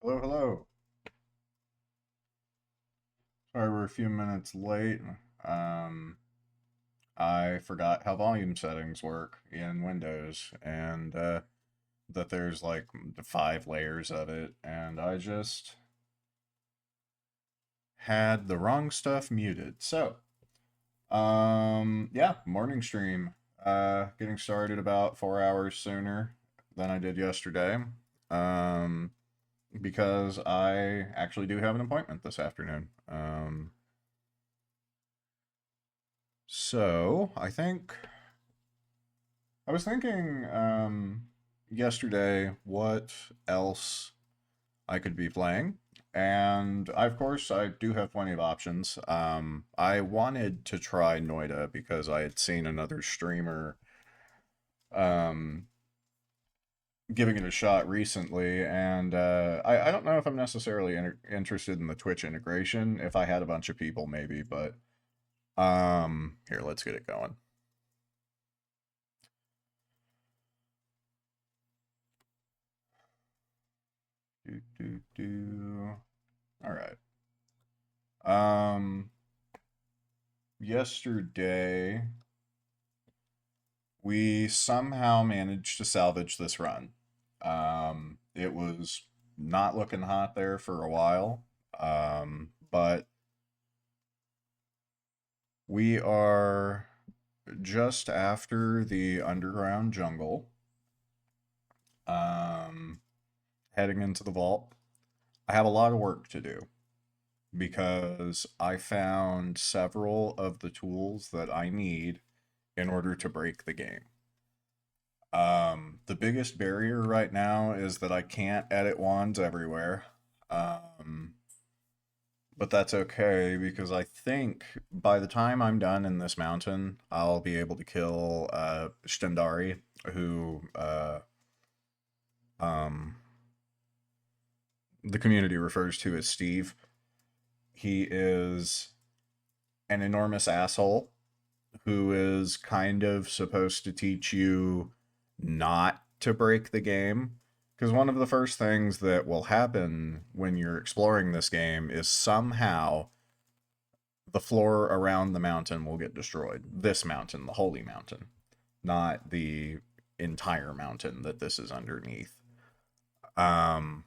Hello, hello. Sorry we're a few minutes late. Um, I forgot how volume settings work in Windows and that there's like five layers of it, and I just had the wrong stuff muted. Yeah, morning stream. Getting started about 4 hours sooner than I did yesterday. Um, because I actually do have an appointment this afternoon. So I was thinking yesterday what else I could be playing. And of course, I do have plenty of options. I wanted to try Noita because I had seen another streamer um, giving it a shot recently, and I don't know if I'm necessarily interested in the Twitch integration. If I had a bunch of people, maybe, but here, let's get it going. All right. Um, Yesterday we somehow managed to salvage this run. It was not looking hot there for a while, but we are just after the underground jungle, um, heading into the vault. I have a lot of work to do because I found several of the tools that I need in order to break the game. The biggest barrier right now is that I can't edit wands everywhere. Um, but that's okay because I think by the time I'm done in this mountain, I'll be able to kill Stendari, who um, the community refers to as Steve. He is an enormous asshole who is kind of supposed to teach you not to break the game. Because one of the first things that will happen when you're exploring this game is somehow the floor around the mountain will get destroyed. This mountain, the holy mountain, not the entire mountain that this is underneath. Um,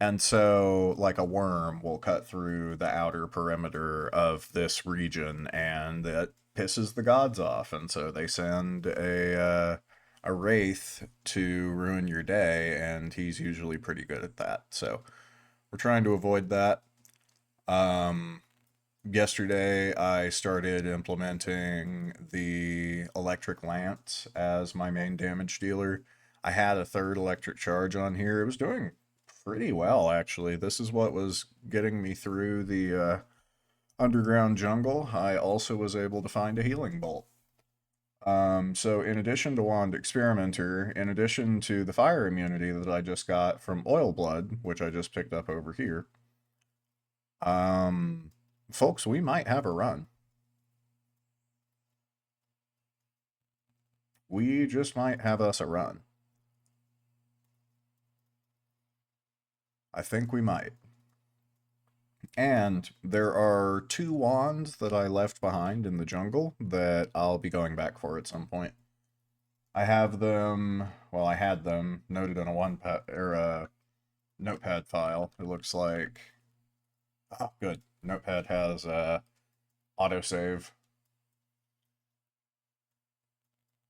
and so, like a worm will cut through the outer perimeter of this region, and that pisses the gods off. And so they send a wraith to ruin your day, and he's usually pretty good at that. So we're trying to avoid that. Um, Yesterday, I started implementing the electric lance as my main damage dealer. I had a third electric charge on here. It was doing pretty well, actually. This is what was getting me through the underground jungle. I also was able to find a healing bolt. So in addition to Wand Experimenter, in addition to the fire immunity that I just got from Oil Blood, which I just picked up over here, um, folks, we might have a run. We just might have us a run. I think we might. And there are two wands that I left behind in the jungle that I'll be going back for at some point. I have them, well, I had them noted on a one pad or a notepad file. It looks like, oh, good. Notepad has autosave.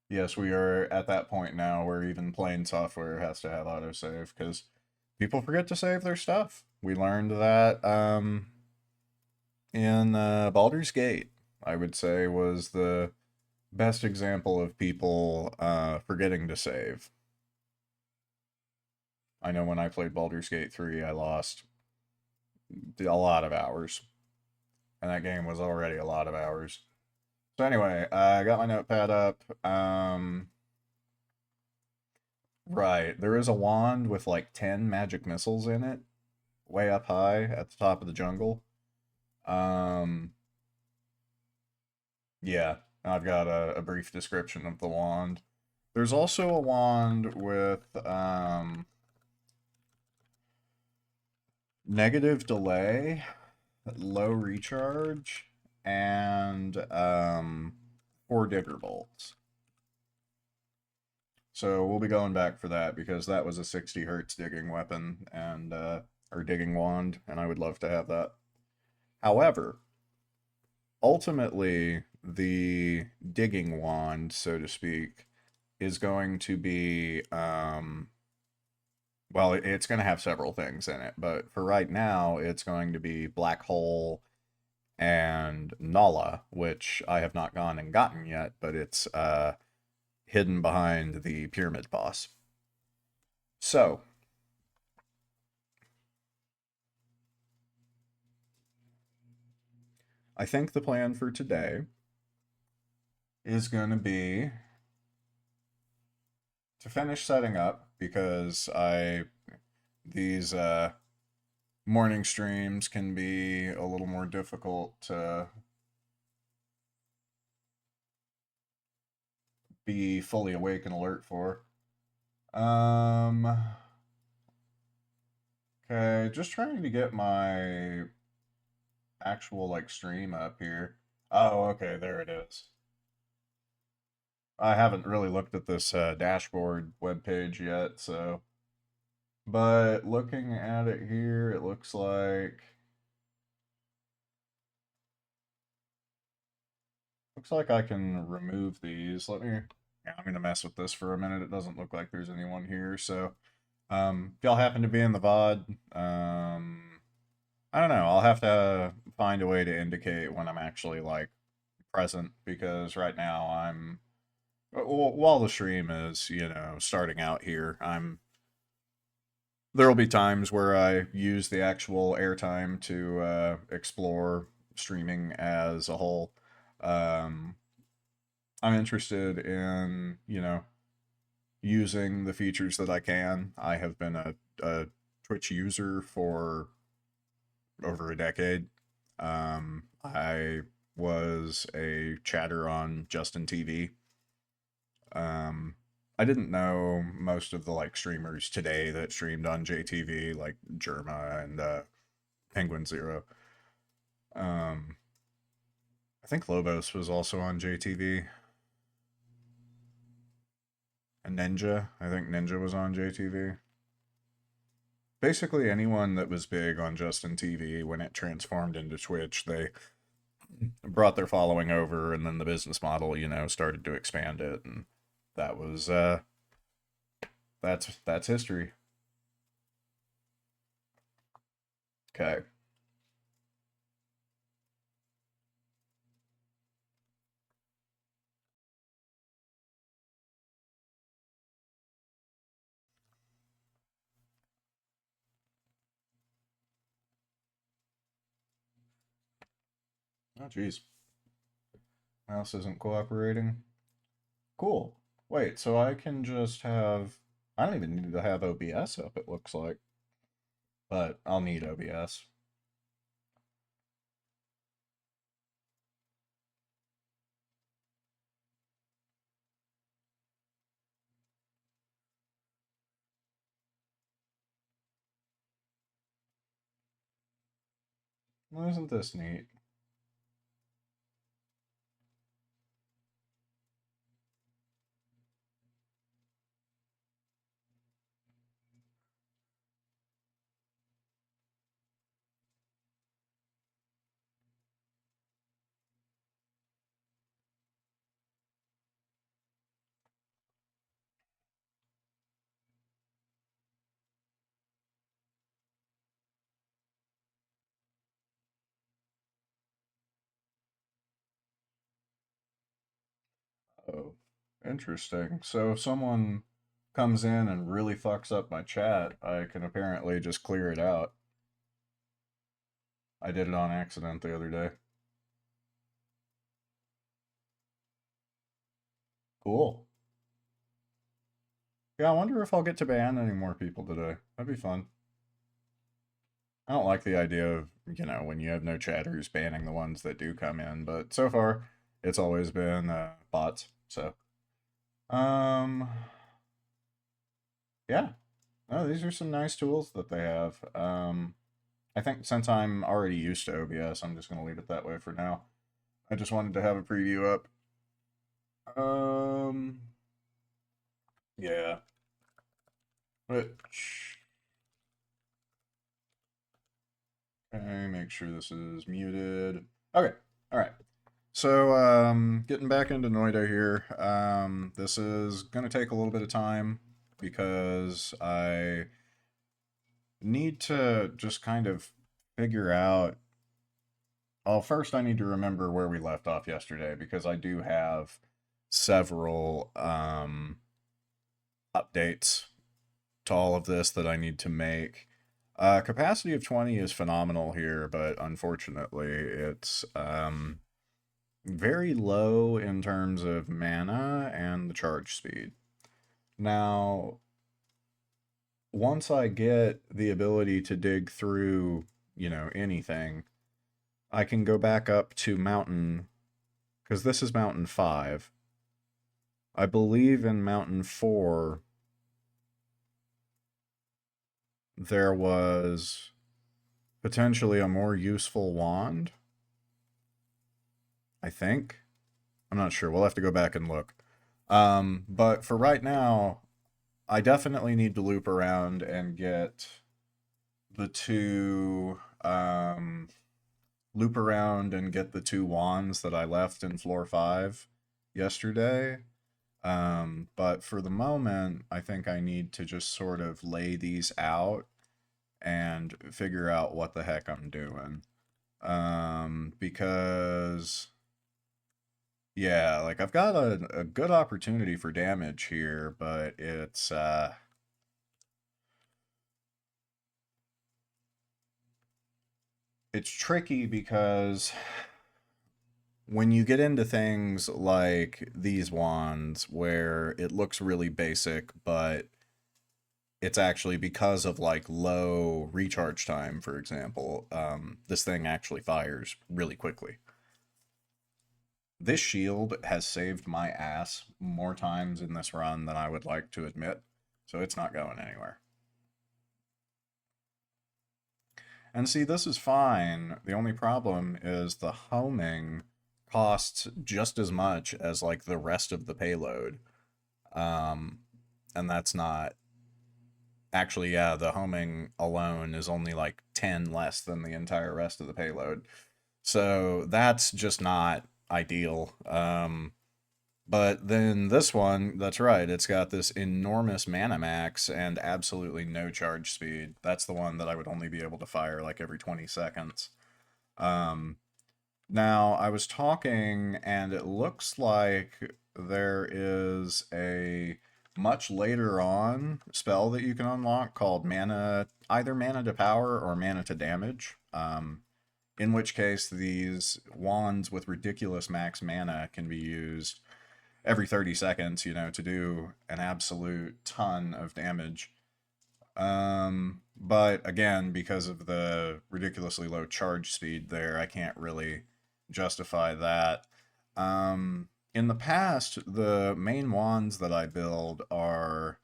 Yes, we are at that point now where even plain software has to have autosave because people forget to save their stuff. We learned that in Baldur's Gate, I would say, was the best example of people forgetting to save. I know when I played Baldur's Gate 3, I lost a lot of hours, and that game was already a lot of hours. So anyway, I got my notepad up. Right, there is a wand with like 10 magic missiles in it, way up high at the top of the jungle. Um, yeah, I've got a brief description of the wand. There's also a wand with negative delay, low recharge, and 4 digger bolts. So we'll be going back for that because that was a 60 hertz digging weapon and or digging wand, and I would love to have that. However, ultimately, the digging wand, so to speak, is going to be well, it's going to have several things in it, but for right now, it's going to be black hole and Nala, which I have not gone and gotten yet, but it's hidden behind the pyramid boss. So, I think the plan for today is going to be to finish setting up because these morning streams can be a little more difficult to be fully awake and alert for. Okay, just trying to get my actual like stream up here. Oh, okay, there it is. I haven't really looked at this dashboard webpage yet, so. But looking at it here, it looks like I can remove these. Yeah, I'm gonna mess with this for a minute. It doesn't look like there's anyone here, so if y'all happen to be in the VOD, I don't know. I'll have to find a way to indicate when I'm actually like present because right now while the stream is, starting out here, there will be times where I use the actual airtime to explore streaming as a whole. Um, I'm interested in, using the features that I can. I have been a Twitch user for over a decade. I was a chatter on Justin TV. Um, I didn't know most of the like streamers today that streamed on JTV, like Germa and Penguin Zero. Um, I think Lobos was also on JTV. And Ninja. I think Ninja was on JTV. Basically, anyone that was big on Justin TV when it transformed into Twitch, they brought their following over, and then the business model, started to expand it, and that was that's history. Okay. Oh, jeez. Mouse isn't cooperating. Cool. Wait, so I can just have. I don't even need to have OBS up, it looks like. But I'll need OBS. Well, isn't this neat? Oh, interesting. So if someone comes in and really fucks up my chat, I can apparently just clear it out. I did it on accident the other day. Cool. Yeah, I wonder if I'll get to ban any more people today. That'd be fun. I don't like the idea of, when you have no chatters banning the ones that do come in, but so far it's always been bots. So, um, yeah. Oh, these are some nice tools that they have. I think since I'm already used to OBS, I'm just going to leave it that way for now. I just wanted to have a preview up. Um, yeah. Which, okay, make sure this is muted. Okay, all right. So, getting back into Noita here. This is going to take a little bit of time because I need to just kind of figure out. Well, first, I need to remember where we left off yesterday because I do have several updates to all of this that I need to make. Capacity of 20 is phenomenal here, but unfortunately, it's very low in terms of mana and the charge speed. Now, once I get the ability to dig through, anything, I can go back up to Mountain, because this is Mountain 5. I believe in Mountain 4, there was potentially a more useful wand, I think. I'm not sure. We'll have to go back and look. But for right now, I definitely need to loop around and get the two loop around and get the two wands that I left in floor 5 yesterday. But for the moment, I think I need to just sort of lay these out and figure out what the heck I'm doing. Because yeah, like I've got a good opportunity for damage here, but it's tricky because when you get into things like these wands where it looks really basic, but it's actually because of like low recharge time, for example, this thing actually fires really quickly. This shield has saved my ass more times in this run than I would like to admit, so it's not going anywhere. And see, this is fine. The only problem is the homing costs just as much as like the rest of the payload. Um, and that's not actually, yeah, the homing alone is only like 10 less than the entire rest of the payload. So that's just not ideal. But then this one, that's right, it's got this enormous mana max and absolutely no charge speed. That's the one that I would only be able to fire like every 20 seconds. Um, Now, I was talking, and it looks like there is a much later on spell that you can unlock called mana, either mana to power or mana to damage. In which case, these wands with ridiculous max mana can be used every 30 seconds, to do an absolute ton of damage. But again, because of the ridiculously low charge speed there, I can't really justify that. In the past, the main wands that I build are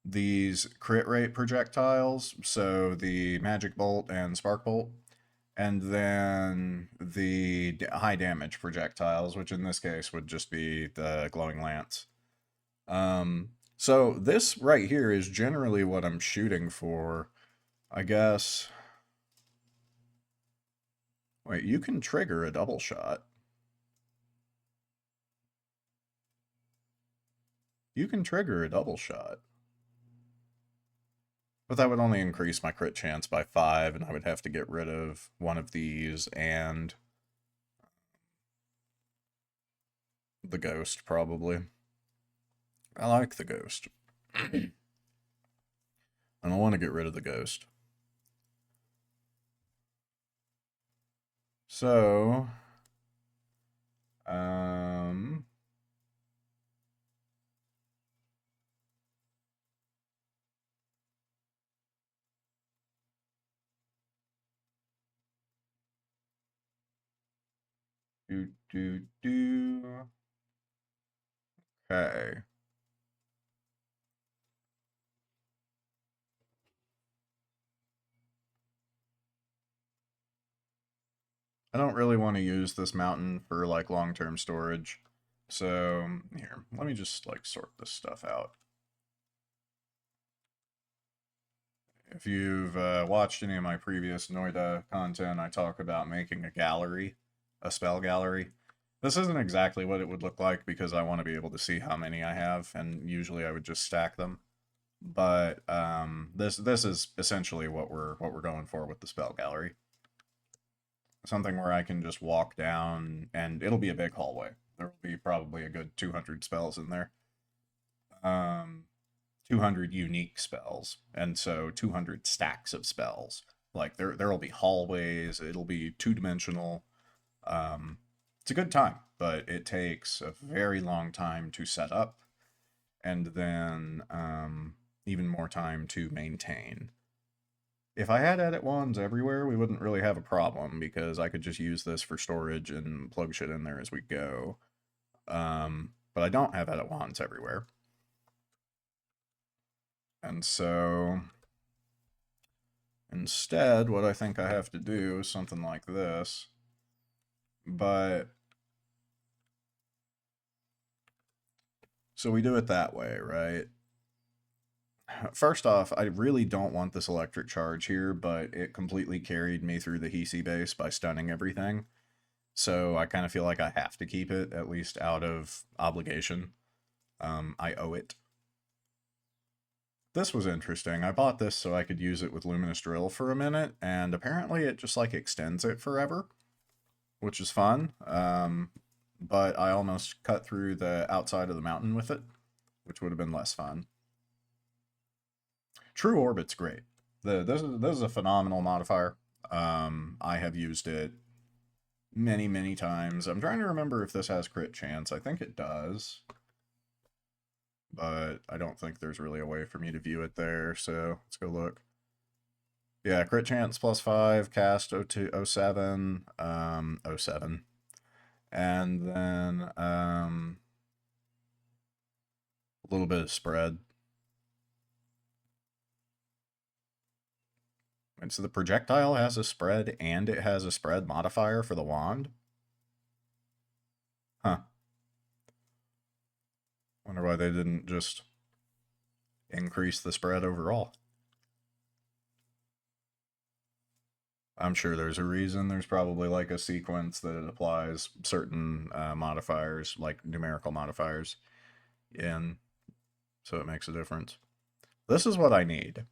these crit rate projectiles, so the magic bolt and spark bolt, and then the high damage projectiles, which in this case would just be the glowing lance. So this right here is generally what I'm shooting for, I guess. Wait, you can trigger a double shot. You can trigger a double shot. But that would only increase my crit chance by 5, and I would have to get rid of one of these and the ghost, probably. I like the ghost. I don't want to get rid of the ghost. So, um, do. Okay. I don't really want to use this mountain for like long-term storage. So here, let me just like sort this stuff out. If you've watched any of my previous Noita content, I talk about making a gallery, a spell gallery. This isn't exactly what it would look like because I want to be able to see how many I have, and usually I would just stack them. But this is essentially what we're going for with the spell gallery. Something where I can just walk down, and it'll be a big hallway. There will be probably a good 200 spells in there. Um, 200 unique spells, and so 200 stacks of spells. Like there'll be hallways. It'll be two-dimensional. It's a good time, but it takes a very long time to set up, and then even more time to maintain. If I had edit wands everywhere, we wouldn't really have a problem because I could just use this for storage and plug shit in there as we go. But I don't have edit wands everywhere. And so instead, what I think I have to do is something like this. But so we do it that way, right? First off, I really don't want this electric charge here, but it completely carried me through the Hisi base by stunning everything. So I kind of feel like I have to keep it, at least out of obligation. I owe it. This was interesting. I bought this so I could use it with Luminous Drill for a minute, and apparently it just like extends it forever, which is fun. But I almost cut through the outside of the mountain with it, which would have been less fun. True Orbit's great. This is a phenomenal modifier. I have used it many, many times. I'm trying to remember if this has crit chance. I think it does. But I don't think there's really a way for me to view it there, so let's go look. Yeah, crit chance +5, cast 02, 07, 07. And then a little bit of spread. And so the projectile has a spread and it has a spread modifier for the wand. Huh. Wonder why they didn't just increase the spread overall. I'm sure there's a reason. There's probably like a sequence that it applies certain modifiers, like numerical modifiers, in, so it makes a difference. This is what I need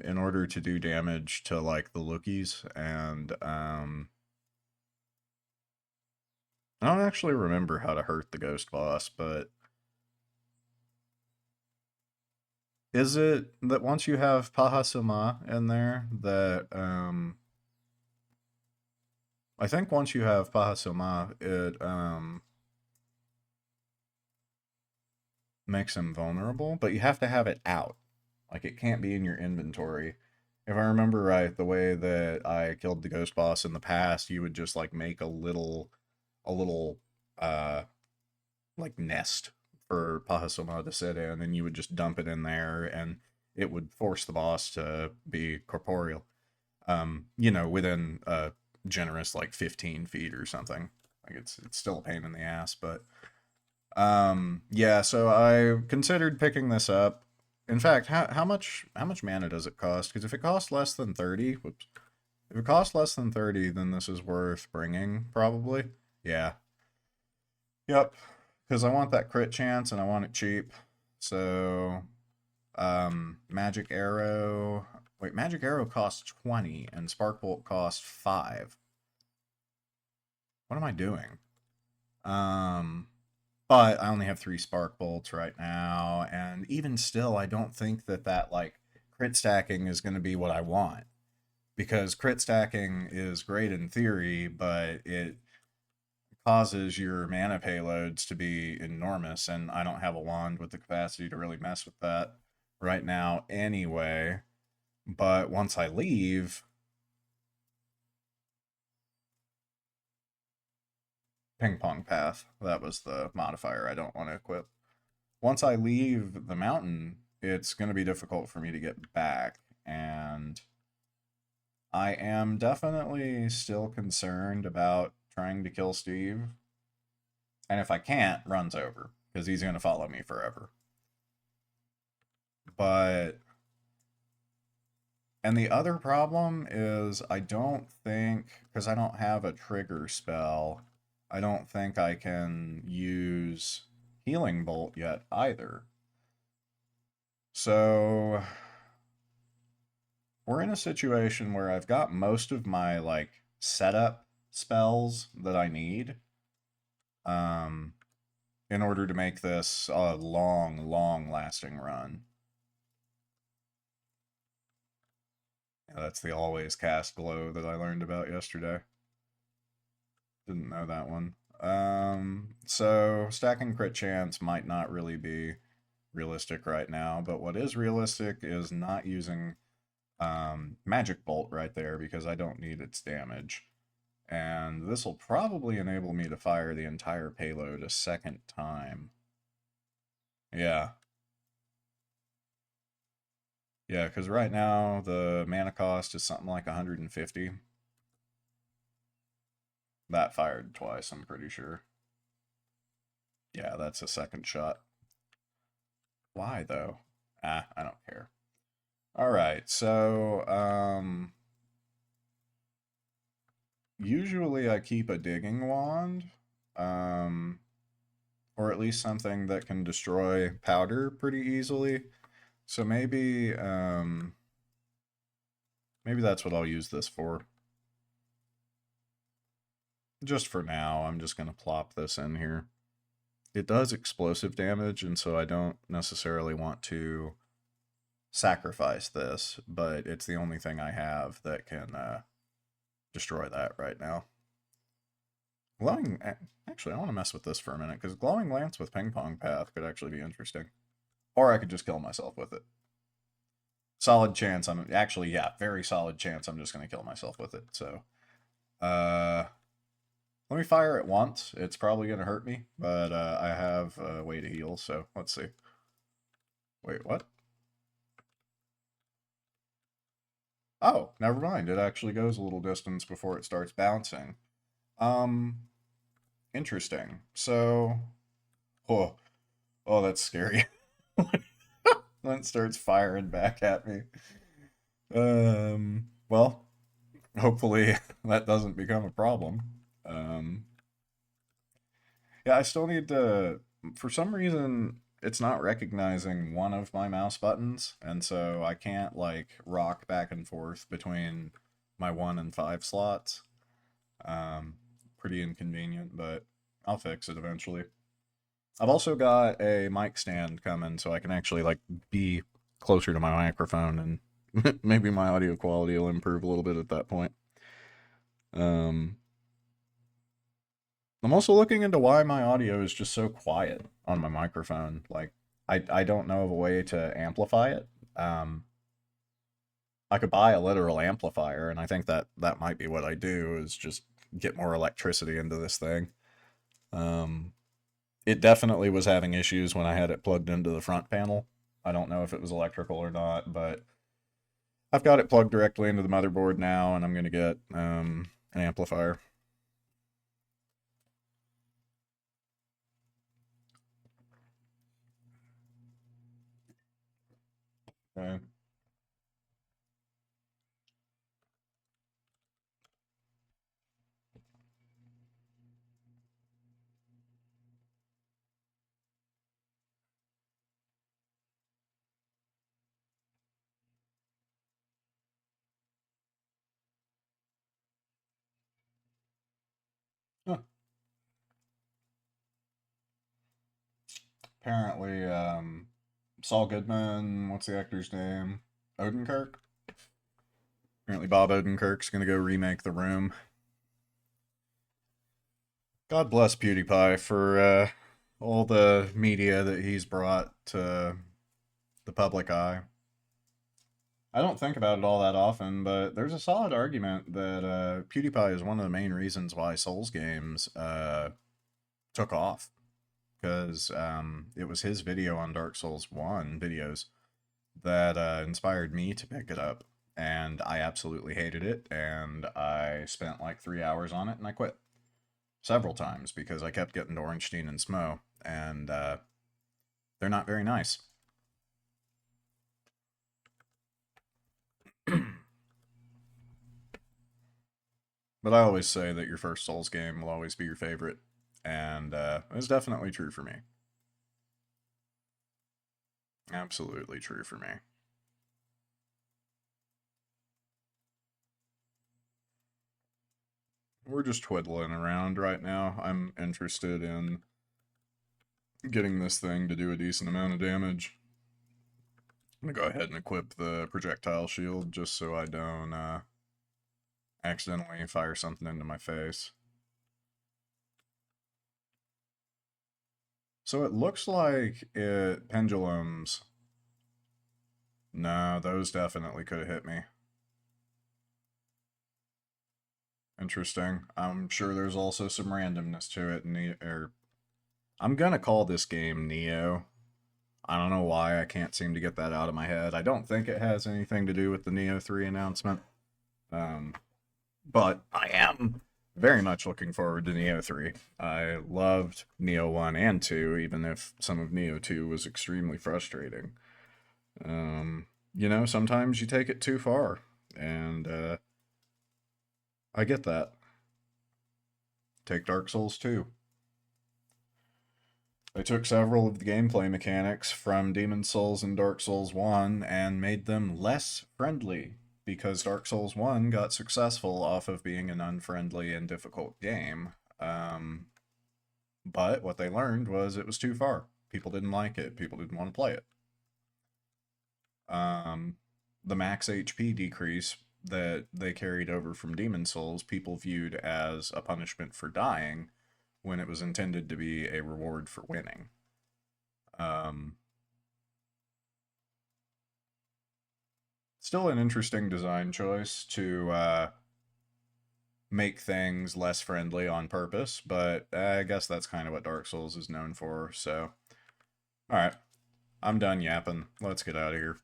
in order to do damage to like the lookies, and I don't actually remember how to hurt the ghost boss, but is it that once you have Pahasuma in there that I think once you have Pahasuma it makes him vulnerable, but you have to have it out. Like it can't be in your inventory. If I remember right, the way that I killed the ghost boss in the past, you would just like make a little uh like nest for Pahasoma to sit in, and you would just dump it in there, and it would force the boss to be corporeal. Within a generous like 15 feet or something. Like it's still a pain in the ass, but yeah. So I considered picking this up. In fact, how much mana does it cost? Because if it costs less than 30, whoops, if it costs less than 30, then this is worth bringing probably. Yeah. Yep. Because I want that crit chance and I want it cheap. So, Magic Arrow. Wait, Magic Arrow costs 20 and Spark Bolt costs 5. What am I doing? But I only have 3 Spark Bolts right now, and even still, I don't think that like crit stacking is going to be what I want, because crit stacking is great in theory, but it causes your mana payloads to be enormous, and I don't have a wand with the capacity to really mess with that right now anyway. But once I leave, Ping Pong Path, that was the modifier I don't want to equip. Once I leave the mountain, it's going to be difficult for me to get back, and I am definitely still concerned about trying to kill Steve. And if I can't, runs over, because he's going to follow me forever. But, and the other problem is I don't think, because I don't have a trigger spell, I don't think I can use Healing Bolt yet either. So, we're in a situation where I've got most of my, like, setup spells that I need. Um, in order to make this a long lasting run. Yeah, that's the always cast glow that I learned about yesterday. Didn't know that one. So stacking crit chance might not really be realistic right now, but what is realistic is not using Magic Bolt right there because I don't need its damage. And this will probably enable me to fire the entire payload a second time. Yeah, yeah, because right now the mana cost is something like 150. That fired twice, I'm pretty sure. Yeah, that's a second shot. Why, though? I don't care. Alright, so, usually I keep a digging wand, um, or at least something that can destroy powder pretty easily. So maybe that's what I'll use this for. Just for now, I'm just going to plop this in here. It does explosive damage, and so I don't necessarily want to sacrifice this, but it's the only thing I have that can destroy that right now. Glowing... Actually, I want to mess with this for a minute, because Glowing Lance with Ping Pong Path could actually be interesting. Or I could just kill myself with it. Solid chance I'm... Actually, yeah, very solid chance I'm just going to kill myself with it, so... Let me fire it once. It's probably going to hurt me, but I have a way to heal, so let's see. Wait, what? Oh, never mind. It actually goes a little distance before it starts bouncing. Um, interesting. So, oh, oh, that's scary. Then it starts firing back at me. Well, hopefully that doesn't become a problem. Um, yeah, I still need to, for some reason, it's not recognizing one of my mouse buttons, and so I can't, like, rock back and forth between my 1 and 5 slots. Um, Pretty inconvenient, but I'll fix it eventually. I've also got a mic stand coming, so I can actually, like, be closer to my microphone, and maybe my audio quality will improve a little bit at that point. Um, I'm also looking into why my audio is just so quiet on my microphone. Like, I don't know of a way to amplify it. Um, I could buy a literal amplifier, and I think that that might be what I do, is just get more electricity into this thing. Um, it definitely was having issues when I had it plugged into the front panel. I don't know if it was electrical or not, but I've got it plugged directly into the motherboard now, and I'm going to get an amplifier. Okay. Huh. Apparently, Saul Goodman, what's the actor's name? Odenkirk? Apparently Bob Odenkirk's gonna go remake The Room. God bless PewDiePie for all the media that he's brought to the public eye. I don't think about it all that often, but there's a solid argument that PewDiePie is one of the main reasons why Souls games took off. Because it was his video on Dark Souls 1 videos that inspired me to pick it up. and I absolutely hated it, and I spent like 3 hours on it, and I quit several times because I kept getting to Ornstein and Smo, and they're not very nice. But I always say that your first Souls game will always be your favorite, and it's definitely true for me. Absolutely true for me. We're just twiddling around right now. I'm interested in getting this thing to do a decent amount of damage. I'm gonna go ahead and equip the projectile shield just so I don't accidentally fire something into my face. So it looks like it pendulums. No, those definitely could have hit me. Interesting. I'm sure there's also some randomness to it. I'm gonna call this game Neo. I don't know why I can't seem to get that out of my head. I don't think it has anything to do with the Neo 3 announcement. Um, but I am very much looking forward to Neo 3. I loved Neo 1 and 2, even if some of Neo 2 was extremely frustrating. Sometimes you take it too far, and I get that. Take Dark Souls 2. They took several of the gameplay mechanics from Demon Souls and Dark Souls 1 and made them less friendly because Dark Souls 1 got successful off of being an unfriendly and difficult game. But what they learned was it was too far. People didn't like it. People didn't want to play it. The max HP decrease that they carried over from Demon Souls, people viewed as a punishment for dying when it was intended to be a reward for winning. Um, Still an interesting design choice to make things less friendly on purpose, but I guess that's kind of what Dark Souls is known for. So, all right, I'm done yapping. Let's get out of here.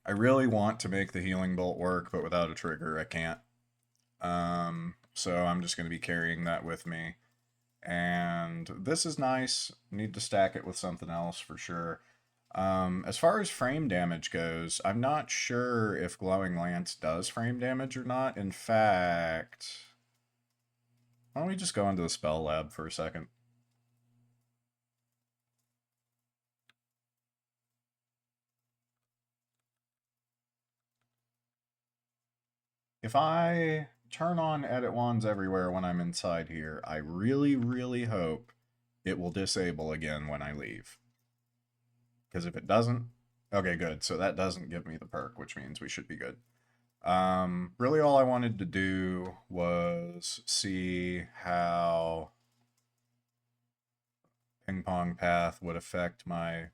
I really want to make the healing bolt work, but without a trigger, I can't. So I'm just going to be carrying that with me. And this is nice. Need to stack it with something else for sure. As far as frame damage goes, I'm not sure if Glowing Lance does frame damage or not. In fact, why don't we just go into the spell lab for a second? If I turn on edit wands everywhere when I'm inside here, I really, really hope it will disable again when I leave. Because if it doesn't, okay, good. So that doesn't give me the perk, which means we should be good. Really all I wanted to do was see how Ping Pong Path would affect my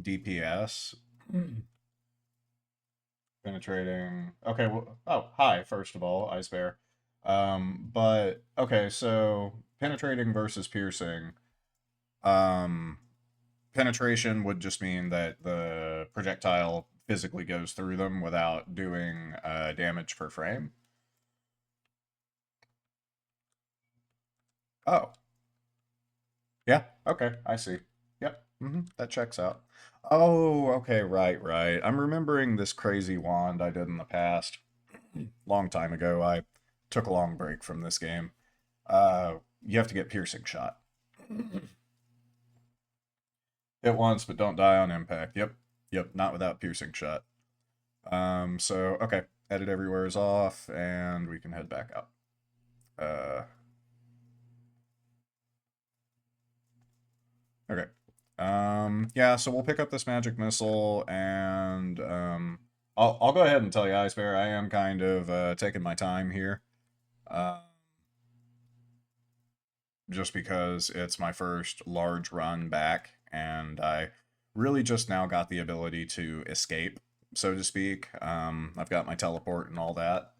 DPS. Penetrating. Okay, well, oh, hi, first of all, Ice Bear. But, okay, so penetrating versus piercing. Um, Penetration would just mean that the projectile physically goes through them without doing damage per frame. Oh, yeah, okay, I see. Yep, that checks out. Oh, okay, right. I'm remembering this crazy wand I did in the past. Long time ago, I took a long break from this game. You have to get piercing shot. Hit once, but don't die on impact. Yep, not without piercing shot. So, okay, edit everywhere is off, and we can head back out. Uh, okay. Yeah, so we'll pick up this magic missile, and I'll go ahead and tell you, Ice Bear, I am kind of taking my time here. Just because it's my first large run back, and I really just now got the ability to escape, so to speak. I've got my teleport and all that.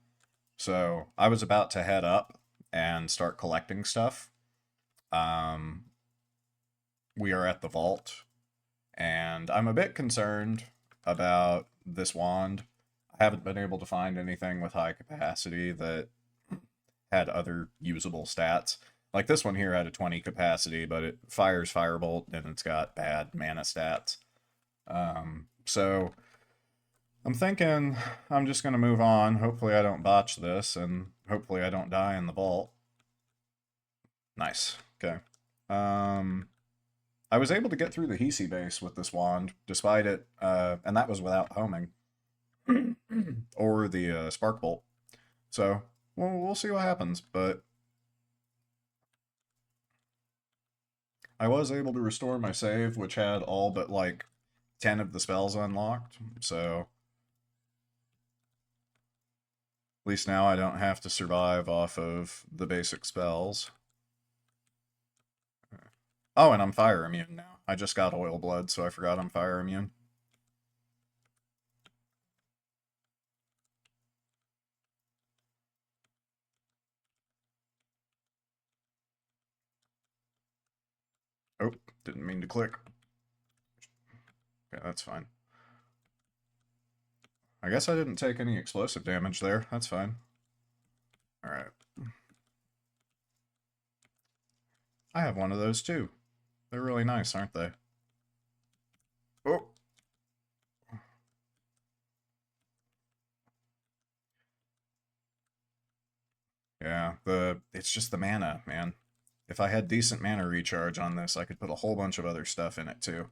So I was about to head up and start collecting stuff. Um, we are at the vault, and I'm a bit concerned about this wand. I haven't been able to find anything with high capacity that had other usable stats. Like this one here had a 20 capacity, but it fires Firebolt and it's got bad mana stats. So I'm thinking I'm just going to move on. Hopefully I don't botch this, and hopefully I don't die in the vault. Nice. Okay. I was able to get through the Hisi base with this wand, despite it, and that was without homing or the Spark Bolt. So we'll see what happens, but I was able to restore my save, which had all but like 10 of the spells unlocked, so at least now I don't have to survive off of the basic spells. Oh, and I'm fire immune now. I just got oil blood, so I forgot I'm fire immune. Oh, didn't mean to click. Okay, that's fine. I guess I didn't take any explosive damage there. That's fine. Alright. I have one of those too. They're really nice, aren't they? Oh! Yeah, it's just the mana, man. If I had decent mana recharge on this, I could put a whole bunch of other stuff in it too.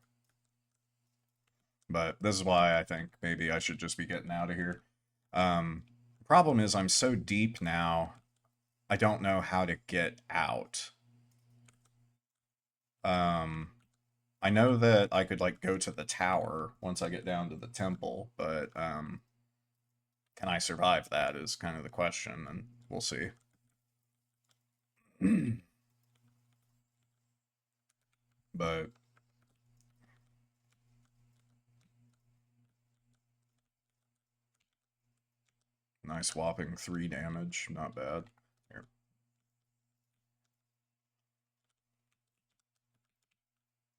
But this is why I think maybe I should just be getting out of here. Problem is I'm so deep now, I don't know how to get out. I know that I could like go to the tower once I get down to the temple, but can I survive that is kind of the question, and we'll see. But nice whopping 3 damage, not bad. Here.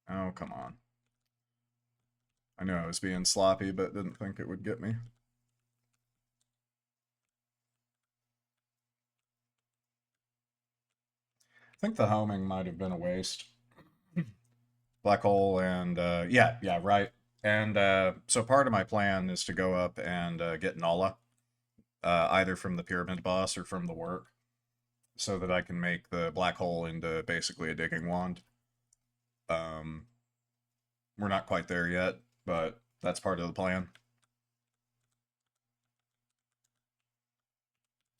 Oh, come on. I knew I was being sloppy, but didn't think it would get me. I think the homing might have been a waste. Black hole and yeah, right. And so part of my plan is to go up and get Nala, either from the pyramid boss or from the work, so that I can make the black hole into basically a digging wand. Um, we're not quite there yet, but that's part of the plan.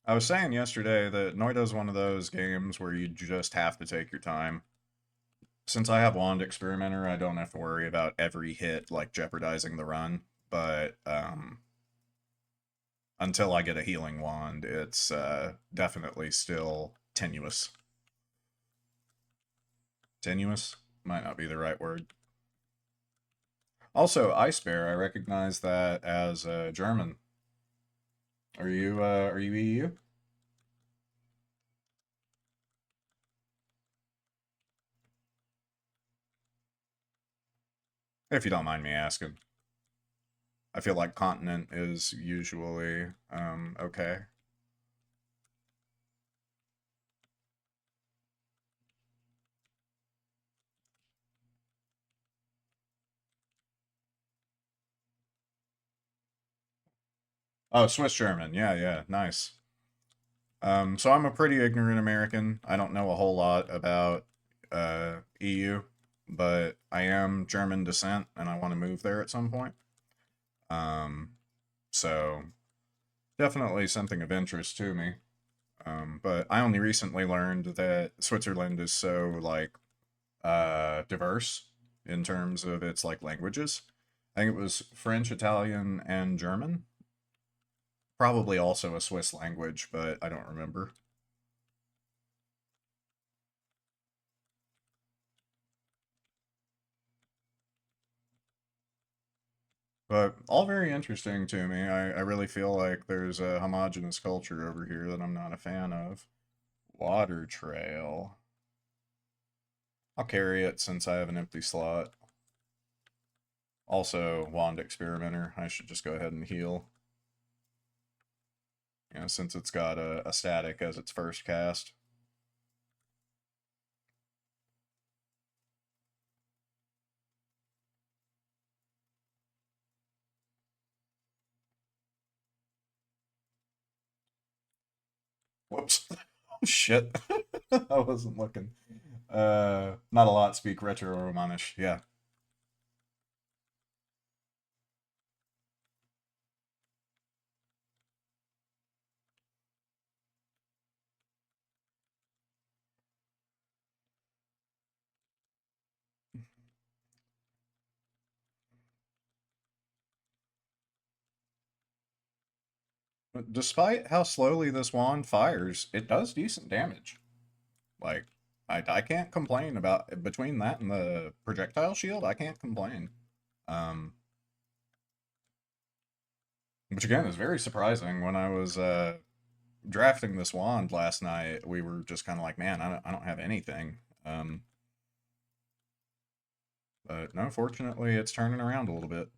I was saying yesterday that Noita is one of those games where you just have to take your time. Since I have Wand Experimenter, I don't have to worry about every hit like jeopardizing the run. But until I get a healing wand, it's definitely still tenuous. Tenuous might not be the right word. Also, Ice Bear, I recognize that as German. Are you EU? If you don't mind me asking. I feel like continent is usually okay. Oh, Swiss German. Yeah, yeah, nice. So I'm a pretty ignorant American. I don't know a whole lot about EU, but I am German descent and I want to move there at some point. Um, so definitely something of interest to me. But I only recently learned that Switzerland is so like diverse in terms of its like languages. I think it was French, Italian, and German. Probably also a Swiss language, but I don't remember. But all very interesting to me. I really feel like there's a homogenous culture over here that I'm not a fan of. Water trail. I'll carry it since I have an empty slot. Also, Wand Experimenter. I should just go ahead and heal. You know, since it's got a static as its first cast. Whoops. Oh, shit. I wasn't looking. Not a lot speak retro Romanish. Yeah. Despite how slowly this wand fires, it does decent damage. Like, I can't complain about between that and the projectile shield. I can't complain. Um, which again is very surprising. When I was drafting this wand last night, we were just kind of like, man, I don't have anything. But no, fortunately, it's turning around a little bit.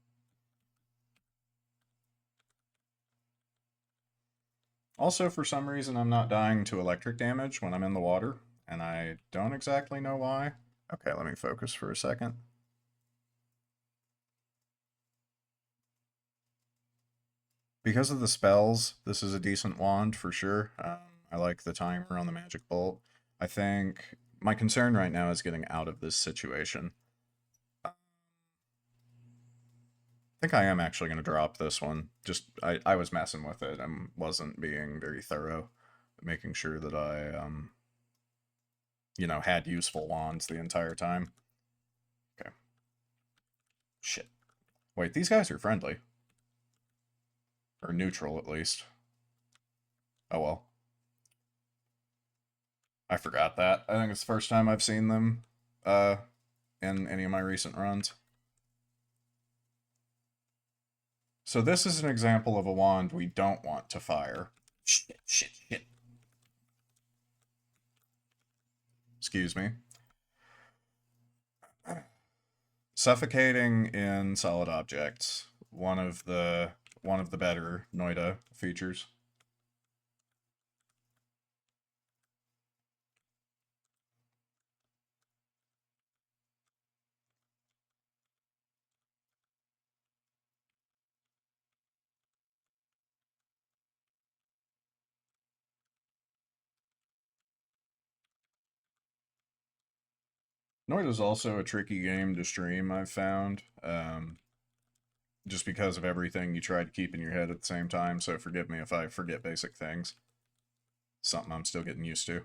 Also, for some reason, I'm not dying to electric damage when I'm in the water, and I don't exactly know why. Okay, let me focus for a second. Because of the spells, this is a decent wand for sure. I like the timer on the magic bolt. I think my concern right now is getting out of this situation. I think I am actually going to drop this one. Just, I was messing with it and wasn't being very thorough, making sure that I, you know, had useful wands the entire time. Okay. Shit. Wait, these guys are friendly. Or neutral, at least. Oh well. I forgot that. I think it's the first time I've seen them uh, in any of my recent runs. So this is an example of a wand we don't want to fire. Shit, shit, shit. Excuse me. Suffocating in solid objects. One of the better Noita features. Noita is also a tricky game to stream, I've found. Just because of everything you try to keep in your head at the same time, so forgive me if I forget basic things. Something I'm still getting used to.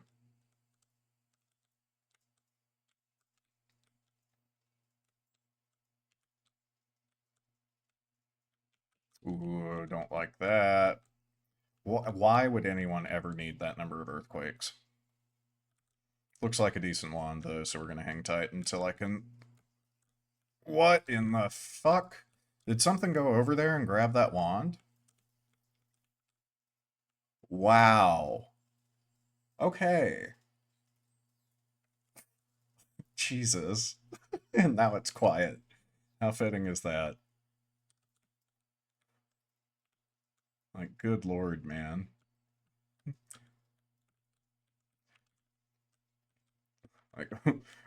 Ooh, don't like that. Why would anyone ever need that number of earthquakes? Looks like a decent wand, though, so we're gonna hang tight until I can... What in the fuck? Did something go over there and grab that wand? Wow. Okay. Jesus. And now it's quiet. How fitting is that? Like, good lord, man. Like,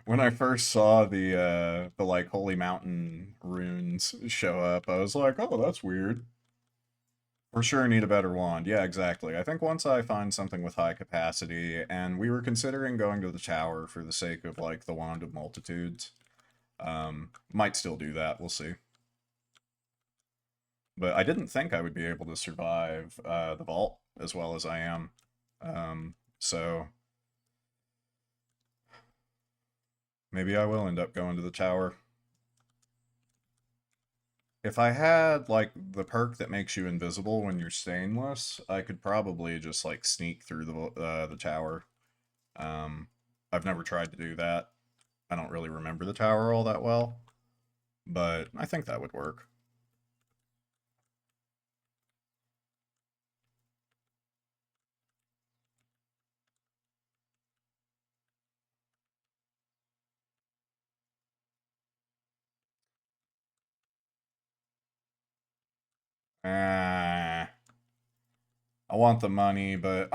when I first saw the like Holy Mountain runes show up, I was like, oh, that's weird. For sure need a better wand. Yeah, exactly. I think once I find something with high capacity, and we were considering going to the tower for the sake of like the Wand of Multitudes. Might still do that, we'll see. But I didn't think I would be able to survive the vault as well as I am. So maybe I will end up going to the tower. If I had like the perk that makes you invisible when you're stainless, I could probably just like sneak through the tower. Um, I've never tried to do that. I don't really remember the tower all that well, but I think that would work. Ah, I want the money, but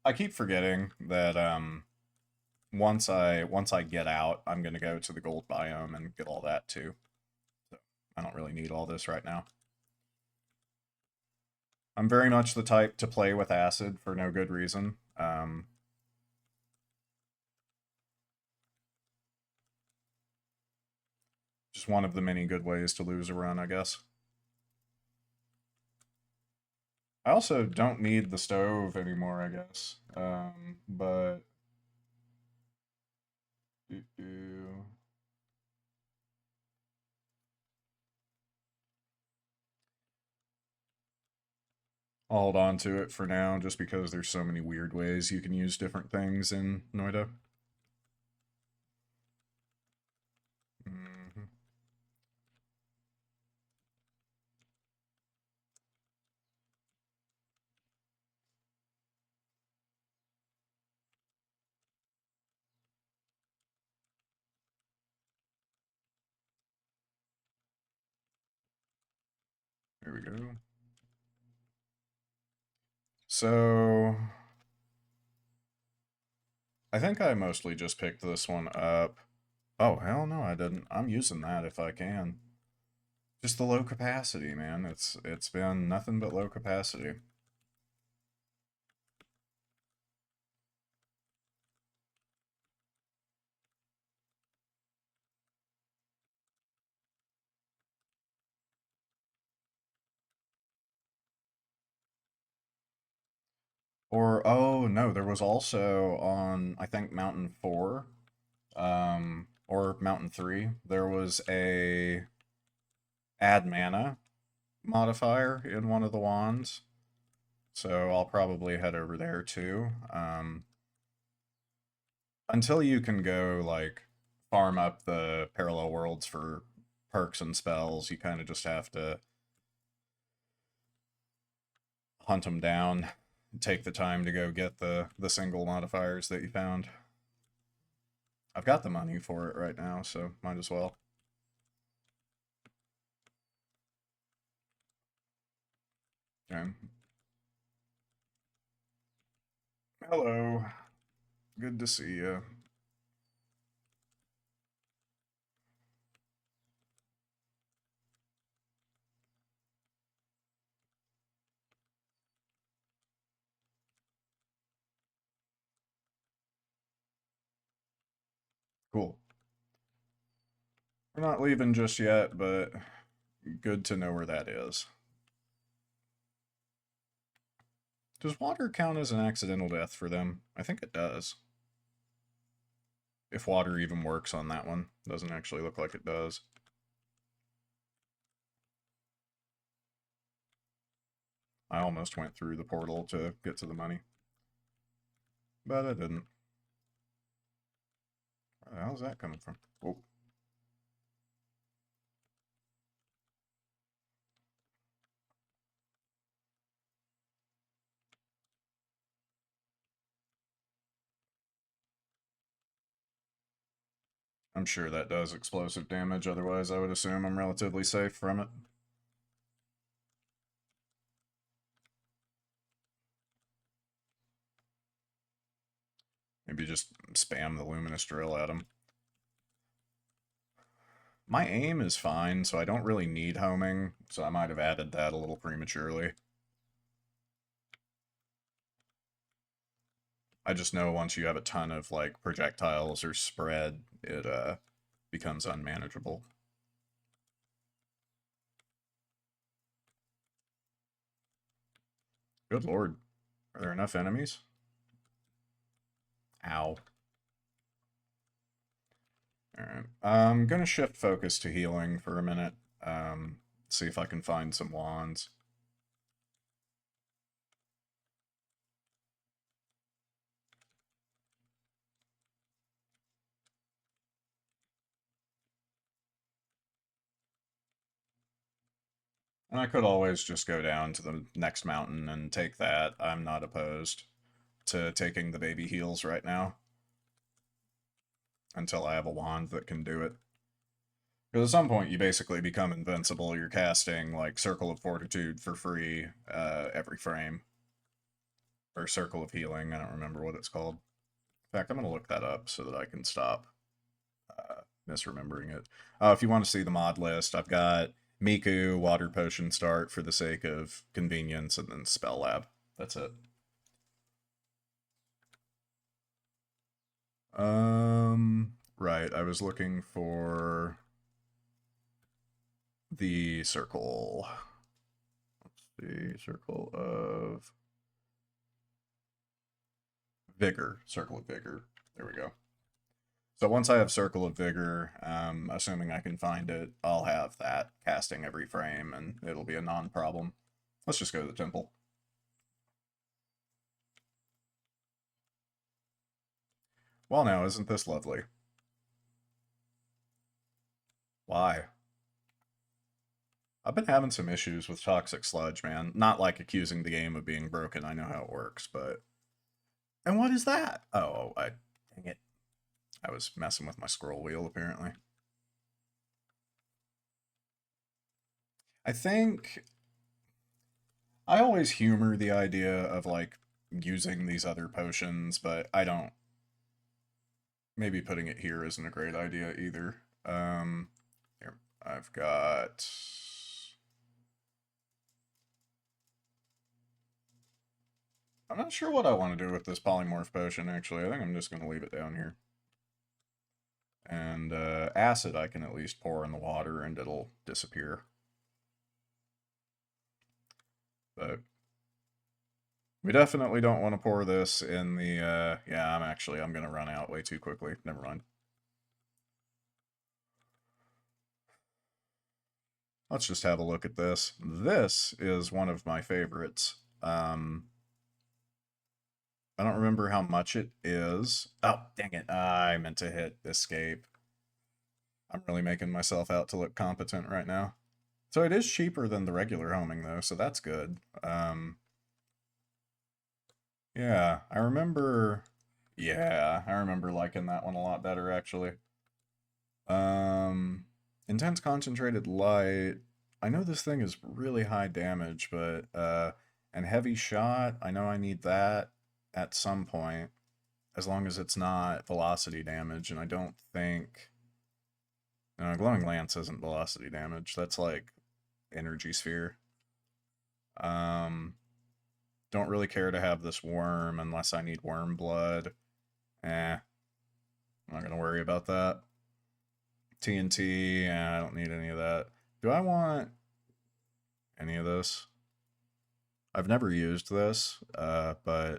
I keep forgetting that once I get out, I'm gonna go to the gold biome and get all that too. So I don't really need all this right now. I'm very much the type to play with acid for no good reason. Just one of the many good ways to lose a run, I guess. I also don't need the stove anymore, I guess. But I'll hold on to it for now, just because there's so many weird ways you can use different things in Noita. Hmm. Here we go. So I think I mostly just picked this one up. Oh, hell no, I didn't. I'm using that if I can. Just the low capacity, man. It's been nothing but low capacity. Or oh no, there was also on I think Mountain 4, or Mountain 3, there was a add mana modifier in one of the wands. So I'll probably head over there too. Until you can go like farm up the parallel worlds for perks and spells, you kind of just have to hunt them down, take the time to go get the single modifiers that you found. I've got the money for it right now, so might as well. Okay. Hello. Good to see you. Cool. We're not leaving just yet, but good to know where that is. Does water count as an accidental death for them? I think it does. If water even works on that one. Doesn't actually look like it does. I almost went through the portal to get to the money. But I didn't. Where the hell's that coming from? Oh. I'm sure that does explosive damage, otherwise I would assume I'm relatively safe from it. Maybe just spam the luminous drill at him. My aim is fine, so I don't really need homing, so I might have added that a little prematurely. I just know once you have a ton of like projectiles or spread, it becomes unmanageable. Good lord. Are there enough enemies? Ow. Alright. I'm gonna shift focus to healing for a minute. See if I can find some wands. And I could always just go down to the next mountain and take that. I'm not opposed to taking the baby heals right now until I have a wand that can do it. Because at some point you basically become invincible. You're casting like Circle of Fortitude for free every frame, or Circle of Healing. I don't remember what it's called. In fact, I'm gonna look that up so that I can stop misremembering it. If you want to see the mod list, I've got Miku Water Potion Start for the sake of convenience, and then Spell Lab. That's it. Right. I was looking for the circle. Let's see, circle of vigor. Circle of vigor. There we go. So once I have circle of vigor, assuming I can find it, I'll have that casting every frame, and it'll be a non-problem. Let's just go to the temple. Well, now, isn't this lovely? Why? I've been having some issues with Toxic Sludge, man. Not like accusing the game of being broken. I know how it works, but... And what is that? Oh, dang it. I was messing with my scroll wheel, apparently. I think... I always humor the idea of, like, using these other potions, but I don't... Maybe putting it here isn't a great idea either. Here, I've got... I'm not sure what I want to do with this polymorph potion, actually. I think I'm just going to leave it down here. And acid I can at least pour in the water and it'll disappear. But we definitely don't want to pour this in the... yeah, I'm going to run out way too quickly. Never mind. Let's just have a look at this. This is one of my favorites. I don't remember how much it is. Oh, dang it. I meant to hit escape. I'm really making myself out to look competent right now. So it is cheaper than the regular homing, though, so that's good. Yeah, I remember... Yeah, I remember liking that one a lot better, actually. Intense Concentrated Light. I know this thing is really high damage, but... and Heavy Shot, I know I need that at some point, as long as it's not velocity damage, and I don't think... No, Glowing Lance isn't velocity damage, that's like energy sphere. Don't really care to have this worm unless I need worm blood. I'm not gonna worry about that. TNT, I don't need any of that. Do I want any of this? I've never used this, but...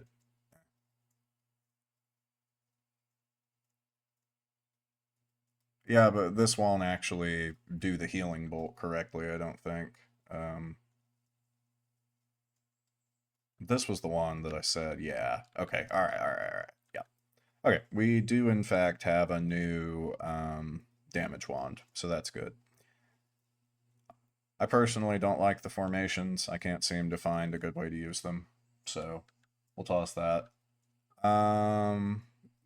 Yeah, but this won't actually do the healing bolt correctly, I don't think. This was the one that I said, yeah. Okay, alright, yeah. Okay, we do in fact have a new damage wand, so that's good. I personally don't like the formations. I can't seem to find a good way to use them, so we'll toss that.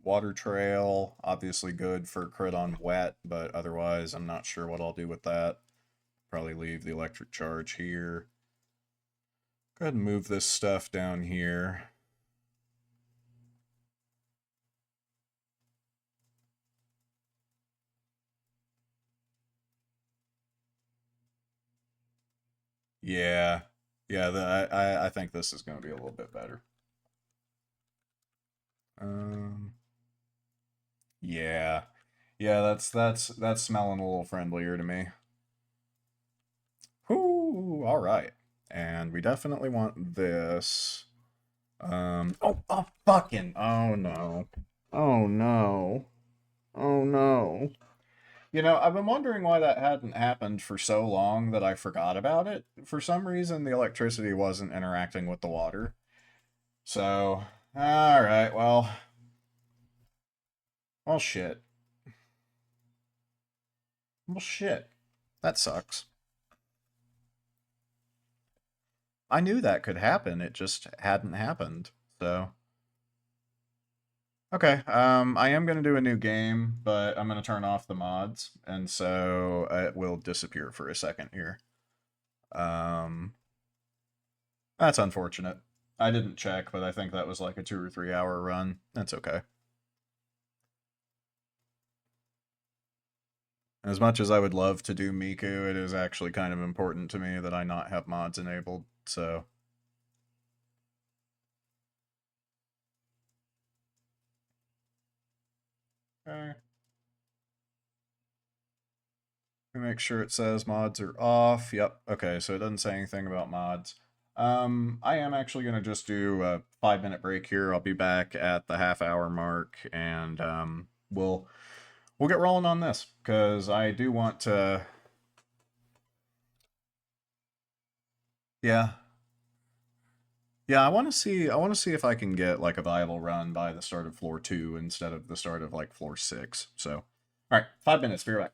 Water Trail, obviously good for crit on wet, but otherwise I'm not sure what I'll do with that. Probably leave the electric charge here. Go ahead and move this stuff down here. Yeah. Yeah, I think this is going to be a little bit better. Yeah. Yeah, that's smelling a little friendlier to me. Whoo, all right. And we definitely want this. Oh, fucking, oh no. Oh no. Oh no. You know, I've been wondering why that hadn't happened for so long that I forgot about it. For some reason, the electricity wasn't interacting with the water. So, alright, well, shit. Well, shit. That sucks. I knew that could happen, it just hadn't happened, so... Okay, I am going to do a new game, but I'm going to turn off the mods, and so it will disappear for a second here. Um, that's unfortunate. I didn't check, but I think that was like a 2 or 3 hour run. That's okay. As much as I would love to do Miku, it is actually kind of important to me that I not have mods enabled, so... Okay. Make sure it says mods are off. Yep. Okay, so it doesn't say anything about mods. I am actually going to just do a 5 minute break here. I'll be back at the half hour mark, and we'll get rolling on this because I do want to. Yeah, yeah. I want to see if I can get like a viable run by the start of floor 2 instead of the start of like floor 6. So, all right, 5 minutes. Be right back.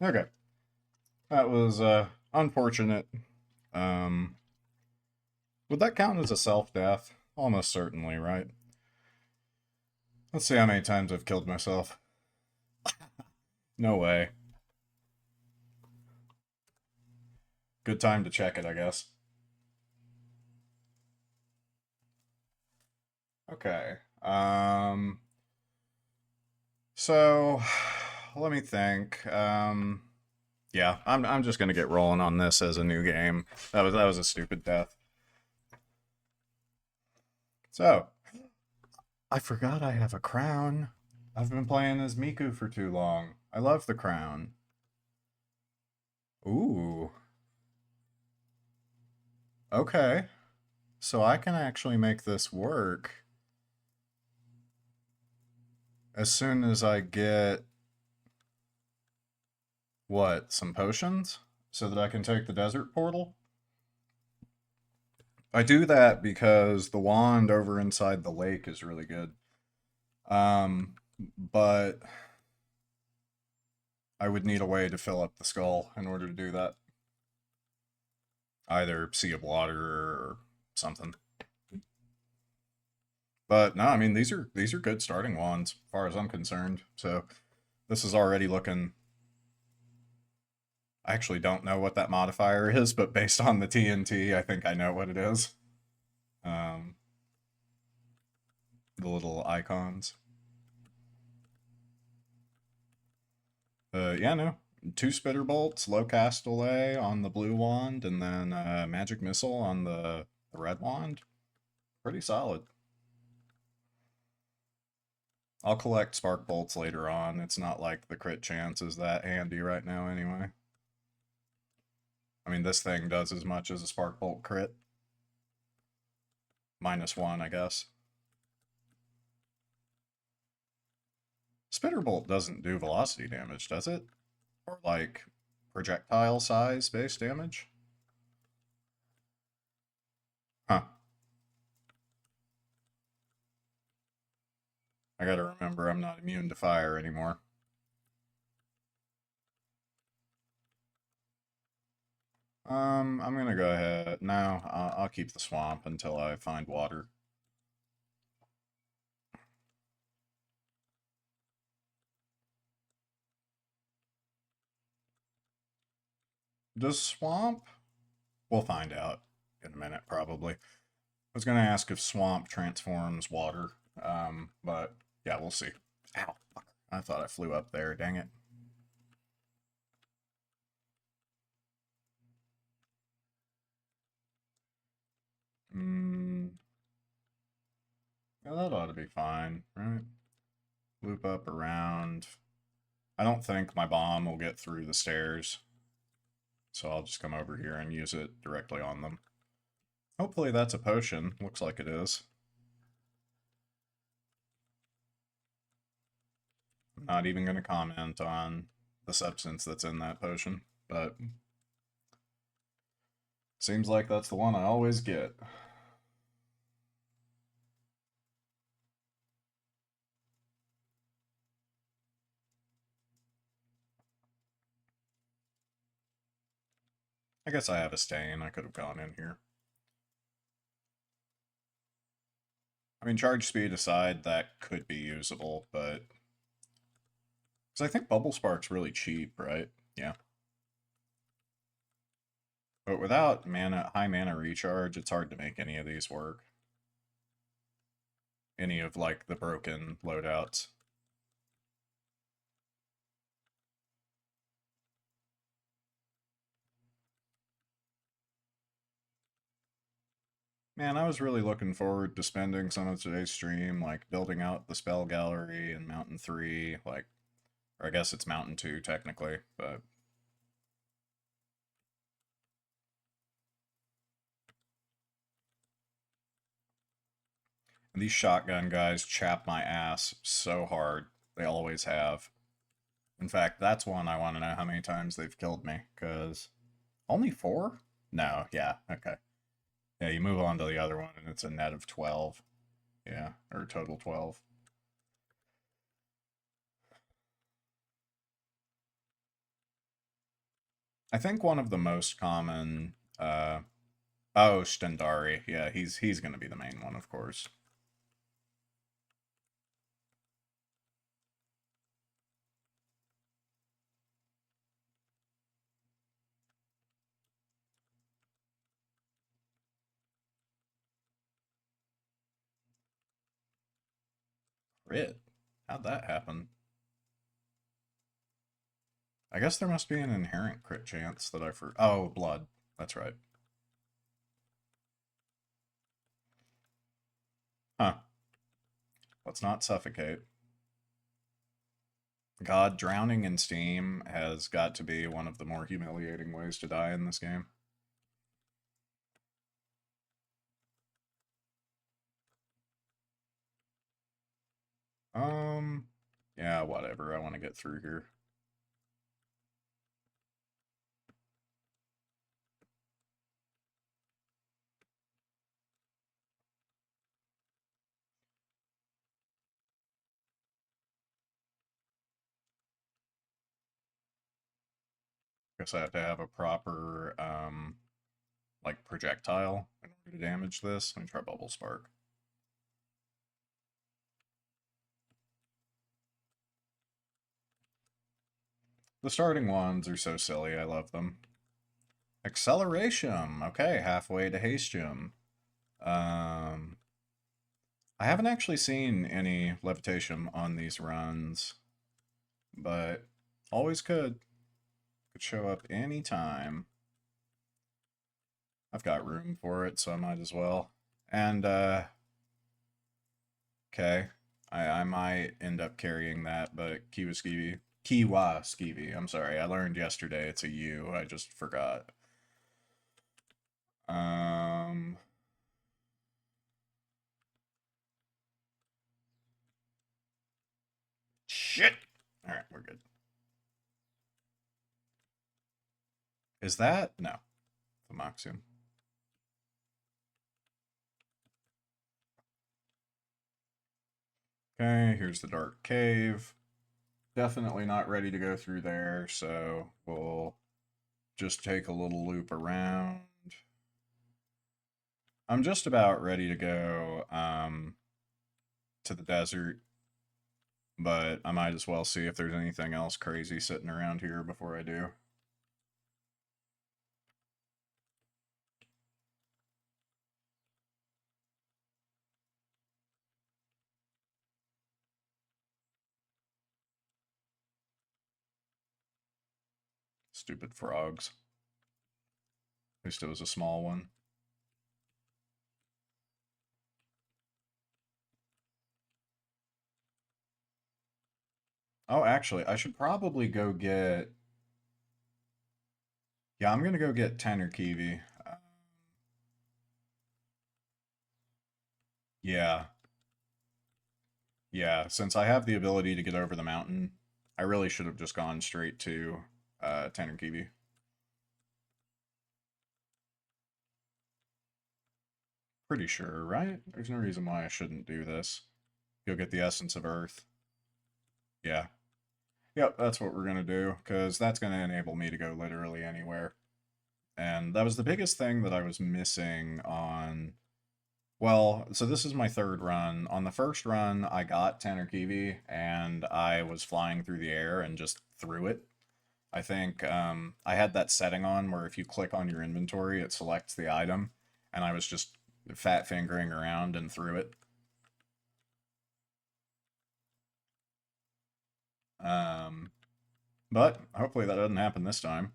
Okay. That was unfortunate. Um, would that count as a self-death? Almost certainly, right? Let's see how many times I've killed myself. No way. Good time to check it, I guess. Okay. So let me think. Yeah, I'm just gonna get rolling on this as a new game. That was a stupid death. So I forgot I have a crown. I've been playing as Miku for too long. I love the crown. Ooh. Okay. So I can actually make this work as soon as I get what, some potions? So that I can take the desert portal? I do that because the wand over inside the lake is really good. But I would need a way to fill up the skull in order to do that. Either Sea of Water or something. But no, I mean these are good starting wands, as far as I'm concerned. So this is already looking. I actually don't know what that modifier is, but based on the TNT, I think I know what it is. Um, the little icons. Yeah, no. Two spitter bolts, low cast delay on the blue wand, and then magic missile on the red wand. Pretty solid. I'll collect spark bolts later on. It's not like the crit chance is that handy right now anyway. I mean, this thing does as much as a spark bolt crit. -1, I guess. Spitter bolt doesn't do velocity damage, does it? Or like projectile size base damage? Huh. I gotta remember I'm not immune to fire anymore. I'm gonna go ahead. No, I'll keep the swamp until I find water. Does swamp? We'll find out in a minute, probably. I was gonna ask if swamp transforms water, but yeah, we'll see. Ow! I thought I flew up there. Dang it. Hmm. Yeah, that ought to be fine, right? Loop up around. I don't think my bomb will get through the stairs, so I'll just come over here and use it directly on them. Hopefully that's a potion. Looks like it is. I'm not even going to comment on the substance that's in that potion, but seems like that's the one I always get. I guess I have a stain. I could have gone in here. I mean, charge speed aside, that could be usable, but because I think Bubble Spark's really cheap, right? Yeah. But without high mana recharge, it's hard to make any of these work. Any of like the broken loadouts. Man, I was really looking forward to spending some of today's stream like building out the spell gallery in Mountain 3, like, or I guess it's Mountain 2 technically, but these shotgun guys chap my ass so hard. They always have. In fact, that's one I want to know how many times they've killed me, because only 4? No, yeah, okay. Yeah, you move on to the other one and it's a net of 12. Yeah, or total 12. I think one of the most common. Oh, Stendari. Yeah, he's gonna be the main one, of course. Crit. How'd that happen? I guess there must be an inherent crit chance that I for. Oh, blood. That's right. Huh. Let's not suffocate. God, drowning in steam has got to be one of the more humiliating ways to die in this game. Um, yeah, whatever. I want to get through here. Guess I have to have a proper, like, projectile in order to damage this. Let me try Bubble Spark. The starting ones are so silly. I love them. Acceleration. Okay, halfway to Hastium. Um, I haven't actually seen any levitation on these runs, but always could. Could show up anytime. I've got room for it, so I might as well. And, okay. I might end up carrying that, but Kiwa Skeevy. I'm sorry. I learned yesterday it's a U. I just forgot. Um, shit. All right, we're good. Is that? No. The Moxium. Okay, here's the Dark Cave. Definitely not ready to go through there, so we'll just take a little loop around. I'm just about ready to go to the desert, but I might as well see if there's anything else crazy sitting around here before I do. Stupid frogs. At least it was a small one. Oh, actually, I should probably go get. Yeah, I'm gonna go get Tenor Kiwi. Yeah, yeah. Since I have the ability to get over the mountain, I really should have just gone straight to Tenor Kiwi. Pretty sure, right? There's no reason why I shouldn't do this. You'll get the essence of Earth. Yeah. Yep, that's what we're gonna do, because that's gonna enable me to go literally anywhere. And that was the biggest thing that I was missing on. Well, so this is my third run. On the first run, I got Tanner Kiwi, and I was flying through the air and just threw it. I think I had that setting on where if you click on your inventory, it selects the item, and I was just fat fingering around and threw it. Um, but hopefully that doesn't happen this time.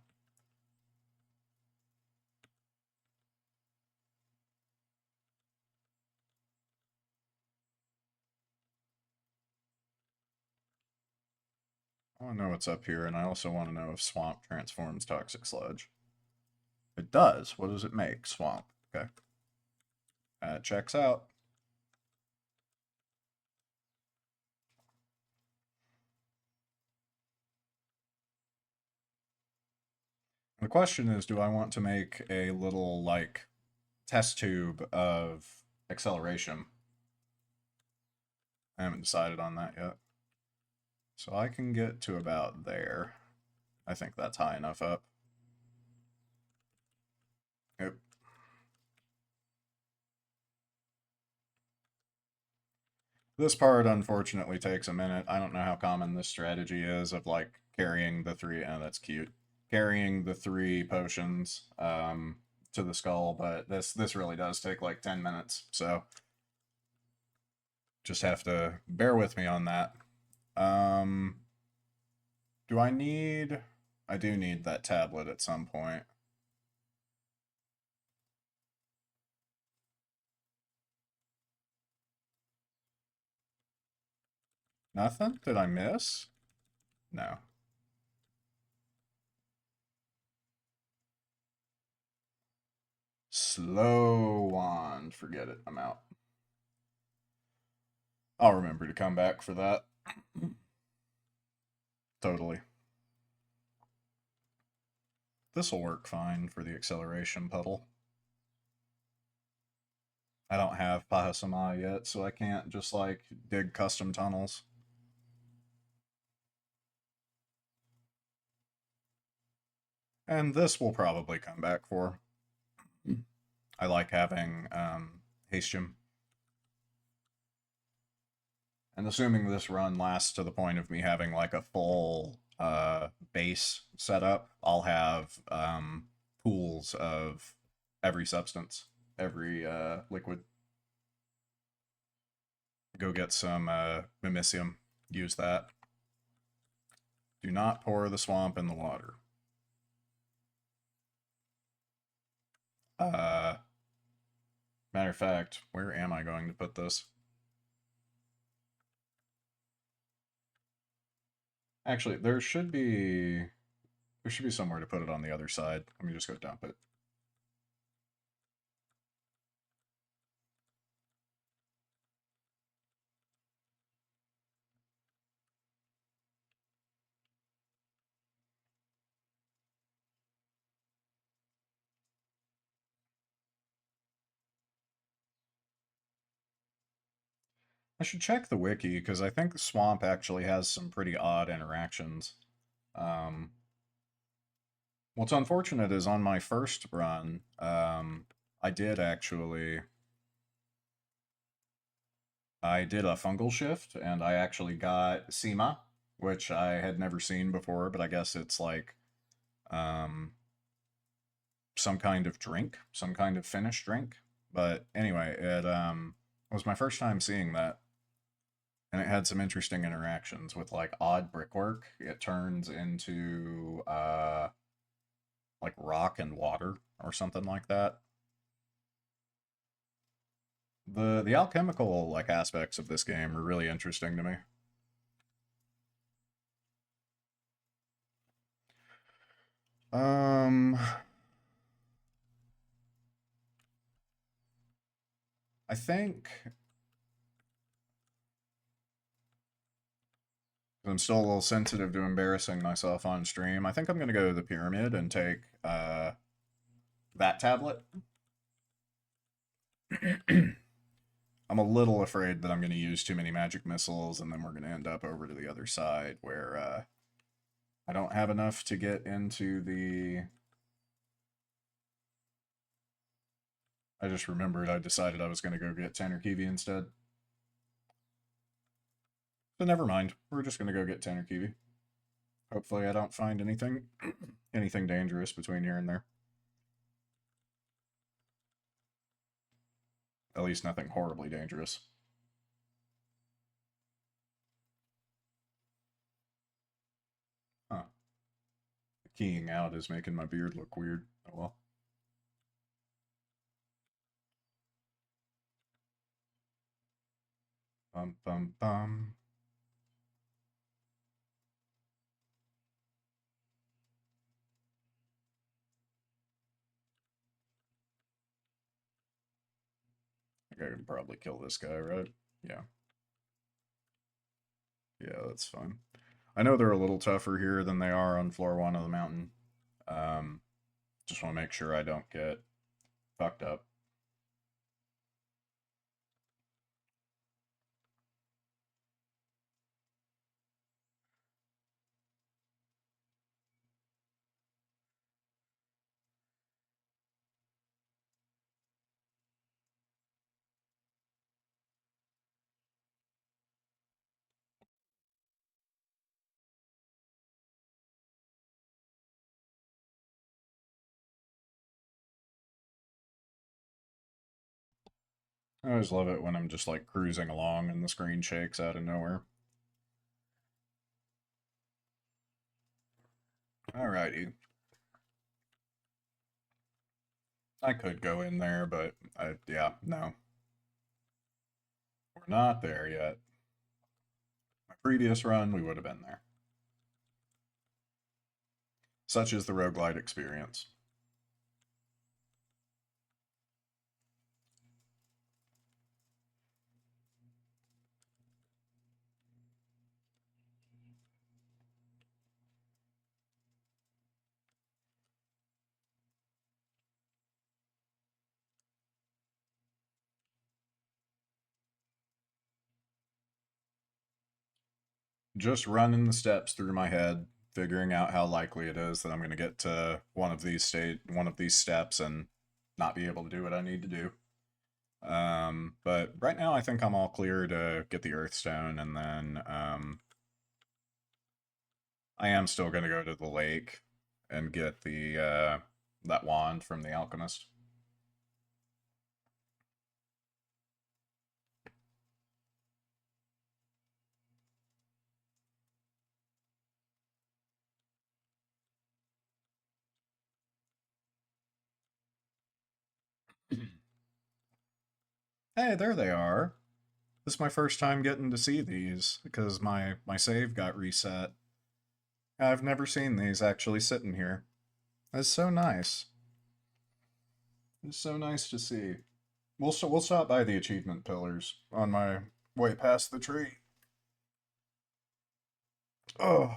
I want to know what's up here, and I also want to know if swamp transforms toxic sludge. It does. What does it make? Swamp. Okay. Checks out. The question is, do I want to make a little, like, test tube of acceleration? I haven't decided on that yet. So I can get to about there. I think that's high enough up. Yep. This part unfortunately takes a minute. I don't know how common this strategy is of like carrying the three. Oh, that's cute. Carrying the three potions to the skull, but this really does take like 10 minutes. So just have to bear with me on that. Um, do I need? I do need that tablet at some point. Nothing? Did I miss? No. Slow wand. Forget it. I'm out. I'll remember to come back for that. Totally. This'll work fine for the acceleration puddle. I don't have Pahasama yet, so I can't just like dig custom tunnels. And this will probably come back for. I like having haste gem. And assuming this run lasts to the point of me having like a full base setup, I'll have pools of every substance, every liquid. Go get some Mimicium. Use that. Do not pour the swamp in the water. Matter of fact, where am I going to put this? Actually, there should be somewhere to put it on the other side. Let me just go dump it. I should check the wiki because I think the swamp actually has some pretty odd interactions. Um, what's unfortunate is on my first run, I did actually I did a fungal shift and I actually got Sema, which I had never seen before, but I guess it's like um, some kind of drink, some kind of Finnish drink. But anyway, it was my first time seeing that, and it had some interesting interactions with like odd brickwork. It turns into like rock and water or something like that. The alchemical like aspects of this game are really interesting to me. Um, I think I'm still a little sensitive to embarrassing myself on stream. I think I'm gonna go to the pyramid and take that tablet. I'm a little afraid that I'm going to use too many magic missiles, and then we're going to end up over to the other side where I don't have enough to get into the. I just remembered I decided I was going to go get Tanner Kiwi instead. So never mind. We're just going to go get Tanner Kiwi. Hopefully, I don't find anything anything dangerous between here and there. At least nothing horribly dangerous. Huh. Keying out is making my beard look weird. Oh well. Bum bum bum. I think I can probably kill this guy, right? Yeah. Yeah, that's fine. I know they're a little tougher here than they are on floor one of the mountain. Um, just want to make sure I don't get fucked up. I always love it when I'm just like cruising along and the screen shakes out of nowhere. Alrighty. I could go in there, but yeah, no. We're not there yet. My previous run, we would have been there. Such is the roguelite experience. Just running the steps through my head, figuring out how likely it is that I'm going to get to one of these steps and not be able to do what I need to do. But right now, I think I'm all clear to get the Earthstone, and then I am still going to go to the lake and get the that wand from the alchemist. Hey, there they are. This is my first time getting to see these because my save got reset. I've never seen these actually sitting here. That's so nice. It's so nice to see. We'll stop by the achievement pillars on my way past the tree. Oh,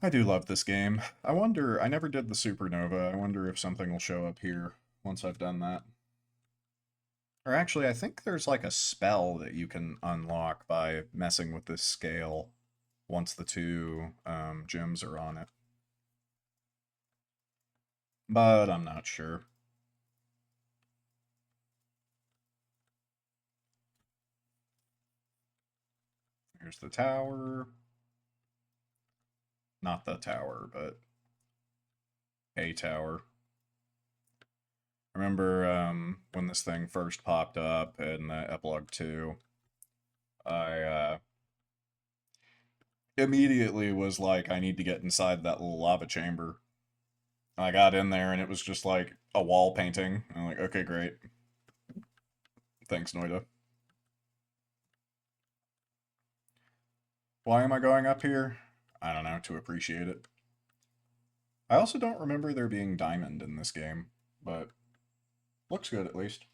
I do love this game. I wonder. I never did the supernova. I wonder if something will show up here once I've done that. Or actually, I think there's like a spell that you can unlock by messing with this scale once the two gems are on it. But I'm not sure. Here's the tower. Not the tower, but a tower. I remember when this thing first popped up in Epilogue 2, I immediately was like, I need to get inside that little lava chamber. I got in there and it was just like a wall painting. I'm like, okay, great. Thanks, Noita. Why am I going up here? I don't know, to appreciate it. I also don't remember there being diamond in this game, but looks good at least.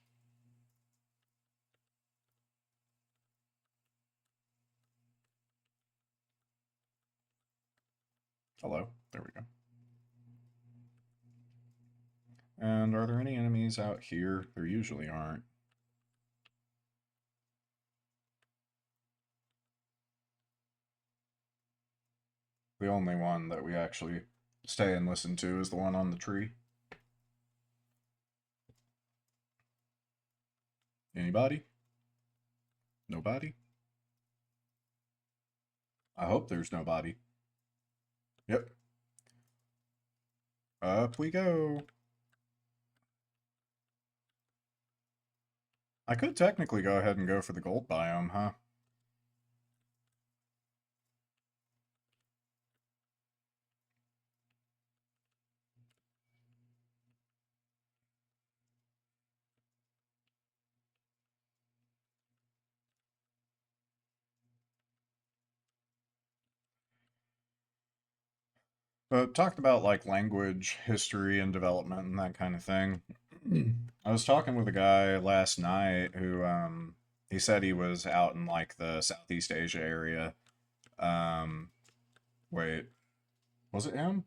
Hello. There we go. And are there any enemies out here? There usually aren't. The only one that we actually stay and listen to is the one on the tree. Anybody? Nobody? I hope there's nobody. Yep. Up we go. I could technically go ahead and go for the gold biome, huh? But talked about like language, history, and development and that kind of thing. I was talking with a guy last night who he said he was out in like the Southeast Asia area. Um wait, was it him?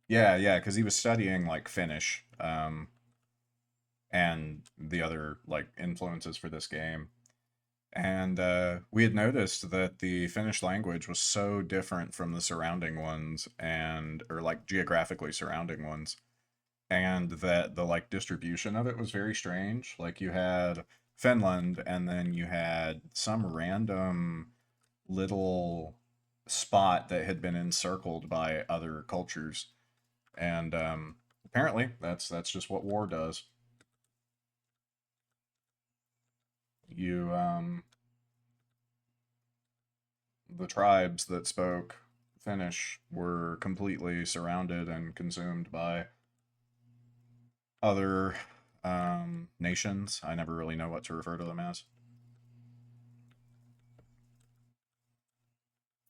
Yeah, yeah, because he was studying like Finnish, and the other like influences for this game. And we had noticed that the Finnish language was so different from the surrounding ones, and or like geographically surrounding ones, and that the like distribution of it was very strange. Like you had Finland, and then you had some random little spot that had been encircled by other cultures, and apparently that's just what war does. The tribes that spoke Finnish were completely surrounded and consumed by other nations. I never really know what to refer to them as.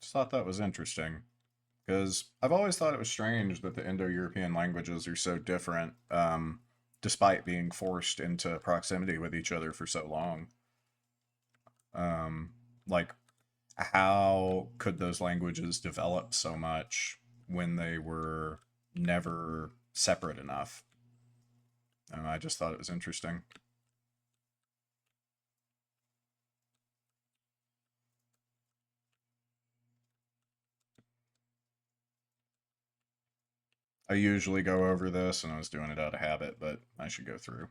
Just thought that was interesting because I've always thought it was strange that the Indo-European languages are so different, despite being forced into proximity with each other for so long. Um, like, how could those languages develop so much when they were never separate enough? And I just thought it was interesting. I usually go over this, and I was doing it out of habit, but I should go through.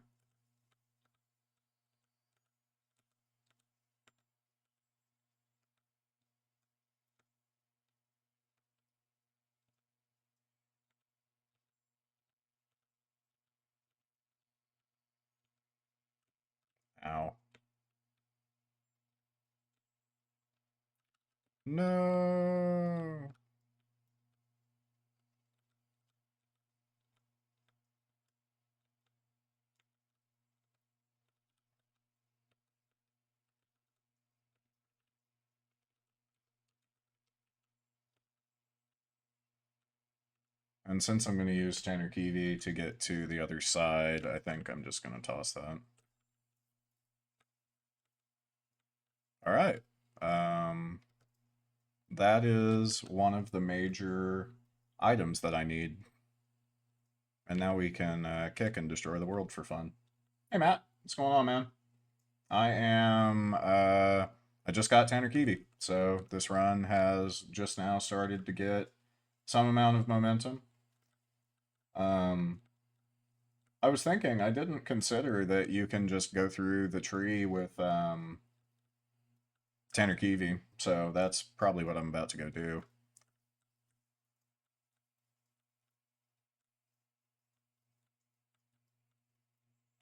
Ow. No. And since I'm going to use Tanner Kiwi to get to the other side, I think I'm just going to toss that. All right. That is one of the major items that I need. And now we can kick and destroy the world for fun. Hey, Matt. What's going on, man? I just got Tanner Kiwi. So this run has just now started to get some amount of momentum. Um, I was thinking, I didn't consider that you can just go through the tree with Tanner Kiwi, so that's probably what I'm about to go do.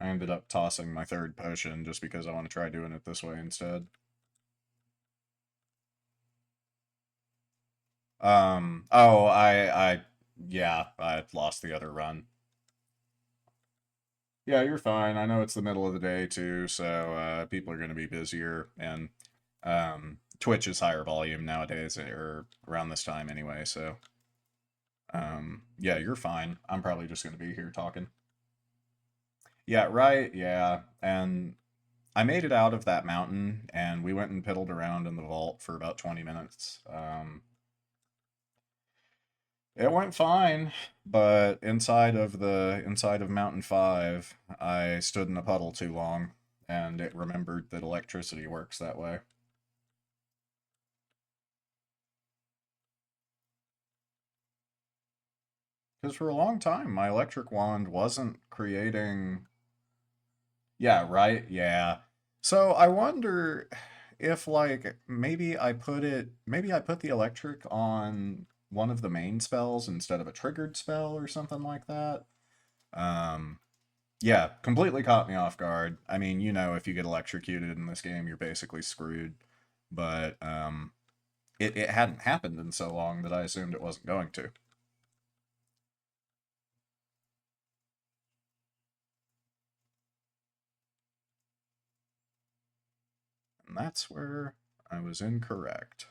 I ended up tossing my third potion just because I want to try doing it this way instead. Oh, yeah, I lost the other run. Yeah, you're fine. I know it's the middle of the day too, so people are going to be busier, and Twitch is higher volume nowadays, or around this time anyway. So yeah, you're fine. I'm probably just going to be here talking. Yeah, right. Yeah, and I made it out of that mountain, and we went and piddled around in the vault for about 20 minutes. It went fine, but inside of Mountain 5, I stood in a puddle too long, and it remembered that electricity works that way. Because for a long time, my electric wand wasn't creating. Yeah, right? Yeah. So I wonder if, like, maybe I put the electric on one of the main spells instead of a triggered spell or something like that. Um, Yeah, completely caught me off guard. I mean, if you get electrocuted in this game, you're basically screwed. But it hadn't happened in so long that I assumed it wasn't going to. And that's where I was incorrect.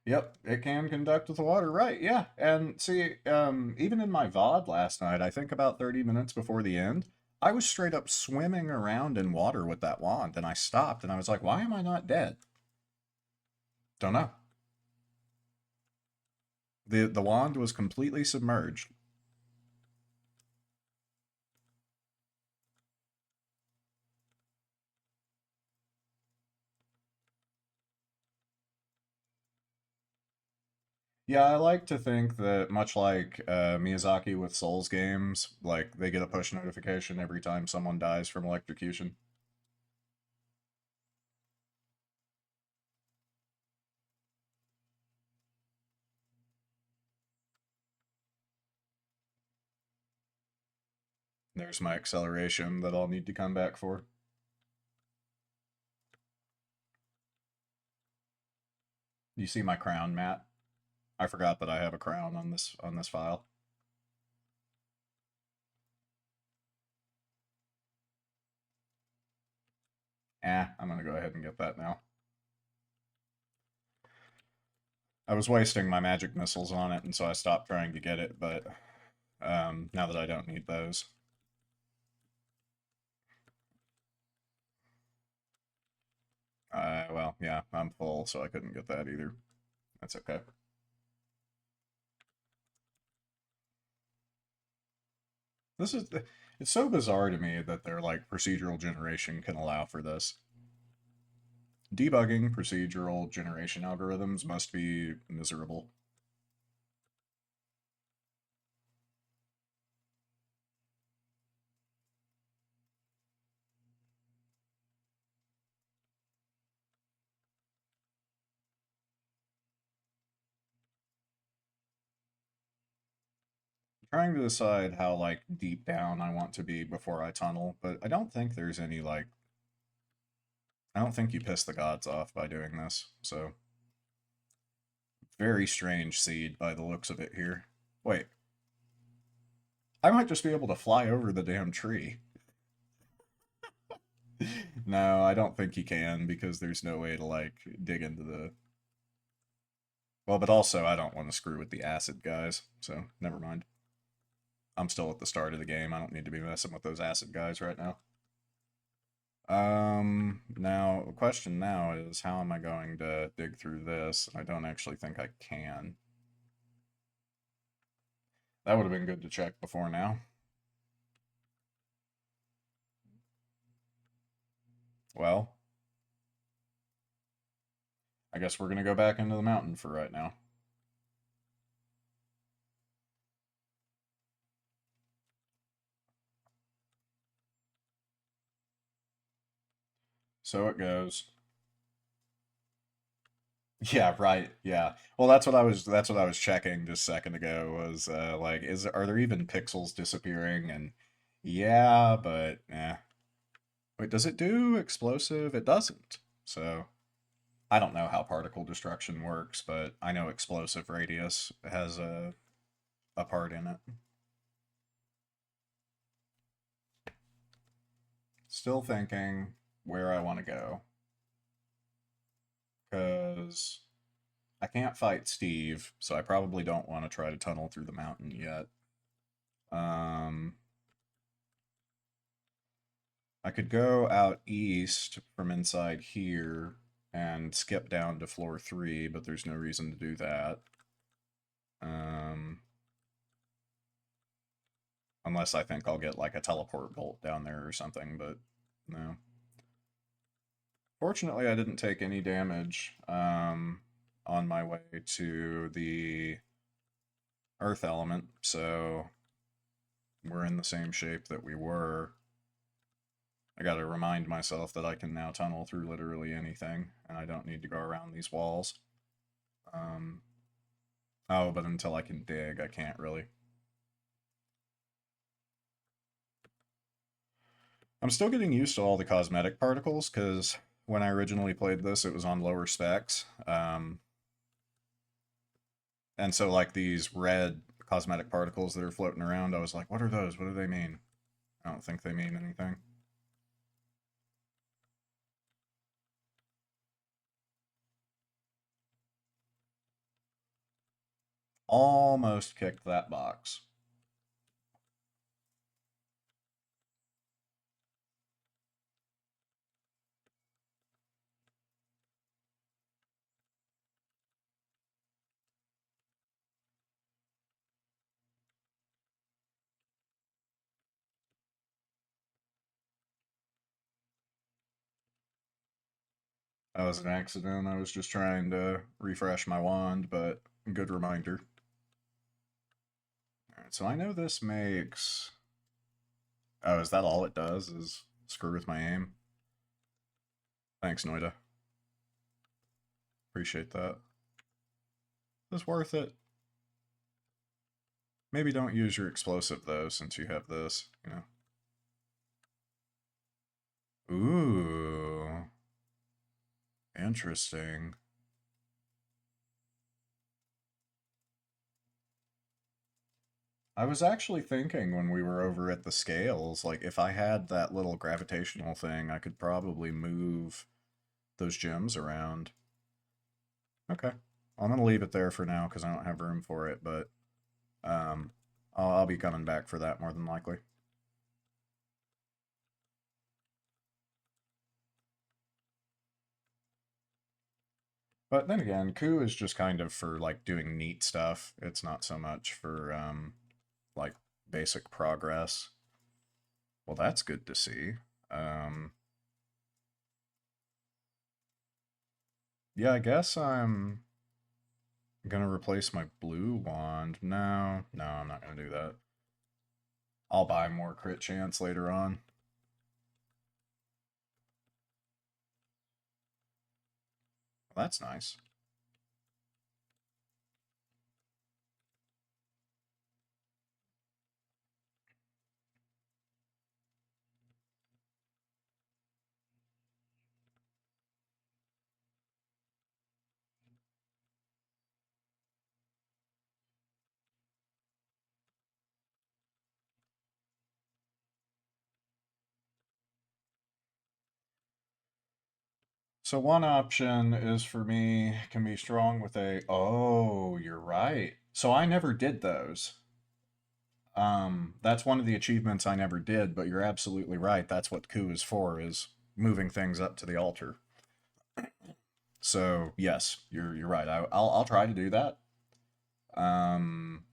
Yep, it can conduct with the water, right? Yeah, and see, even in my VOD last night, I think about 30 minutes before the end, I was straight up swimming around in water with that wand, and I stopped, and I was like, "Why am I not dead?" Don't know. The wand was completely submerged. Yeah, I like to think that much like Miyazaki with Souls games, like they get a push notification every time someone dies from electrocution. There's my acceleration that I'll need to come back for. You see my crown, Matt? I forgot that I have a crown on this file. I'm gonna go ahead and get that now. I was wasting my magic missiles on it, and so I stopped trying to get it, but now that I don't need those. Well, yeah, I'm full, so I couldn't get that either. That's okay. This is it's so bizarre to me that their like procedural generation can allow for this. Debugging procedural generation algorithms must be miserable. Trying to decide how like deep down I want to be before I tunnel, but I don't think there's any like I don't think you piss the gods off by doing this. So very strange seed by the looks of it here. Wait, I might just be able to fly over the damn tree. No, I don't think he can because there's no way to like dig into the well, but also I don't want to screw with the acid guys, so never mind. I'm still at the start of the game. I don't need to be messing with those acid guys right now. Now, the question now is how am I going to dig through this? I don't actually think I can. That would have been good to check before now. Well, I guess we're going to go back into the mountain for right now. So it goes. Yeah, right. Yeah. Well, that's what I was checking just a second ago was like are there even pixels disappearing and yeah, but Wait, does it do explosive? It doesn't. So, I don't know how particle destruction works, but I know explosive radius has a part in it. Still thinking where I want to go because I can't fight Steve, so I probably don't want to try to tunnel through the mountain yet. Um, I could go out east from inside here and skip down to floor 3, but there's no reason to do that. Um, unless I think I'll get like a teleport bolt down there or something, but no. Fortunately, I didn't take any damage on my way to the earth element, so we're in the same shape that we were. I gotta remind myself that I can now tunnel through literally anything, and I don't need to go around these walls. Um, oh, but until I can dig, I can't really. I'm still getting used to all the cosmetic particles, because when I originally played this, it was on lower specs. And so, like, these red cosmetic particles that are floating around, I was like, what are those? What do they mean? I don't think they mean anything. Almost kicked that box. That was an accident. I was just trying to refresh my wand, but good reminder. Alright, so I know this makes... Oh, is that all it does, is screw with my aim? Thanks, Noita. Appreciate that. Is worth it. Maybe don't use your explosive, though, since you have this, you know. Ooh, interesting. I was actually thinking when we were over at the scales, like if I had that little gravitational thing, I could probably move those gems around. Okay. I'm gonna leave it there for now because I don't have room for it, but um, I'll be coming back for that more than likely. But then again, coup is just kind of for like doing neat stuff. It's not so much for like basic progress. Well, that's good to see. Um, yeah, I guess I'm gonna replace my blue wand. No, no, I'm not gonna do that. I'll buy more crit chance later on. Well, that's nice. So one option is for me can be strong with a. Oh, you're right. So I never did those. That's one of the achievements I never did, but you're absolutely right. That's what coup is for, is moving things up to the altar. So yes, you're right. I'll try to do that. Um,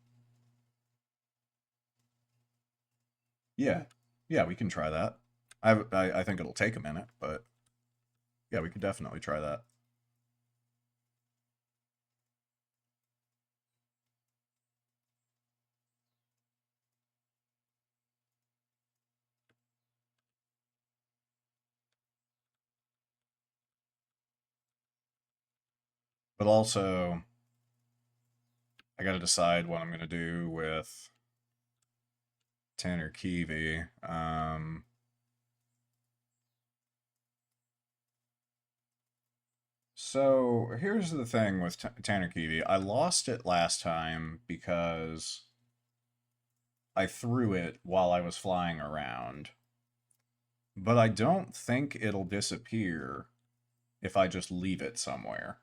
yeah, yeah, we can try that. I think it'll take a minute, but yeah, we could definitely try that. But also, I got to decide what I'm gonna do with Tanner Kiwi. So here's the thing with Tanner Kiwi. I lost it last time because I threw it while I was flying around. But I don't think it'll disappear if I just leave it somewhere,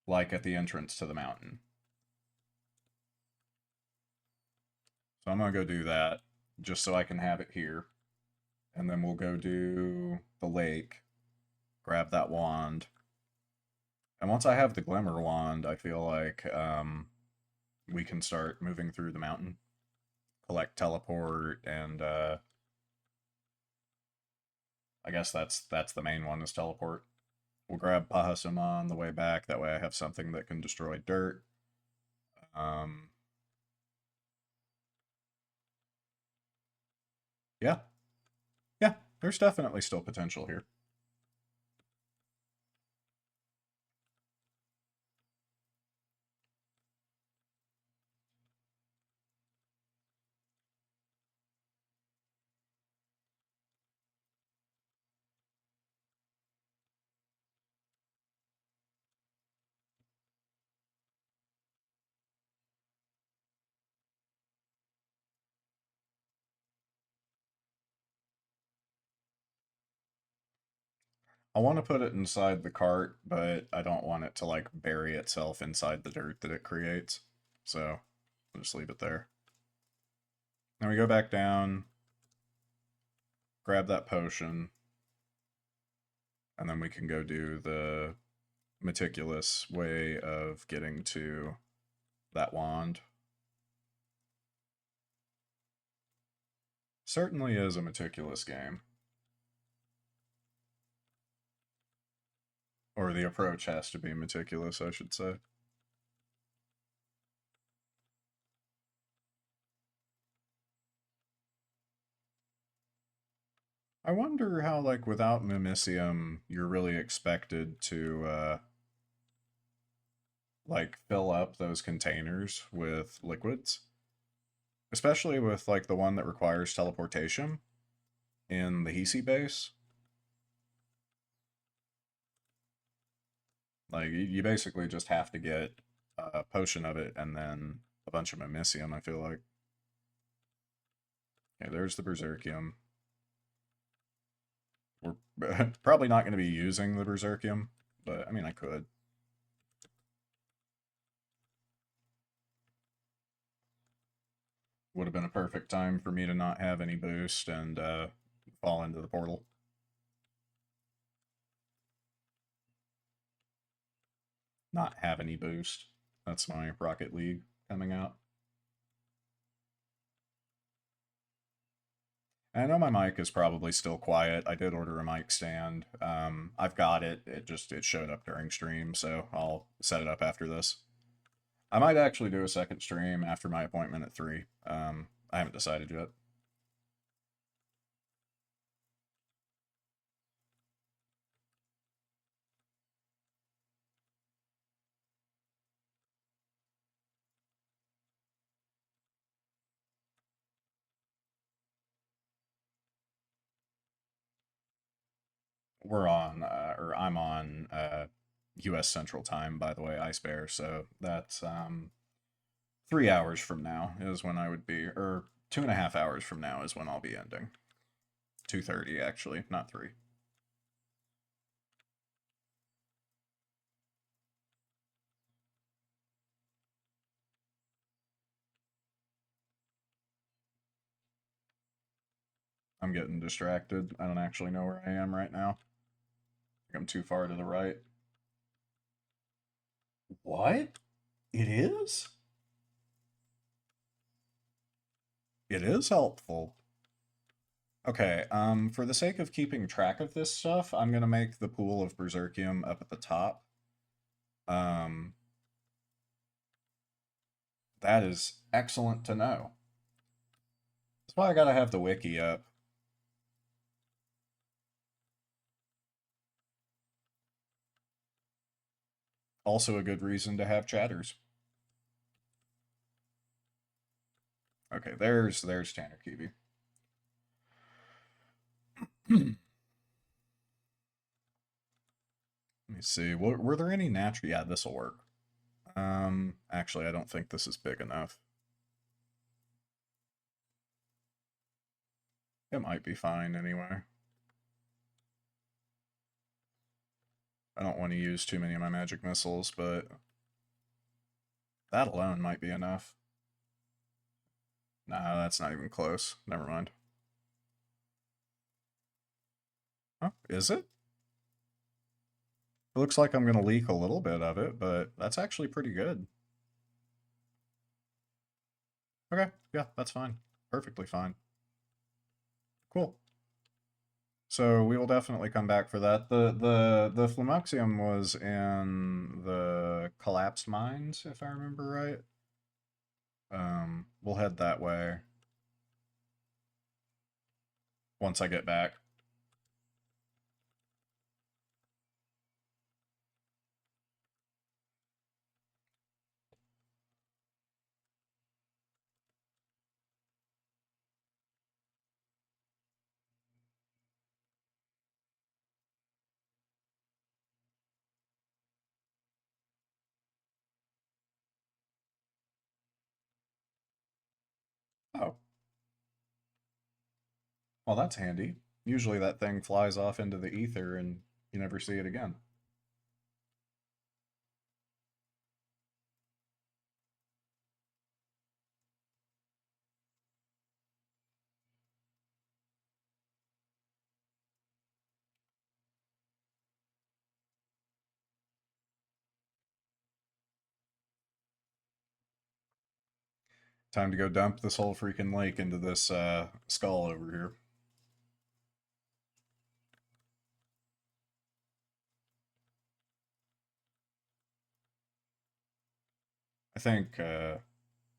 like at the entrance to the mountain. So I'm gonna go do that just so I can have it here. And then we'll go do the lake, grab that wand. And once I have the glimmer wand, I feel like we can start moving through the mountain, collect teleport, and I guess that's the main one is teleport. We'll grab Pahasuma on the way back. That way I have something that can destroy dirt. Um, yeah, yeah, there's definitely still potential here. I want to put it inside the cart, but I don't want it to like bury itself inside the dirt that it creates. So I'll just leave it there. Then we go back down, grab that potion, and then we can go do the meticulous way of getting to that wand. Certainly is a meticulous game. Or the approach has to be meticulous, I should say. I wonder how, like, without Mimicium, you're really expected to, like, fill up those containers with liquids. Especially with, like, the one that requires teleportation. in the Hisi base. Like, you basically just have to get a potion of it and then a bunch of Mimicium, I feel like. Okay, there's the Berserkium. We're probably not going to be using the Berserkium, but I mean, I could. Would have been a perfect time for me to not have any boost and fall into the portal. Not have any boost. That's my Rocket League coming out. I know my mic is probably still quiet. I did order a mic stand. I've got it. It showed up during stream, so I'll set it up after this. I might actually do a second stream after my appointment at 3. I haven't decided yet. We're on, or I'm on U.S. Central Time, by the way, Ice Bear. So that's 3 hours from now is when I would be, or 2.5 hours from now is when I'll be ending. 2:30 actually, not 3. I'm getting distracted. I don't actually know where I am right now. I think I'm too far to the right. What? It is? It is helpful. Okay, for the sake of keeping track of this stuff, I'm gonna make the pool of Berserkium up at the top. Um, that is excellent to know. That's why I gotta have the wiki up. Also a good reason to have chatters. Okay, there's Tanner Kiwi. Let me see. Were there any natural? Yeah, this will work. Actually, I don't think this is big enough. It might be fine anyway. I don't want to use too many of my magic missiles, but that alone might be enough. Nah, that's not even close. Never mind. Huh? Is it? It looks like I'm going to leak a little bit of it, but that's actually pretty good. Okay, yeah, that's fine. Perfectly fine. Cool. So we will definitely come back for that. The Flumoxium was in the collapsed mines, if I remember right. We'll head that way once I get back. Oh, well, that's handy. Usually that thing flies off into the ether and you never see it again. Time to go dump this whole freaking lake into this skull over here. I think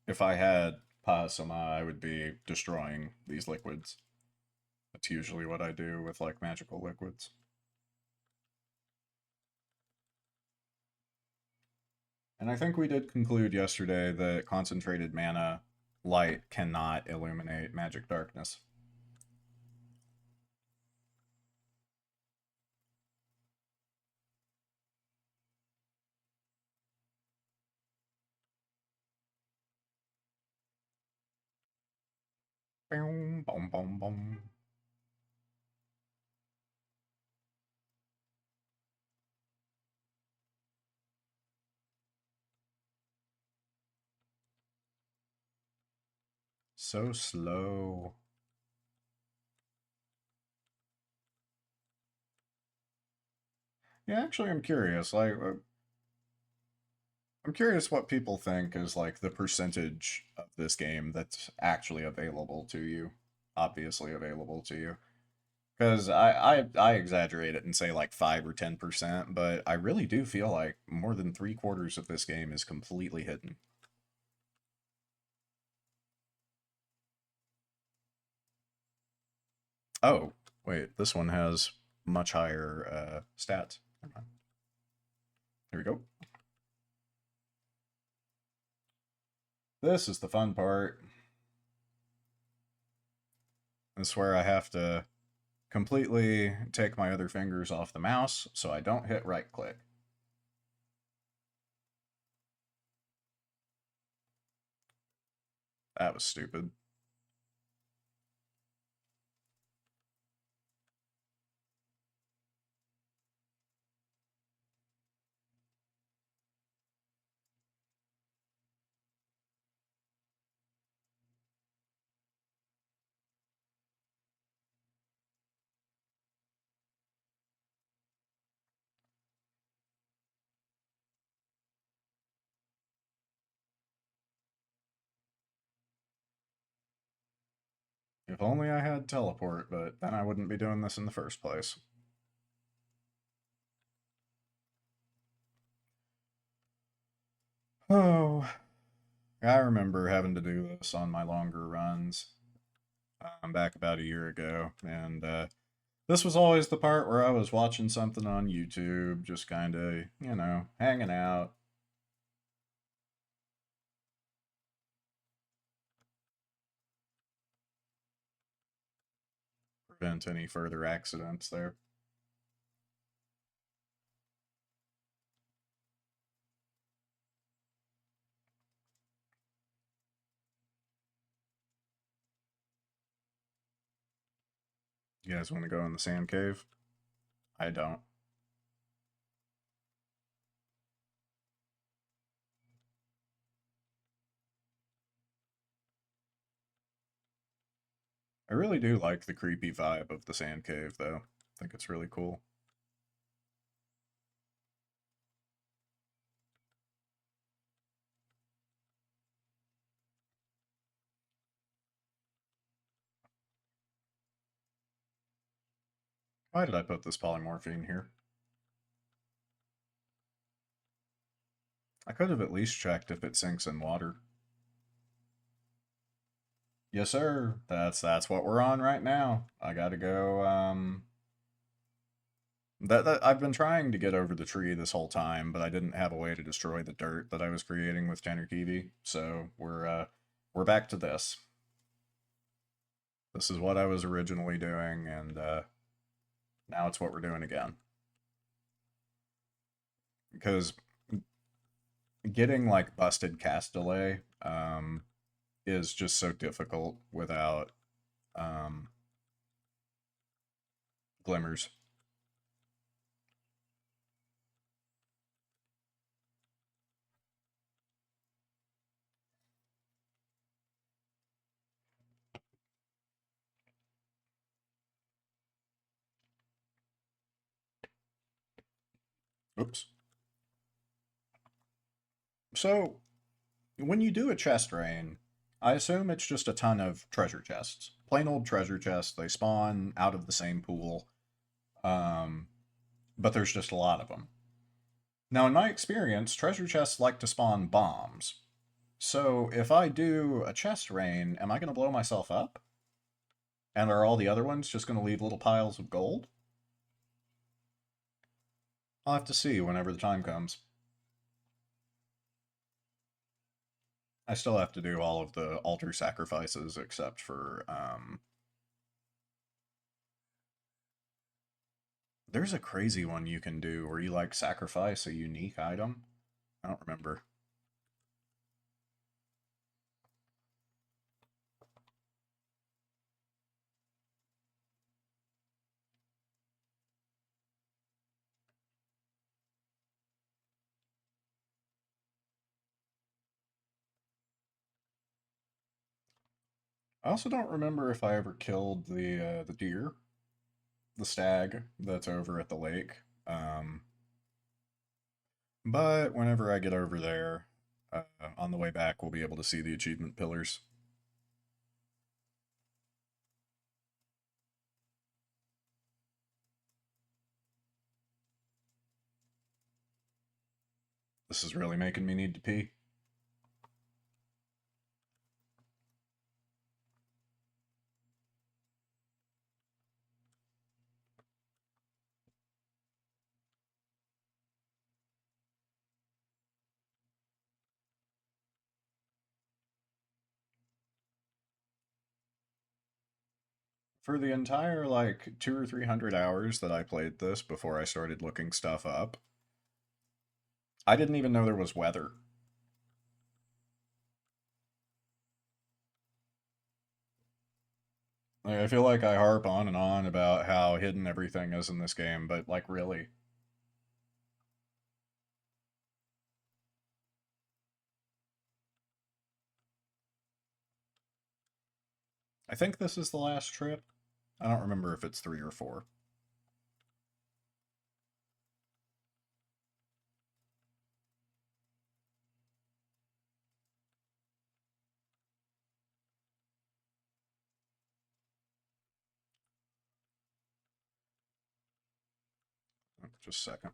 if I had Pahasama, I would be destroying these liquids. That's usually what I do with like magical liquids. And I think we did conclude yesterday that concentrated mana light cannot illuminate magic darkness. Boom, boom, boom, boom. So slow. Yeah, actually, I'm curious. I'm curious what people think is like the percentage of this game that's actually available to you, obviously available to you. Because I exaggerate it and say like 5 or 10%, but I really do feel like more than three-quarters of this game is completely hidden. Oh, wait, this one has much higher stats. Here we go. This is the fun part. This is where I have to completely take my other fingers off the mouse so I don't hit right click. That was stupid. If only I had teleport, but then I wouldn't be doing this in the first place. Oh, I remember having to do this on my longer runs. I'm back about a year ago, and this was always the part where I was watching something on YouTube, just kind of, hanging out. Prevent any further accidents there. You guys want to go in the sand cave? I don't. I really do like the creepy vibe of the sand cave, though. I think it's really cool. Why did I put this polymorphine here? I could have at least checked if it sinks in water. Yes, sir. That's what we're on right now. I gotta go. That I've been trying to get over the tree this whole time, but I didn't have a way to destroy the dirt that I was creating with Tenor so we're back to this. This is what I was originally doing, and now it's what we're doing again. Because getting like busted cast delay is just so difficult without um, glimmers. Oops. So when you do a chest rain, I assume it's just a ton of treasure chests. Plain old treasure chests. They spawn out of the same pool, um, but there's just a lot of them. Now, in my experience, treasure chests like to spawn bombs. So if I do a chest rain, am I going to blow myself up? And are all the other ones just going to leave little piles of gold? I'll have to see whenever the time comes. I still have to do all of the altar sacrifices except for there's a crazy one you can do where you like sacrifice a unique item. I don't remember. I also don't remember if I ever killed the deer, the stag that's over at the lake. Um, but whenever I get over there, on the way back, we'll be able to see the achievement pillars. This is really making me need to pee. For the entire like 200 or 300 hours that I played this before I started looking stuff up, I didn't even know there was weather. Like, I feel like I harp on and on about how hidden everything is in this game, but like really, I think this is the last trip. I don't remember if it's 3 or 4. Just a second.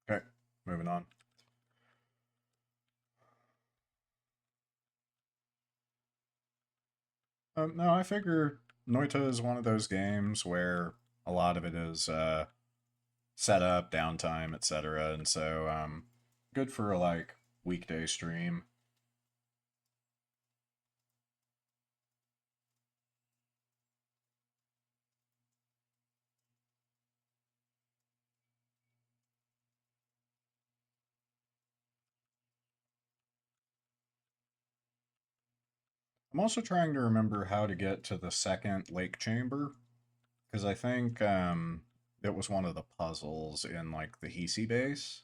Okay, moving on. No, I figure Noita is one of those games where a lot of it is setup, downtime, etc. And so, good for a like weekday stream. I'm also trying to remember how to get to the second lake chamber because I think it was one of the puzzles in like the Hisi base.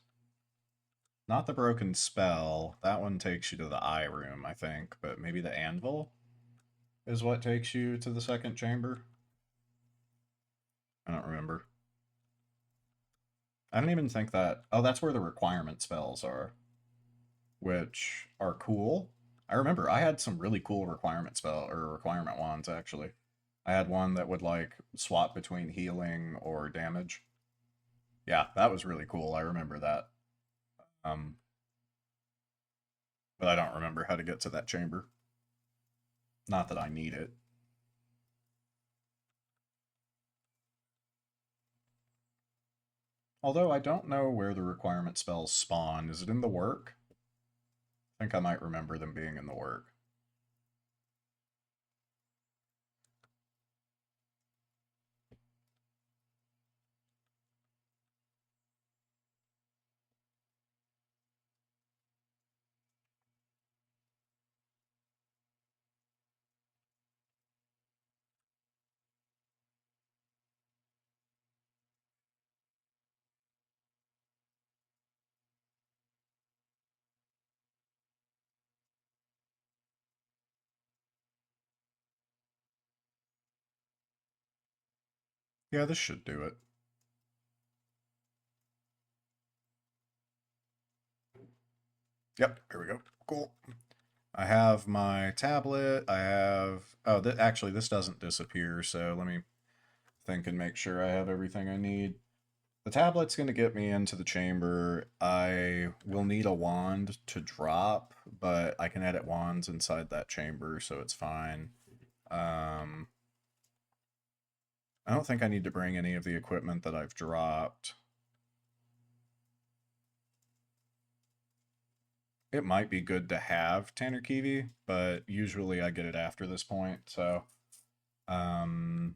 Not the broken spell. That one takes you to the eye room, I think, but maybe the anvil is what takes you to the second chamber. I don't remember. I don't even think that. Oh, that's where the requirement spells are, which are cool. I remember I had some really cool requirement spell or requirement wands actually. I had one that would like swap between healing or damage. Yeah, that was really cool. I remember that. Um, but I don't remember how to get to that chamber. Not that I need it. Although I don't know where the requirement spells spawn. Is it in the work? I think I might remember them being in the work. Yeah, this should do it. Yep, here we go. Cool. I have my tablet. I have. Oh, actually, this doesn't disappear, so let me think and make sure I have everything I need. The tablet's going to get me into the chamber. I will need a wand to drop, but I can edit wands inside that chamber, so it's fine. Um, I don't think I need to bring any of the equipment that I've dropped. It might be good to have Tanner Kiwi, but usually I get it after this point, so um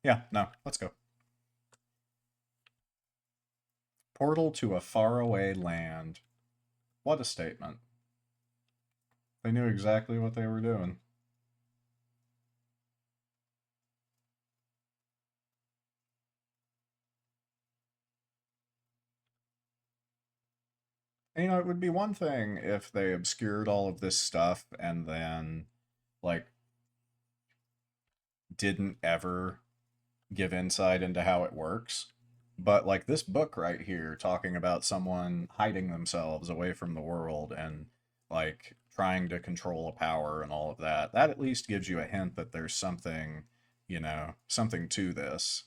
yeah, no, let's go. Portal to a faraway land. What a statement. They knew exactly what they were doing. And, it would be one thing if they obscured all of this stuff and then, like, didn't ever give insight into how it works. But like this book right here talking about someone hiding themselves away from the world and like trying to control a power and all of that, that at least gives you a hint that there's something, something to this.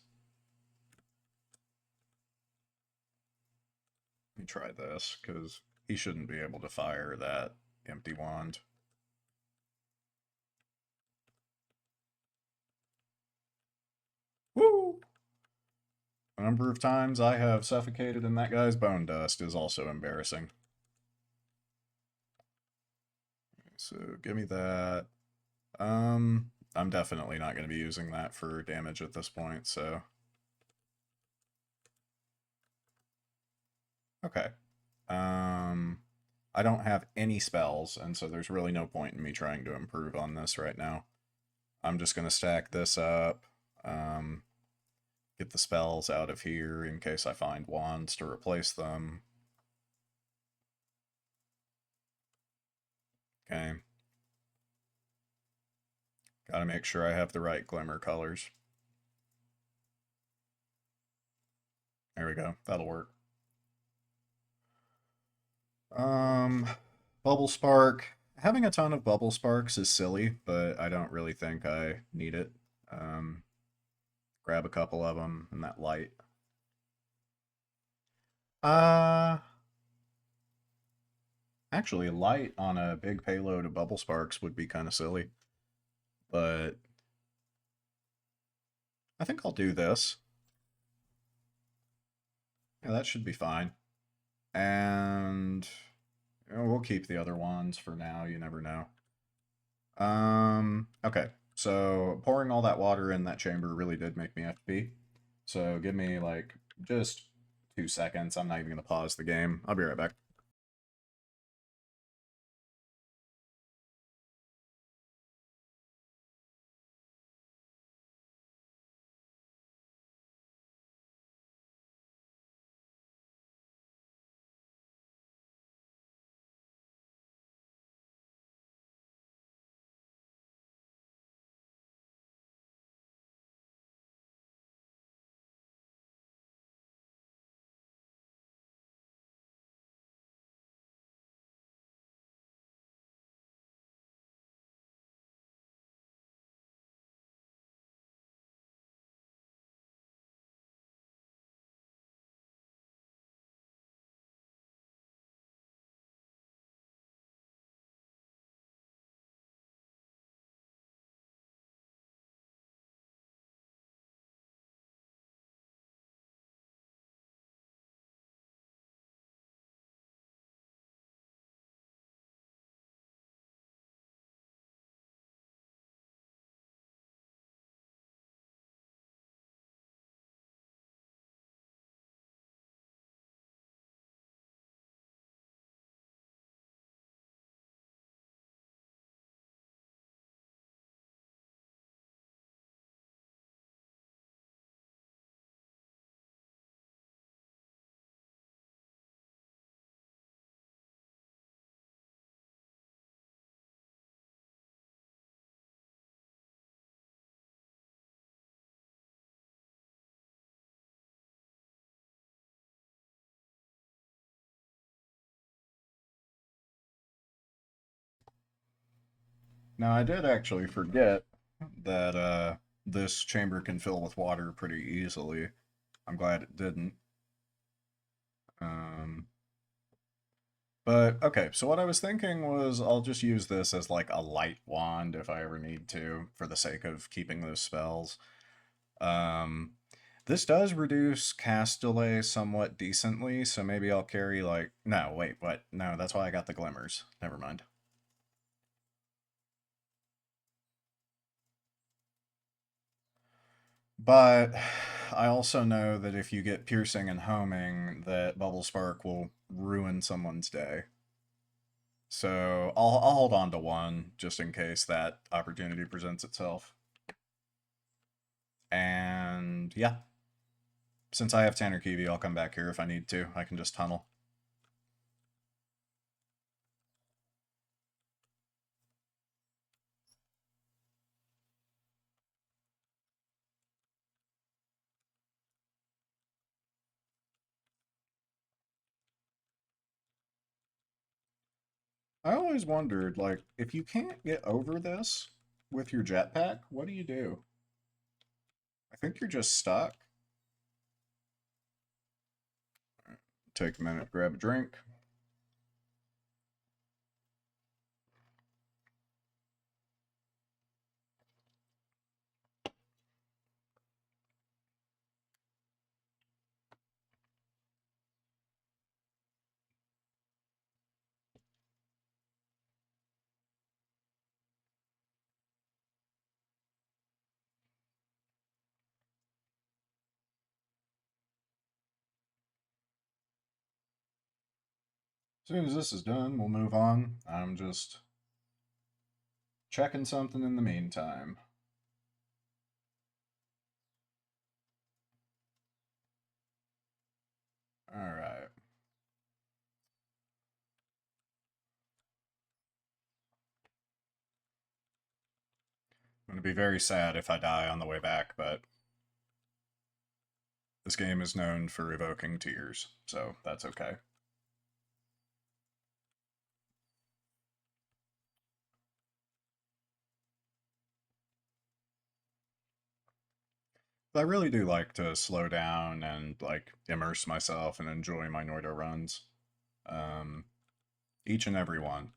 Let me try this because he shouldn't be able to fire that empty wand. Woo! The number of times I have suffocated in that guy's bone dust is also embarrassing. So give me that. I'm definitely not going to be using that for damage at this point, so. Okay. Um, I don't have any spells, and so there's really no point in me trying to improve on this right now. I'm just going to stack this up, um, get the spells out of here in case I find wands to replace them. Okay. Gotta make sure I have the right glimmer colors. There we go. That'll work. Um, Bubble Spark. Having a ton of Bubble Sparks is silly, but I don't really think I need it. Um, Grab a couple of them and that light. Uh, Actually, light on a big payload of Bubble Sparks would be kind of silly, but I think I'll do this. Yeah, that should be fine. And we'll keep the other ones for now. You never know. Okay. So pouring all that water in that chamber really did make me FP. So give me like just 2 seconds. I'm not even gonna pause the game. I'll be right back. Now I did actually forget that this chamber can fill with water pretty easily. I'm glad it didn't. Um, but okay, so what I was thinking was I'll just use this as like a light wand if I ever need to, for the sake of keeping those spells. Um, this does reduce cast delay somewhat decently, so maybe I'll carry like no, wait, what? No, that's why I got the glimmers. Never mind. But I also know that if you get piercing and homing, that bubble spark will ruin someone's day. So I'll hold on to one just in case that opportunity presents itself. And yeah, since I have Tanner Kiwi, I'll come back here if I need to. I can just tunnel. I always wondered, like, if you can't get over this with your jetpack, what do you do? I think you're just stuck. Take a minute, grab a drink. As soon as this is done, we'll move on. I'm just checking something in the meantime. All right. I'm going to be very sad if I die on the way back, but this game is known for evoking tears, so that's okay. But I really do like to slow down and like immerse myself and enjoy my Noita runs. Um, each and every one.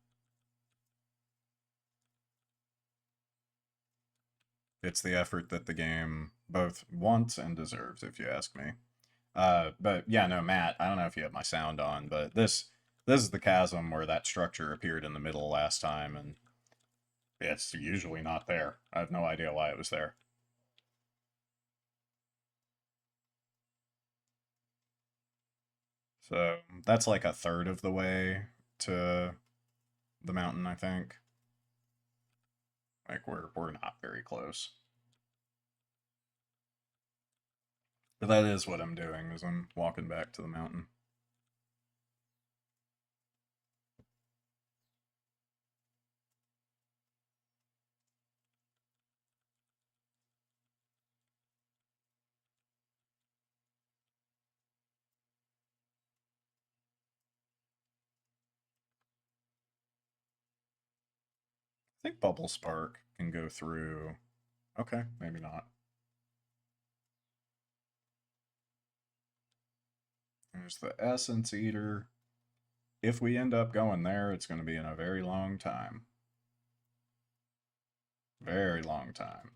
It's the effort that the game both wants and deserves, if you ask me. But yeah, no, Matt, I don't know if you have my sound on, but this is the chasm where that structure appeared in the middle last time, and it's usually not there. I have no idea why it was there. So that's like a third of the way to the mountain, I think. Like we're not very close. But that is what I'm doing, is I'm walking back to the mountain. I think Bubble Spark can go through. Okay, maybe not. There's the Essence Eater. If we end up going there, it's going to be in a very long time. Very long time.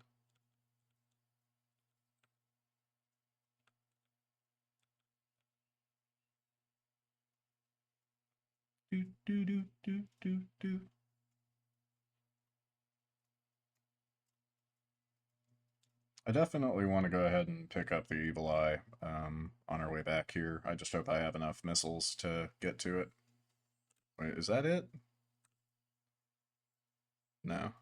Do, do, do, do, do, do. I definitely want to go ahead and pick up the Evil Eye on our way back here. I just hope I have enough missiles to get to it. Wait, is that it? No.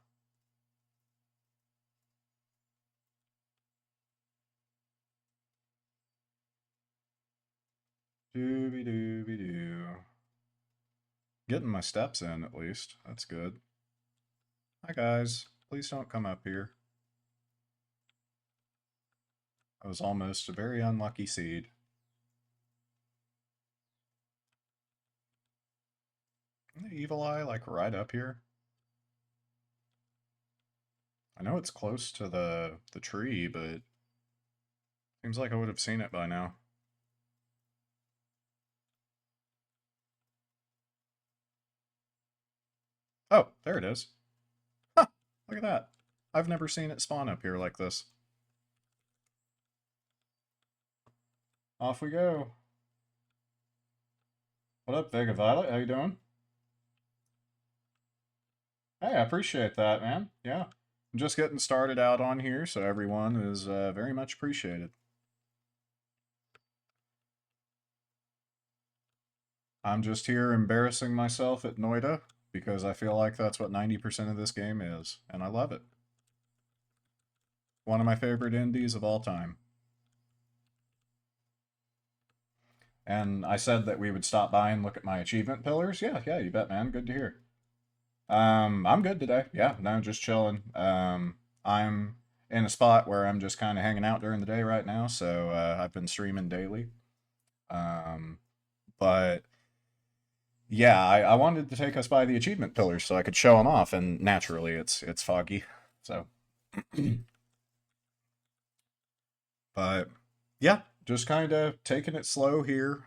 Dooby dooby doo. Getting my steps in at least. That's good. Hi guys. Please don't come up here. I was almost a very unlucky seed. Isn't the Evil Eye like right up here? I know it's close to the tree, but seems like I would have seen it by now. Oh, there it is. Huh, look at that. I've never seen it spawn up here like this. Off we go. What up, Vega Violet? How you doing? Hey, I appreciate that, man. Yeah. I'm just getting started out on here, so everyone is very much appreciated. I'm just here embarrassing myself at Noita. because I feel like that's what 90% of this game is, and I love it. One of my favorite indies of all time. And I said that we would stop by and look at my achievement pillars. Yeah, yeah, you bet, man. Good to hear. I'm good today. Yeah, no, just chilling. I'm in a spot where I'm just kind of hanging out during the day right now, so I've been streaming daily. Um, but yeah, I wanted to take us by the achievement pillars so I could show them off, and naturally, it's foggy. So, but yeah, just kind of taking it slow here.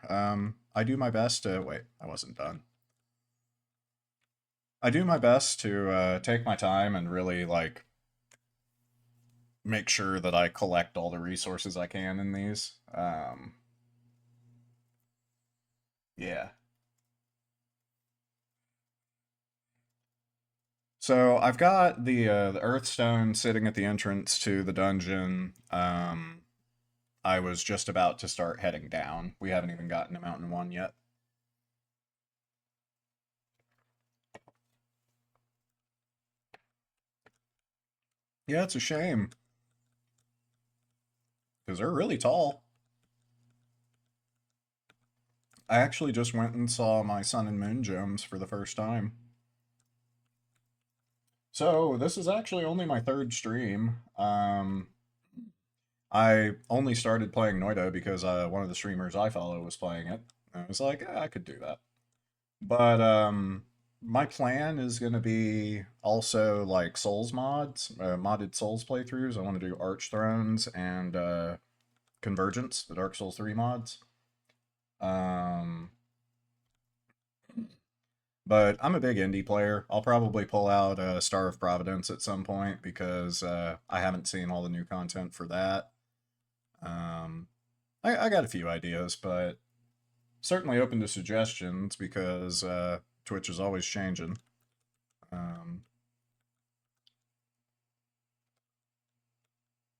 I do my best to wait. I wasn't done. I do my best to take my time and really like make sure that I collect all the resources I can in these. Yeah. So I've got the Earthstone sitting at the entrance to the dungeon. I was just about to start heading down. We haven't even gotten to Mountain One yet. Yeah, it's a shame because they're really tall. I actually just went and saw my Sun and Moon gems for the first time. So this is actually only my third stream. I only started playing Noita because one of the streamers I follow was playing it. I was like, I could do that. But my plan is going to be also like Souls mods, modded Souls playthroughs. I want to do Arch Thrones and Convergence, the Dark Souls 3 mods. Um, but I'm a big indie player. I'll probably pull out Star of Providence at some point because I haven't seen all the new content for that. Um, I got a few ideas, but certainly open to suggestions because Twitch is always changing. Um,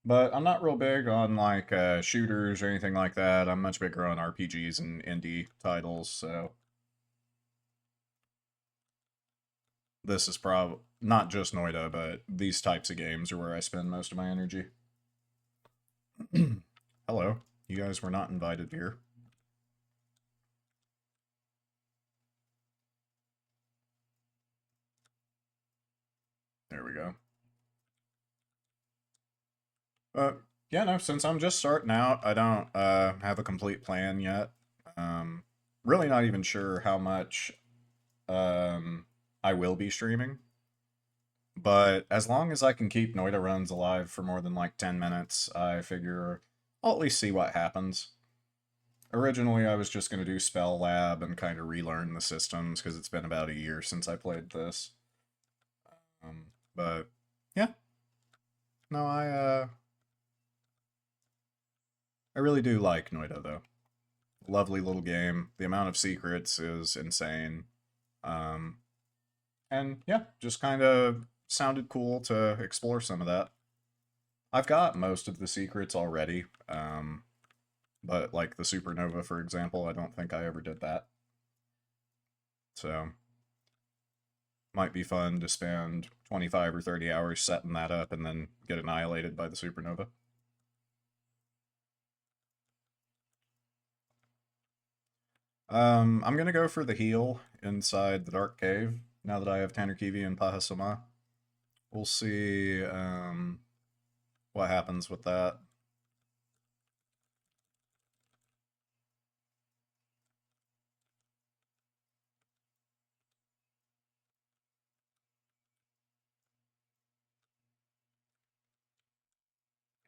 but I'm not real big on like shooters or anything like that. I'm much bigger on RPGs and indie titles. So this is probably not just Noida, but these types of games are where I spend most of my energy. Hello, you guys were not invited here. There we go. Yeah, no, since I'm just starting out, I don't have a complete plan yet. Um, really not even sure how much I will be streaming. But as long as I can keep Noita runs alive for more than like 10 minutes, I figure I'll at least see what happens. Originally, I was just going to do Spell Lab and kind of relearn the systems because it's been about a year since I played this. But yeah, no, I really do like Noita though. Lovely little game. The amount of secrets is insane. Um, and yeah, just kind of sounded cool to explore some of that. I've got most of the secrets already, but like the supernova, for example, I don't think I ever did that. So might be fun to spend 25 or 30 hours setting that up and then get annihilated by the supernova. I'm gonna go for the heal inside the dark cave now that I have Tannerkivi and Pahasama. We'll see what happens with that.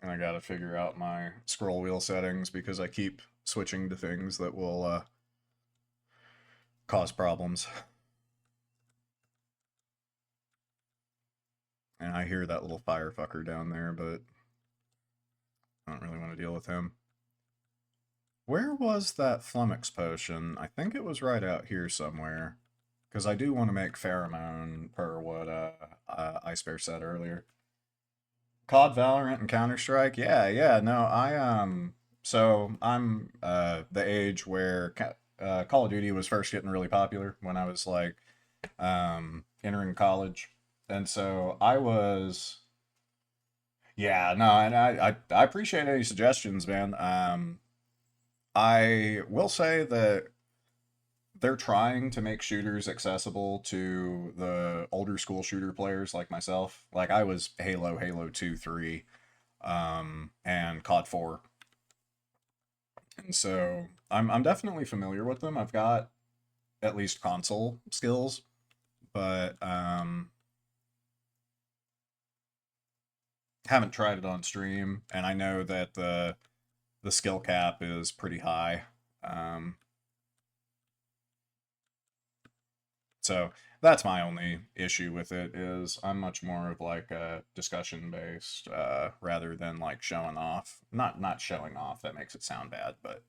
And I gotta figure out my scroll wheel settings because I keep switching to things that will cause problems. And I hear that little firefucker down there, but I don't really want to deal with him. Where was that flummox potion? I think it was right out here somewhere. Because I do want to make pheromone per what Ice Bear said earlier. COD, Valorant, and Counter Strike. Yeah, yeah. No, So I'm the age where Call of Duty was first getting really popular when I was like entering college. And so I was, yeah, no, and I appreciate any suggestions, man. I will say that they're trying to make shooters accessible to the older school shooter players like myself. Like I was Halo 2, 3, and COD 4. And so I'm definitely familiar with them. I've got at least console skills, but haven't tried it on stream, and I know that the skill cap is pretty high. Um, so that's my only issue with it is I'm much more of like a discussion based rather than like showing off. Not showing off. That makes it sound bad, but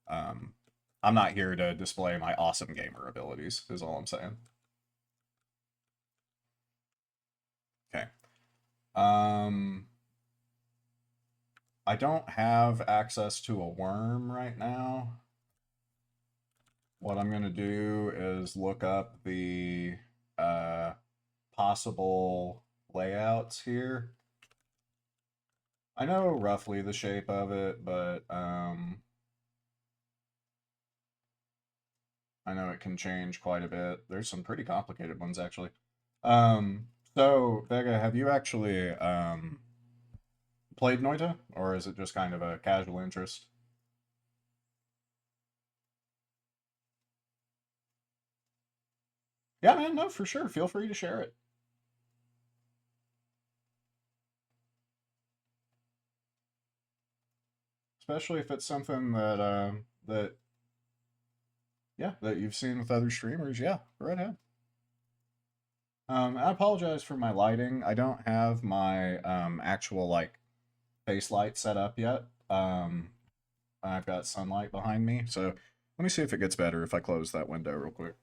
um, I'm not here to display my awesome gamer abilities. Is all I'm saying. Okay. Um, I don't have access to a worm right now. What I'm going to do is look up the uh, possible layouts here. I know roughly the shape of it, but I know it can change quite a bit. There's some pretty complicated ones actually. Um, so Vega, have you actually played Noita, or is it just kind of a casual interest? Yeah, man, no, for sure. Feel free to share it, especially if it's something that yeah that you've seen with other streamers. Yeah, go right ahead. I apologize for my lighting. I don't have my actual like face light set up yet. I've got sunlight behind me, so let me see if it gets better if I close that window real quick.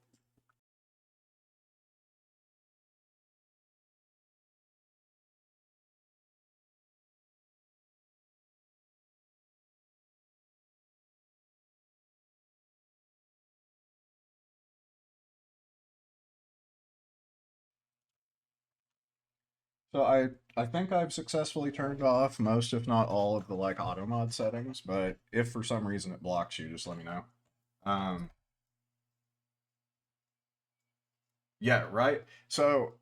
So I think I've successfully turned off most, if not all, of the like auto mod settings. But if for some reason it blocks you, just let me know. Um, yeah, right. So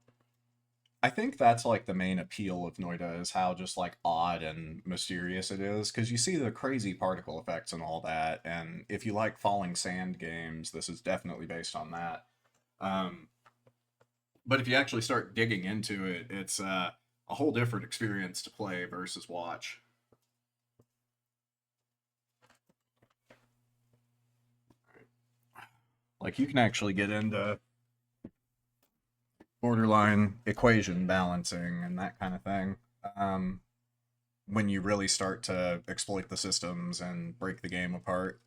I think that's like the main appeal of Noita is how just like odd and mysterious it is because you see the crazy particle effects and all that, and if you like falling sand games, this is definitely based on that. Um, but if you actually start digging into it, it's a whole different experience to play versus watch. Like you can actually get into borderline equation balancing and that kind of thing. Um, when you really start to exploit the systems and break the game apart.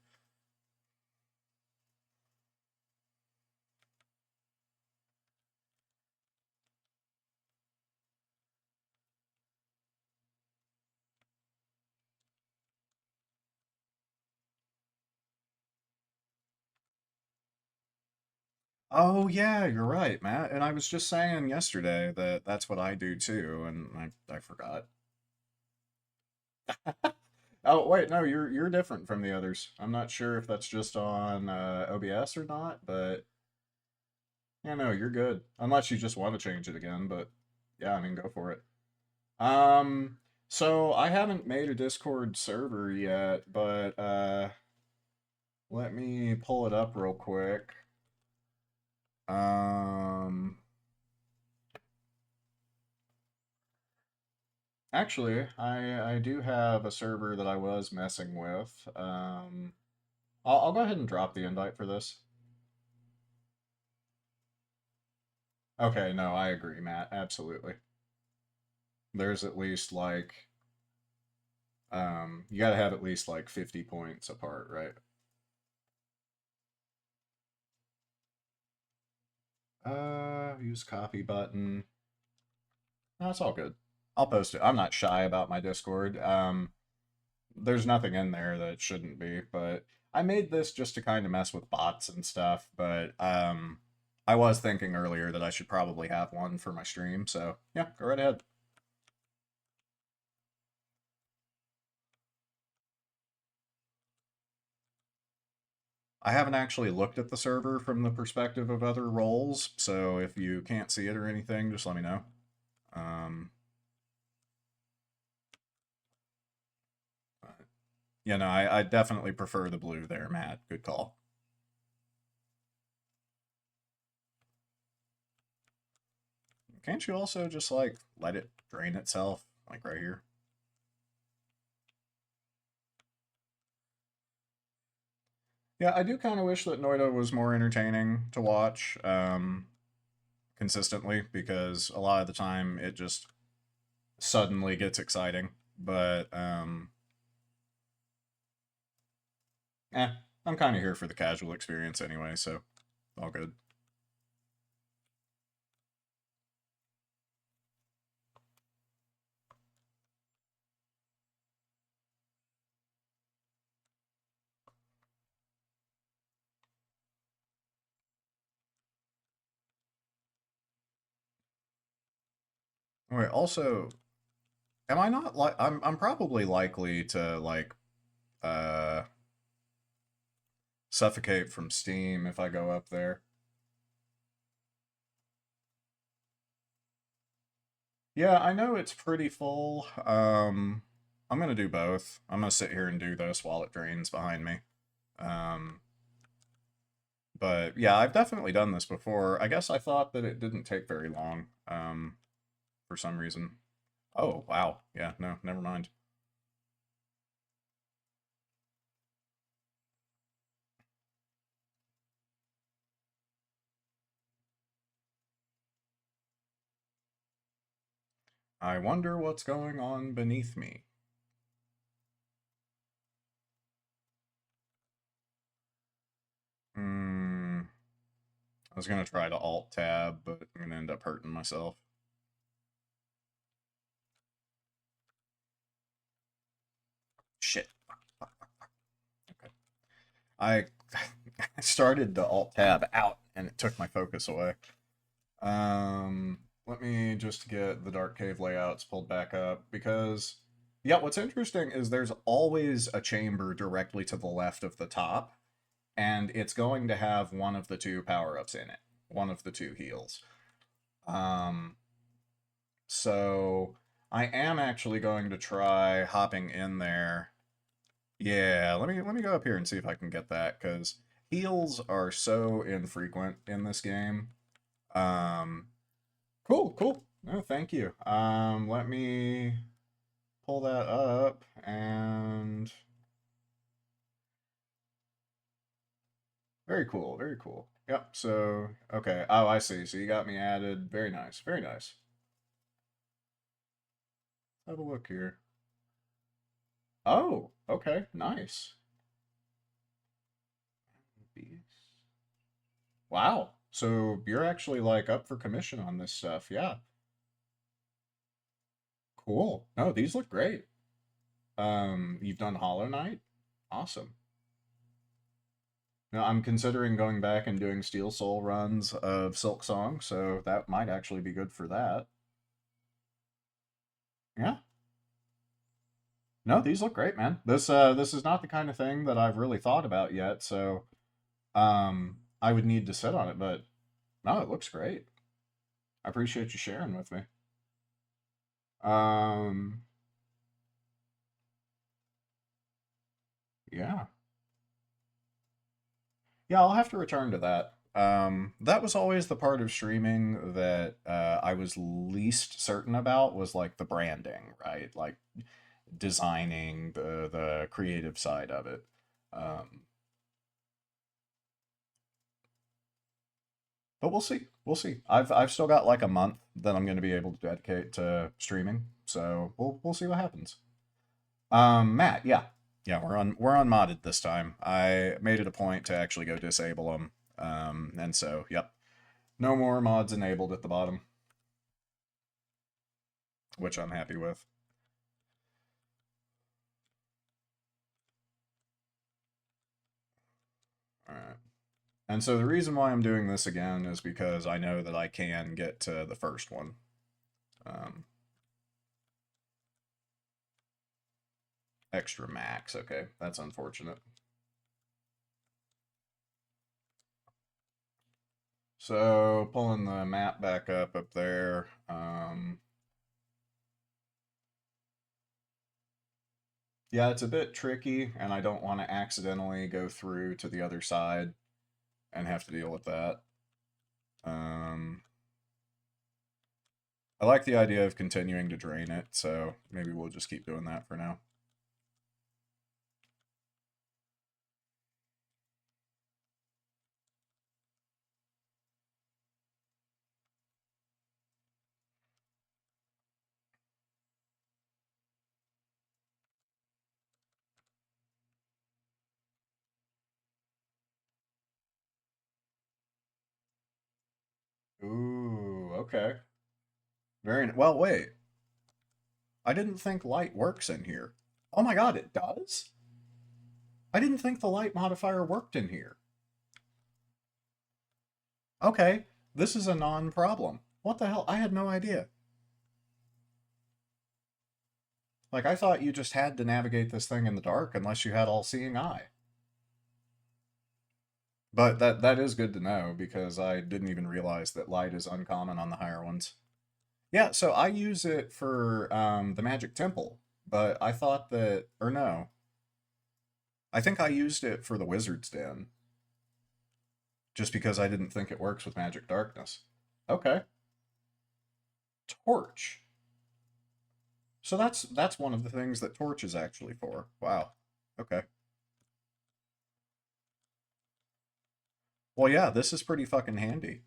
Oh yeah, you're right, Matt. And I was just saying yesterday that that's what I do too, and I forgot. Oh wait, no, you're different from the others. I'm not sure if that's just on OBS or not, but yeah, no, you're good. Unless you just want to change it again, but yeah, I mean, go for it. Um, so I haven't made a Discord server yet, but let me pull it up real quick. Um, Actually, I do have a server that I was messing with. I'll go ahead and drop the invite for this. Okay, no, I agree, Matt. Absolutely. There's at least like you got to have at least like 50 points apart, right? Use copy button. No, it's all good. I'll post it. I'm not shy about my Discord. There's nothing in there that shouldn't be, but I made this just to kind of mess with bots and stuff, but I was thinking earlier that I should probably have one for my stream, so yeah, go right ahead. I haven't actually looked at the server from the perspective of other roles, so if you can't see it or anything, just let me know. Um, but, I definitely prefer the blue there, Matt. Good call. Can't you also just like let it drain itself, like right here? Yeah, I do kind of wish that Noita was more entertaining to watch consistently because a lot of the time it just suddenly gets exciting. But eh, I'm kind of here for the casual experience anyway, so all good. Wait, also, am I not like I'm probably likely to like uh suffocate from steam if I go up there. Yeah, I know it's pretty full. I'm gonna do both. I'm gonna sit here and do this while it drains behind me. Um, but yeah, I've definitely done this before. I guess I thought that it didn't take very long. For some reason. Oh, wow. Yeah, no, never mind. I wonder what's going on beneath me. Hmm. I was gonna try to alt tab, but I'm gonna end up hurting myself. Shit. Okay. I started to alt tab out and it took my focus away. Let me just get the Dark Cave layouts pulled back up because, yeah, what's interesting is there's always a chamber directly to the left of the top, and it's going to have one of the two power ups in it, one of the two heals. Um, so I am actually going to try hopping in there. Yeah, let me go up here and see if I can get that because heals are so infrequent in this game. Um, cool, cool. No, thank you. Let me pull that up and very cool, very cool. Yep. So, okay. Oh, I see. So you got me added. Very nice. Very nice. Have a look here. Oh, okay. Nice. Wow. So you're actually like up for commission on this stuff. Yeah. Cool. No, these look great. You've done Hollow Knight? Awesome. Now, I'm considering going back and doing Steel Soul runs of Silk Song, so that might actually be good for that. Yeah. No, these look great, man. This is not the kind of thing that I've really thought about yet, so I would need to sit on it, but no, it looks great. I appreciate you sharing with me. Um yeah. Yeah, I'll have to return to that. That was always the part of streaming that I was least certain about was like the branding, right? Like designing the creative side of it. Um, but we'll see. We'll see. I've still got like a month that I'm going to be able to dedicate to streaming, so we'll see what happens. Matt, yeah, yeah, we're unmodded this time. I made it a point to actually go disable them. And so yep, no more mods enabled at the bottom, which I'm happy with. All right. And so the reason why I'm doing this again is because I know that I can get to the first one. Um, extra max, okay, that's unfortunate. So pulling the map back up there. Yeah, it's a bit tricky, and I don't want to accidentally go through to the other side and have to deal with that. Um, I like the idea of continuing to drain it, so maybe we'll just keep doing that for now. Ooh, okay. Very well. Wait, I didn't think light works in here. Oh my god, it does? I didn't think the light modifier worked in here. Okay, this is a non-problem. What the hell? I had no idea. Like, I thought you just had to navigate this thing in the dark unless you had all-seeing eye. But that is good to know because I didn't even realize that light is uncommon on the higher ones. Yeah, so I use it for the Magic Temple, but I thought that, or no, I think I used it for the Wizard's Den just because I didn't think it works with Magic Darkness. Okay, Torch. So that's one of the things that Torch is actually for. Wow. Okay. Well, yeah, this is pretty fucking handy.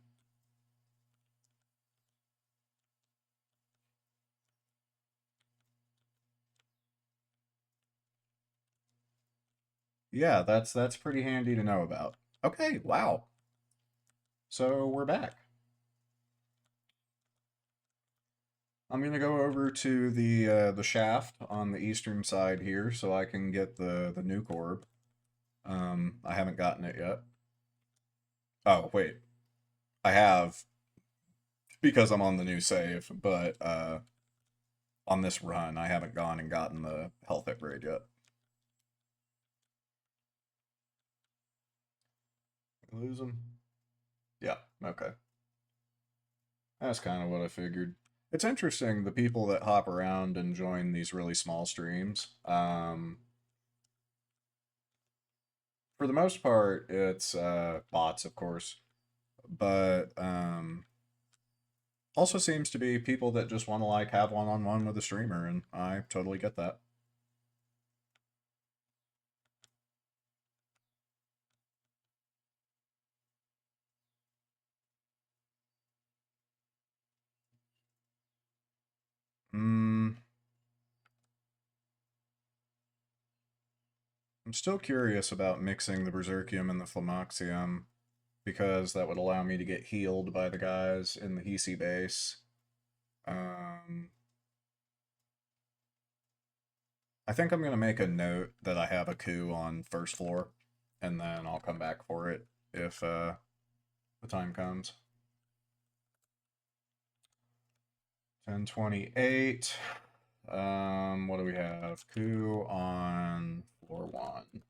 Yeah, that's pretty handy to know about. Okay, wow. So we're back. I'm gonna go over to the shaft on the eastern side here so I can get the nuke orb. I haven't gotten it yet. Oh wait, I have because I'm on the new save, but on this run I haven't gone and gotten the health upgrade yet. Lose them? Yeah. Okay. That's kind of what I figured. It's interesting the people that hop around and join these really small streams. For the most part, it's bots, of course, but also seems to be people that just want to like have one-on-one with a streamer, and I totally get that. Mm, I'm still curious about mixing the Berserkium and the Flamaxium because that would allow me to get healed by the guys in the Hisi base. Um, I think I'm going to make a note that I have a coup on first floor, and then I'll come back for it if the time comes. 1028. What do we have? Coup on floor one.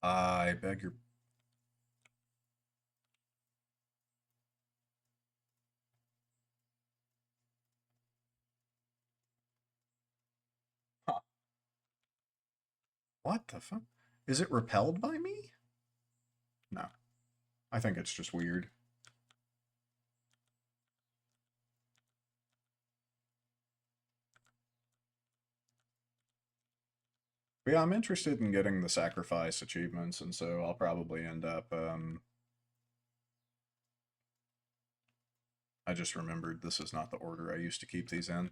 I beg your. Huh. What the fuck? Is it repelled by me? No. I think it's just weird. But yeah, I'm interested in getting the sacrifice achievements, and so I'll probably end up. I just remembered this is not the order I used to keep these in.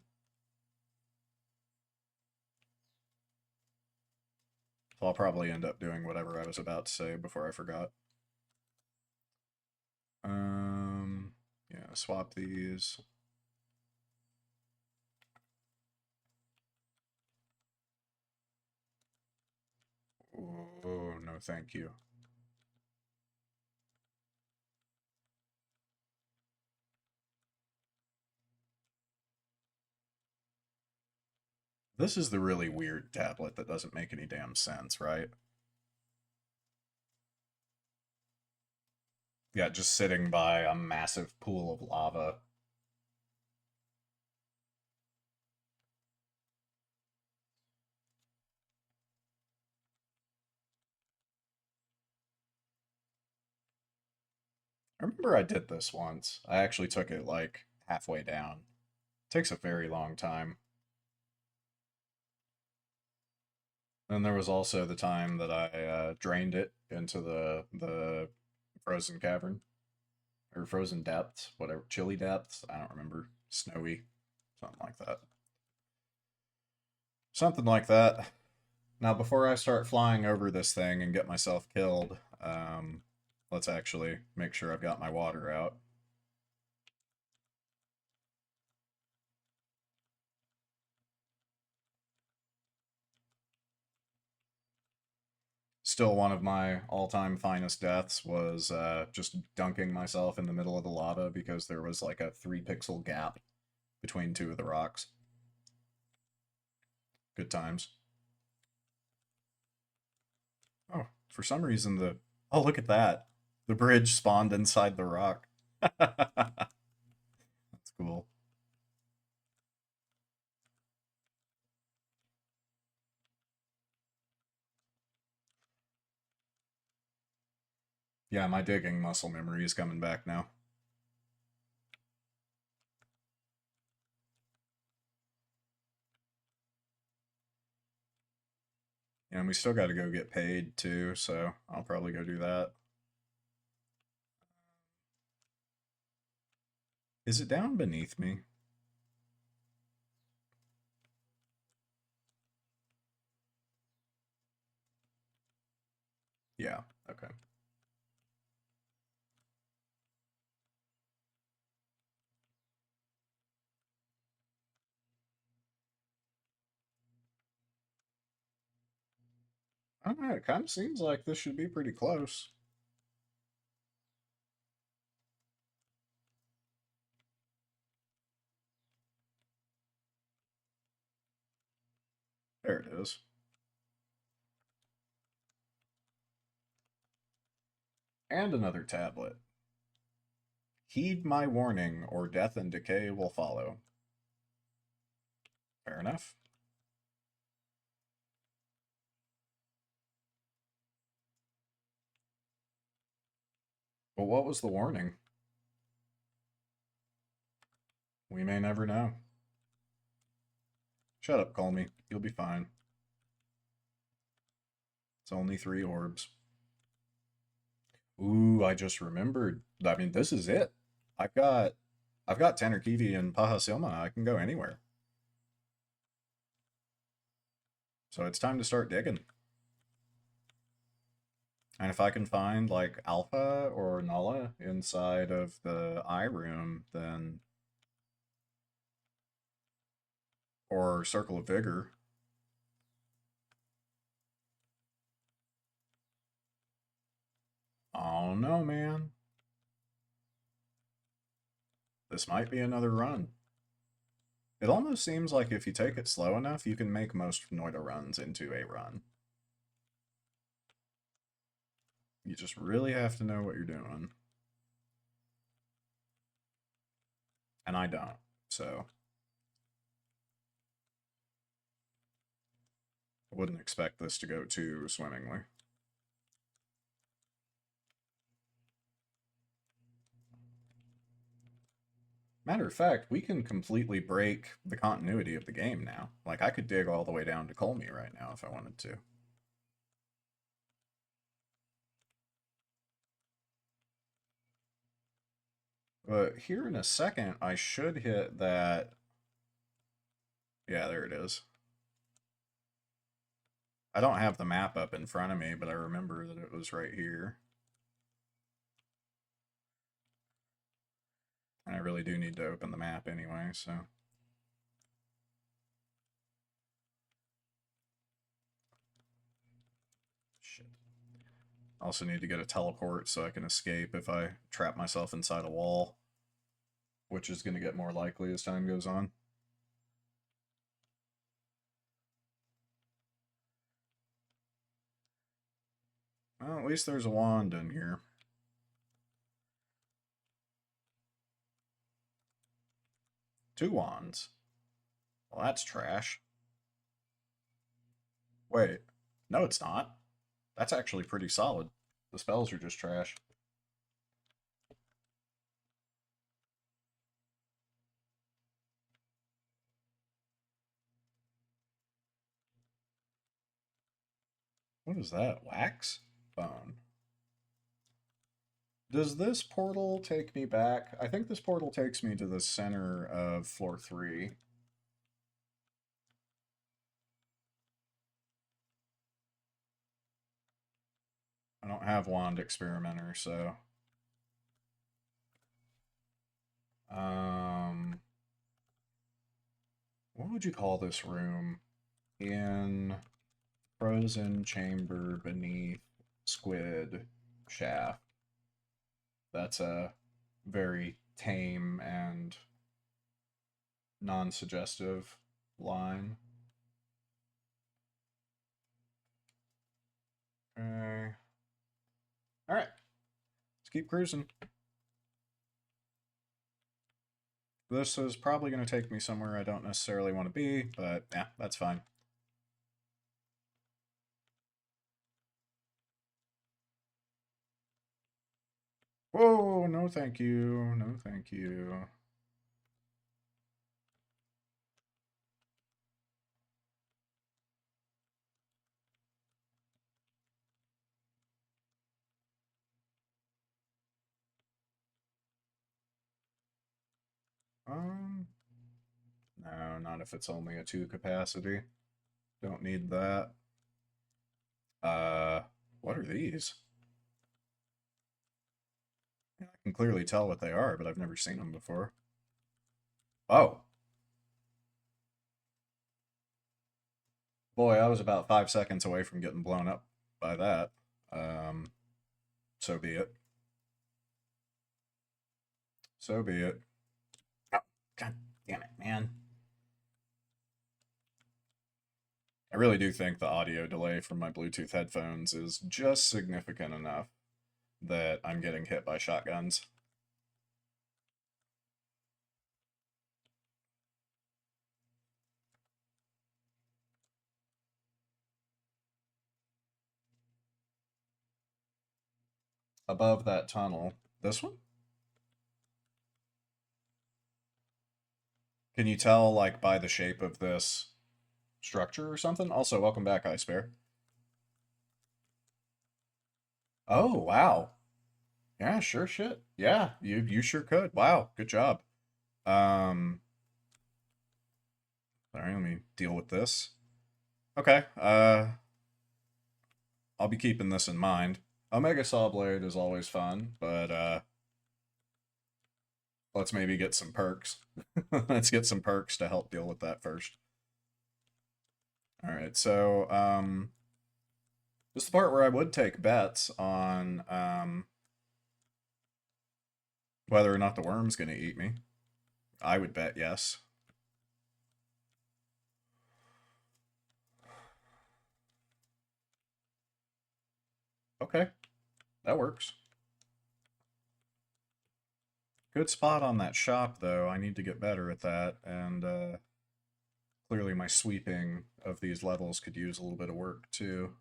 So I'll probably end up doing whatever I was about to say before I forgot. Yeah, swap these. Oh, no, thank you. This is the really weird tablet that doesn't make any damn sense, right? Yeah, just sitting by a massive pool of lava. I remember I did this once. I actually took it like halfway down. It takes a very long time. And there was also the time that I drained it into the frozen cavern or frozen depths, whatever, chilly depths. I don't remember. Snowy, something like that. Something like that. Now, before I start flying over this thing and get myself killed, let's actually make sure I've got my water out. Still, one of my all-time finest deaths was just dunking myself in the middle of the lava because there was like a 3 pixel gap between two of the rocks. Good times. Oh, for some reason the... Oh, look at that. The bridge spawned inside the rock. That's cool. Yeah, my digging muscle memory is coming back now. And we still got to go get paid too, so I'll probably go do that. Is it down beneath me? Yeah, okay. I don't know, it kind of seems like this should be pretty close. There it is. And another tablet. Heed my warning, or death and decay will follow. Fair enough. But what was the warning? We may never know. Shut up, call me. You'll be fine. It's only 3 orbs. Ooh, I just remembered. I mean, this is it. I've got I've got Tanner Kiwi and Paha Silma. I can go anywhere. So it's time to start digging. And if I can find like Alpha or Nulla inside of the eye room, then or Circle of Vigor. Oh no, man. This might be another run. It almost seems like if you take it slow enough, you can make most Noita runs into a run. You just really have to know what you're doing. And I don't, so I wouldn't expect this to go too swimmingly. Matter of fact, we can completely break the continuity of the game now. Like, I could dig all the way down to Colmy right now if I wanted to. But here in a second, I should hit that. Yeah, there it is. I don't have the map up in front of me, but I remember that it was right here. And I really do need to open the map anyway, so. I also need to get a teleport so I can escape if I trap myself inside a wall, which is going to get more likely as time goes on. Well, at least there's a wand in here. Two wands. Well, that's trash. Wait. No, it's not. That's actually pretty solid. The spells are just trash. What is that? Wax? Bone. Does this portal take me back? I think this portal takes me to the center of floor 3. I don't have Wand Experimenter, so... What would you call this room? In frozen chamber beneath squid shaft. That's a very tame and non-suggestive line. Okay. Alright. Let's keep cruising. This is probably going to take me somewhere I don't necessarily want to be, but yeah, that's fine. Whoa, no thank you, no thank you. No, not if it's only a 2 capacity. Don't need that. Uh, what are these? I can clearly tell what they are, but I've never seen them before. Oh. Boy, I was about 5 seconds away from getting blown up by that. So be it. So be it. Oh, God damn it, man. I really do think the audio delay from my Bluetooth headphones is just significant enough that I'm getting hit by shotguns. Above that tunnel. This one? Can you tell, like, by the shape of this structure or something? Also, welcome back, Ice Bear. Oh, wow. Yeah, sure shit. Yeah, you sure could. Wow, good job. Um, all right, let me deal with this. Okay, I'll be keeping this in mind. Omega Saw Blade is always fun, but let's maybe get some perks. Let's get some perks to help deal with that first. All right, so this is the part where I would take bets on whether or not the worm's going to eat me. I would bet yes. Okay, that works. Good spot on that shop, though. I need to get better at that, and clearly my sweeping of these levels could use a little bit of work, too.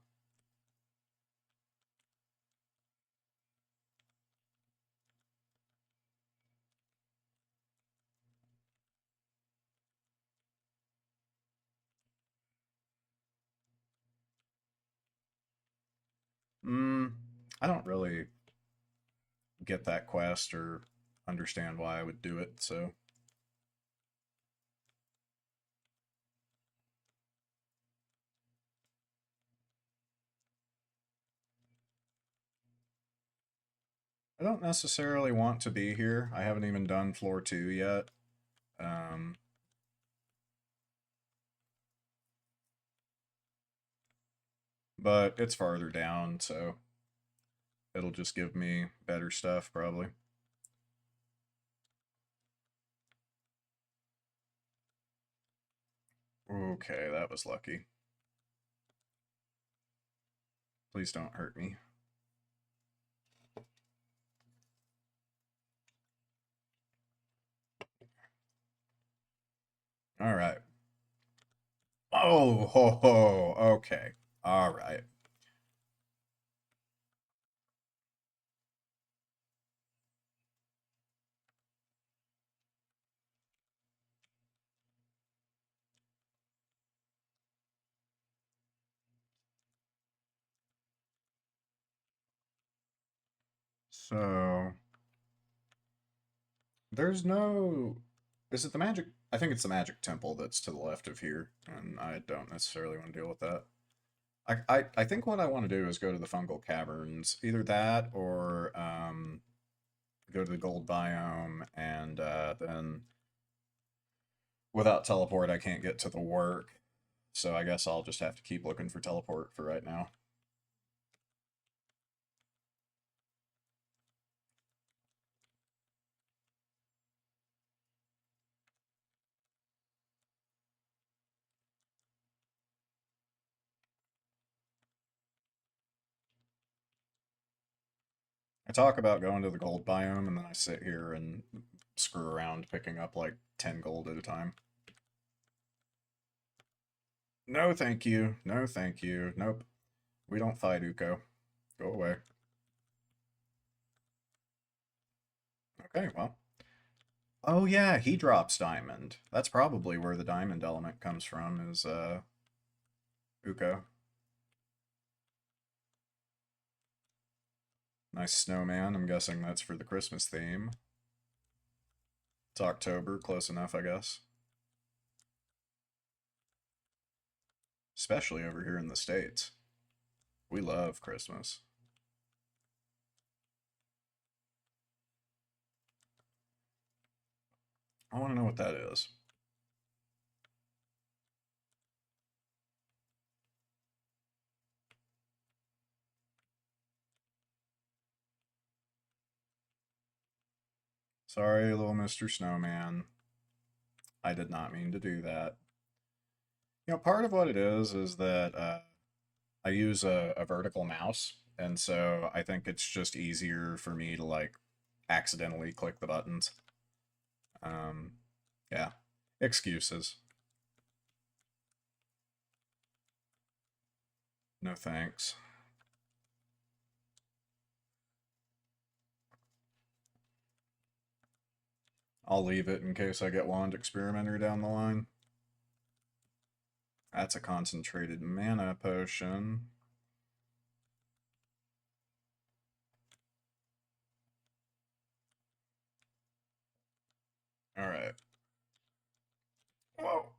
I don't really get that quest or understand why I would do it, so... I don't necessarily want to be here. I haven't even done floor 2 yet. But it's farther down, so It'll just give me better stuff, probably. Okay, that was lucky. Please don't hurt me. All right. Oh, ho, ho. Okay. All right. So, there's no. Is it the magic? I think it's the magic temple that's to the left of here, and I don't necessarily want to deal with that. I think what I want to do is go to the fungal caverns. Either that or go to the gold biome, and then without teleport, I can't get to the work. So I guess I'll just have to keep looking for teleport for right now. I talk about going to the gold biome, and then I sit here and screw around picking up like 10 gold at a time. No, thank you. No, thank you. Nope. We don't fight Uko. Go away. Okay, well. Oh yeah, he drops diamond. That's probably where the diamond element comes from, is Uko. Nice snowman. I'm guessing that's for the Christmas theme. It's October, close enough, I guess. Especially over here in the States. We love Christmas. I want to know what that is. Sorry, little Mr. Snowman. I did not mean to do that. You know, part of what it is that I use a vertical mouse, and so I think it's just easier for me to like accidentally click the buttons. Um, yeah, excuses. No thanks. I'll leave it in case I get Wand Experimenter down the line. That's a concentrated mana potion. Alright. Whoa.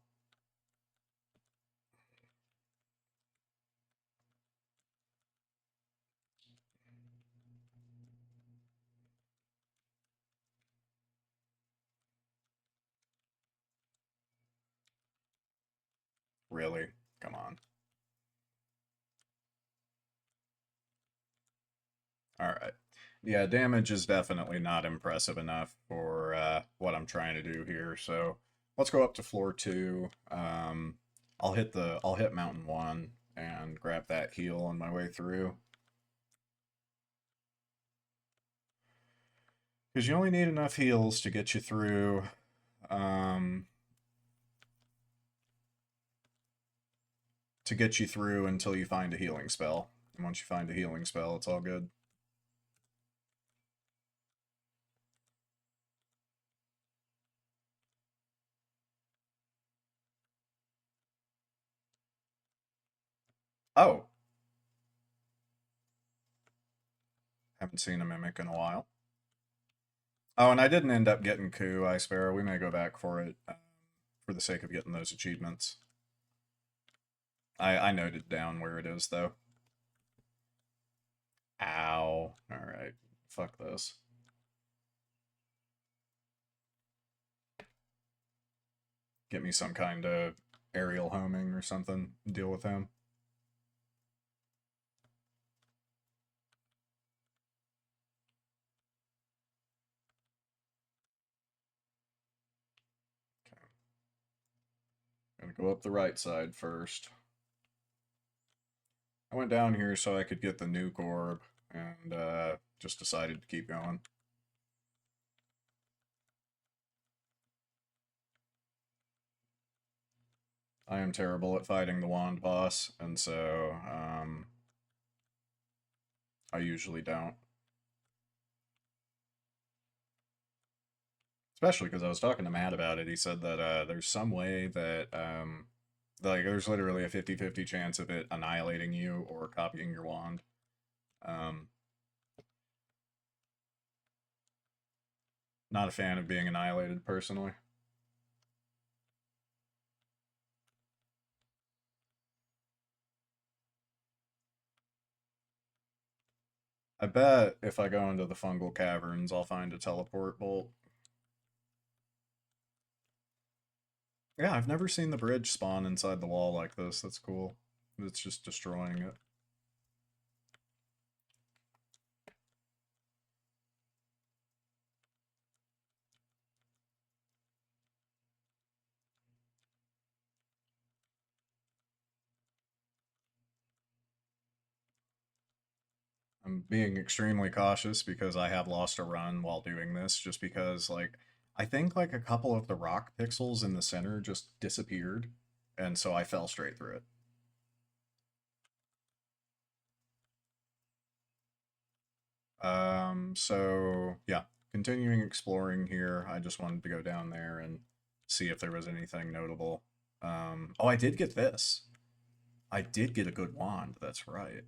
Really? Come on. Alright. Yeah, damage is definitely not impressive enough for what I'm trying to do here, so let's go up to floor 2. I'll hit mountain 1 and grab that heal on my way through. Because you only need enough heals to get you through um, until you find a healing spell. And once you find a healing spell, it's all good. Oh, haven't seen a mimic in a while. Oh, and I didn't end up getting Coup, I Sparrow. We may go back for it for the sake of getting those achievements. I noted down where it is, though. Ow. Alright. Fuck this. Get me some kind of aerial homing or something. Deal with him. Go up the right side first. I went down here so I could get the nuke orb, and just decided to keep going. I am terrible at fighting the wand boss, and so I usually don't. Especially because I was talking to Matt about it. He said that there's some way that like there's literally a 50-50 chance of it annihilating you or copying your wand. Um, Not a fan of being annihilated personally. I bet if I go into the fungal caverns, I'll find a teleport bolt. Yeah, I've never seen the bridge spawn inside the wall like this. That's cool. It's just destroying it. I'm being extremely cautious because I have lost a run while doing this, just because, like, I think, like, a couple of the rock pixels in the center just disappeared, and so I fell straight through it. So, yeah, continuing exploring here, I just wanted to go down there and see if there was anything notable. Oh, I did get this. I did get a good wand, that's right.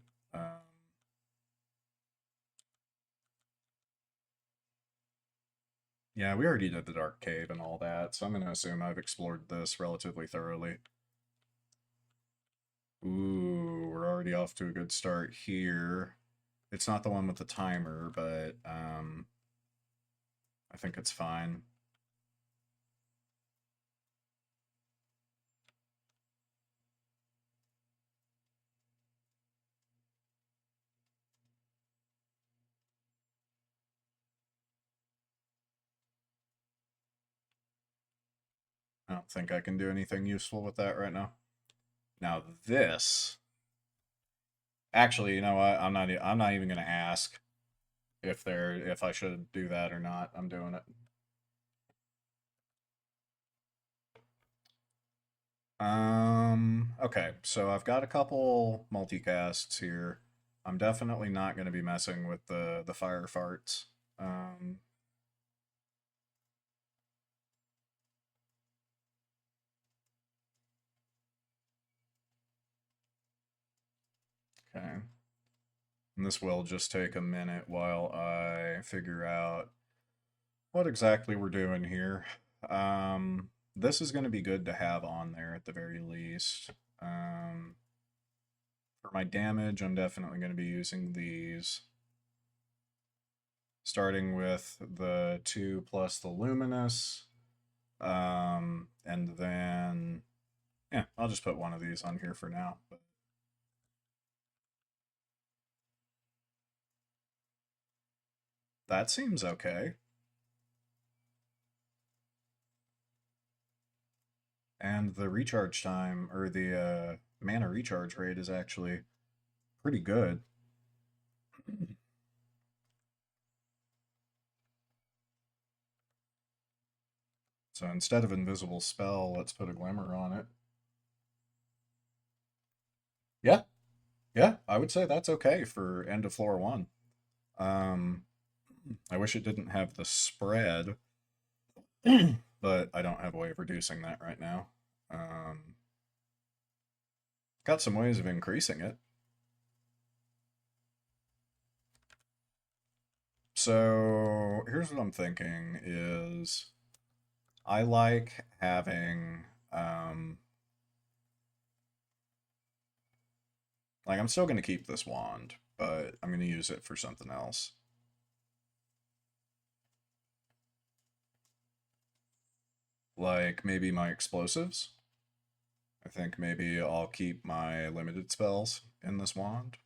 Yeah, we already did the Dark Cave and all that, so I'm going to assume I've explored this relatively thoroughly. Ooh, we're already off to a good start here. It's not the one with the timer, but I think it's fine. I don't think I can do anything useful with that right now. Now this, actually, you know what? I'm not even gonna ask if I should do that or not. I'm doing it. Okay, so I've got a couple multicasts here. I'm definitely not going to be messing with the fire farts. Um, okay. And this will just take a minute while I figure out what exactly we're doing here. This is going to be good to have on there at the very least. For my damage, I'm definitely going to be using these. Starting with the 2 plus the luminous. And then, yeah, I'll just put one of these on here for now. But that seems okay. And the recharge time, or the mana recharge rate, is actually pretty good. So instead of invisible spell, let's put a glimmer on it. Yeah, yeah, I would say that's okay for end of floor one. Um, I wish it didn't have the spread, but I don't have a way of reducing that right now. Um, got some ways of increasing it. So here's what I'm thinking is I like having like I'm still gonna keep this wand, but I'm gonna use it for something else. Like maybe my explosives. I think maybe I'll keep my limited spells in this wand.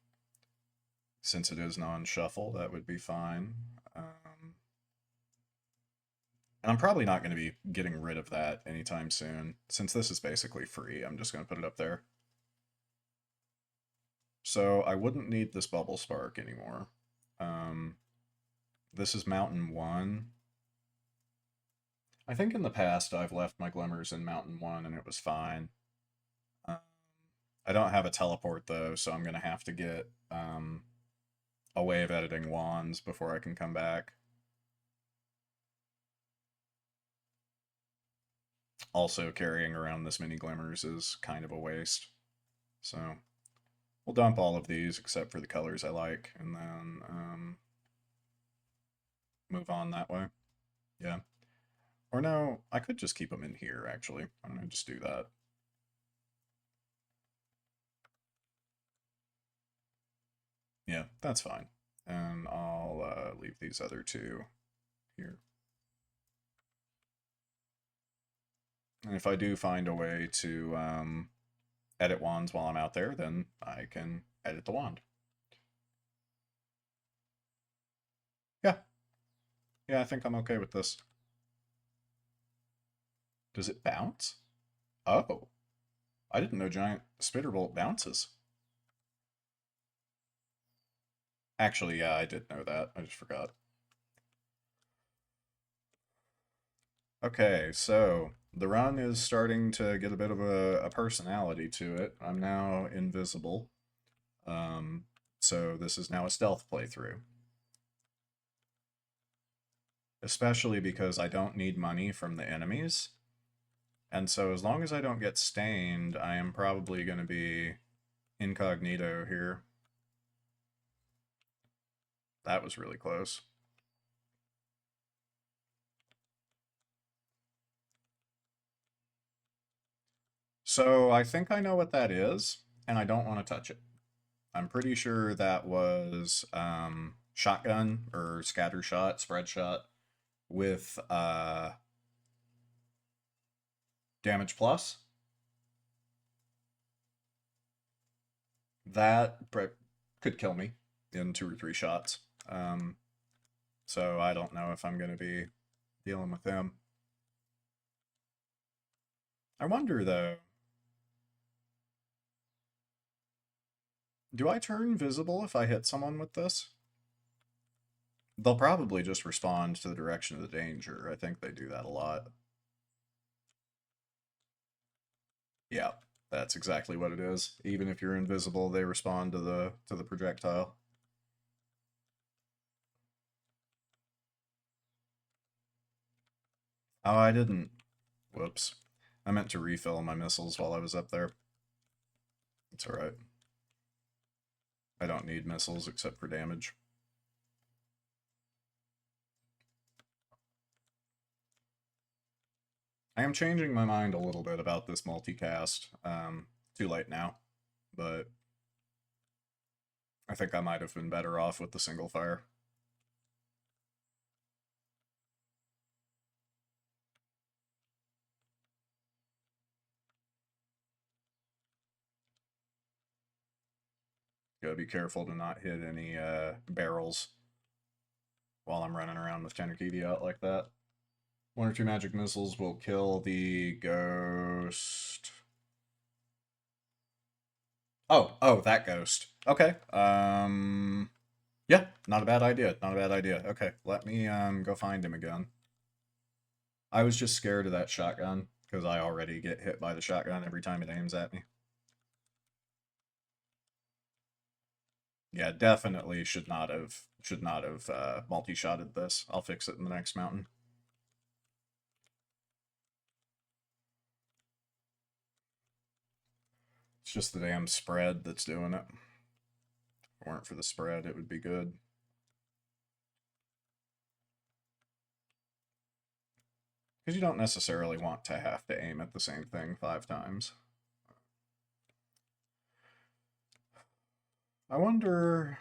Since it is non-shuffle, that would be fine. And I'm probably not going to be getting rid of that anytime soon. Since this is basically free, I'm just going to put it up there. So I wouldn't need this bubble spark anymore. Um, this is Mountain 1. I think in the past I've left my glimmers in Mountain 1 and it was fine. Um, I don't have a teleport though, so I'm going to have to get a way of editing wands before I can come back. Also, carrying around this many glimmers is kind of a waste. So we'll dump all of these except for the colors I like, and then move on that way. Yeah. Or no, I could just keep them in here, actually. I'm going to just do that. Yeah, that's fine. And I'll leave these other two here. And if I do find a way to edit wands while I'm out there, then I can edit the wand. Yeah. Yeah, I think I'm okay with this. Does it bounce? Oh, I didn't know giant spitterbolt bounces. Actually, yeah, I did know that. I just forgot. Okay, so the run is starting to get a bit of a personality to it. I'm now invisible. Um, so this is now a stealth playthrough. Especially because I don't need money from the enemies. And so as long as I don't get stained, I am probably going to be incognito here. That was really close. So I think I know what that is, and I don't want to touch it. I'm pretty sure that was shotgun or scatter shot, spread shot with damage plus. That could kill me in 2 or 3 shots. Um, so I don't know if I'm going to be dealing with them. I wonder though, do I turn visible if I hit someone with this? They'll probably just respond to the direction of the danger. I think they do that a lot. Yeah, that's exactly what it is. Even if you're invisible, they respond to the projectile. Oh, I didn't. Whoops. I meant to refill my missiles while I was up there. It's alright. I don't need missiles except for damage. I am changing my mind a little bit about this multicast. Too late now, but I think I might have been better off with the single fire. Gotta be careful to not hit any barrels while I'm running around with Tenakidi out like that. 1 or 2 magic missiles will kill the ghost. Oh, that ghost. Okay. Yeah, not a bad idea. Not a bad idea. Okay, let me go find him again. I was just scared of that shotgun because I already get hit by the shotgun every time it aims at me. Yeah, definitely should not have multi-shotted this. I'll fix it in the next mountain. It's just the damn spread that's doing it. If it weren't for the spread, it would be good. Because you don't necessarily want to have to aim at the same thing 5 times. I wonder...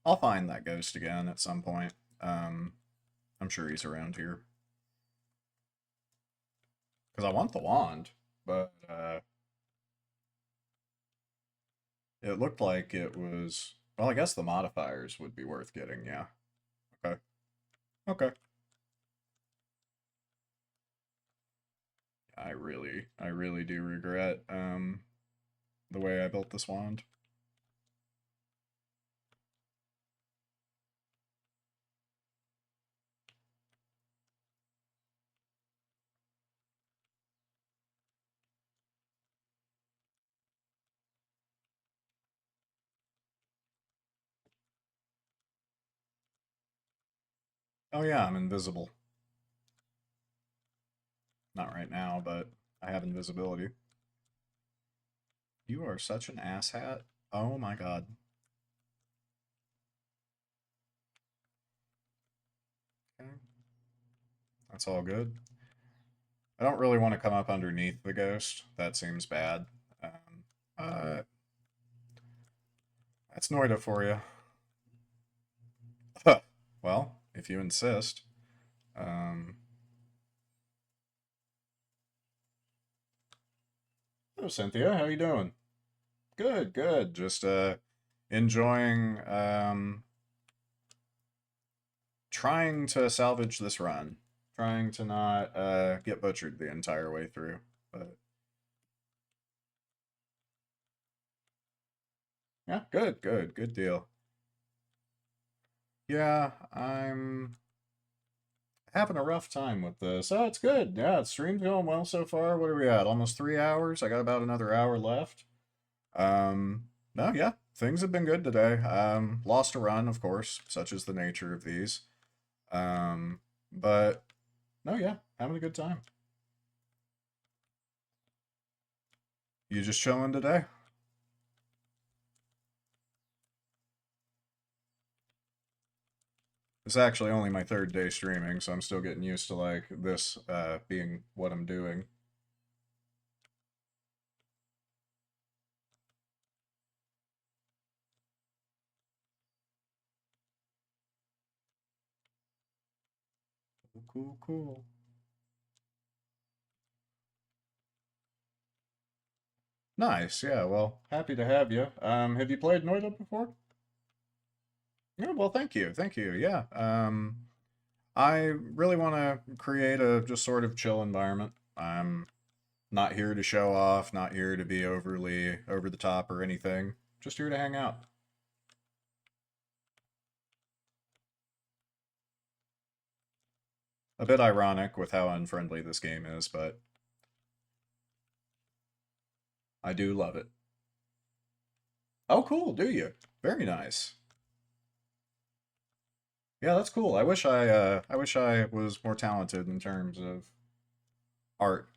I'll find that ghost again at some point. I'm sure he's around here. Because I want the wand, but it looked like it was... Well, I guess the modifiers would be worth getting, yeah. Okay. Okay. I really do regret the way I built this wand. Oh yeah, I'm invisible. Not right now, but I have invisibility. You are such an asshat. Oh my god. Okay, that's all good. I don't really want to come up underneath the ghost. That seems bad. Um, uh, that's Noita for you. Well, if you insist. Um, Hello, Cynthia. How you doing? Good, good. Just enjoying trying to salvage this run. Trying to not get butchered the entire way through. But yeah, good, good, good deal. Yeah, I'm having a rough time with this. Oh, it's good. Yeah, the stream's going well so far. What are we at? Almost 3 hours. I got about another hour left. Um, no, yeah, things have been good today. Lost a run, of course, such is the nature of these. Um, but no, yeah, having a good time. You just chilling today? It's actually only my third day streaming, so I'm still getting used to like this being what I'm doing. Cool, cool, cool. Nice, yeah. Well, happy to have you. Have you played Noita before? Yeah, well, thank you, thank you. Yeah. I really want to create a just sort of chill environment. I'm not here to show off, not here to be overly over the top or anything. Just here to hang out. A bit ironic with how unfriendly this game is, but I do love it. Oh, cool. Do you? Very nice. Yeah, that's cool. I wish I was more talented in terms of art.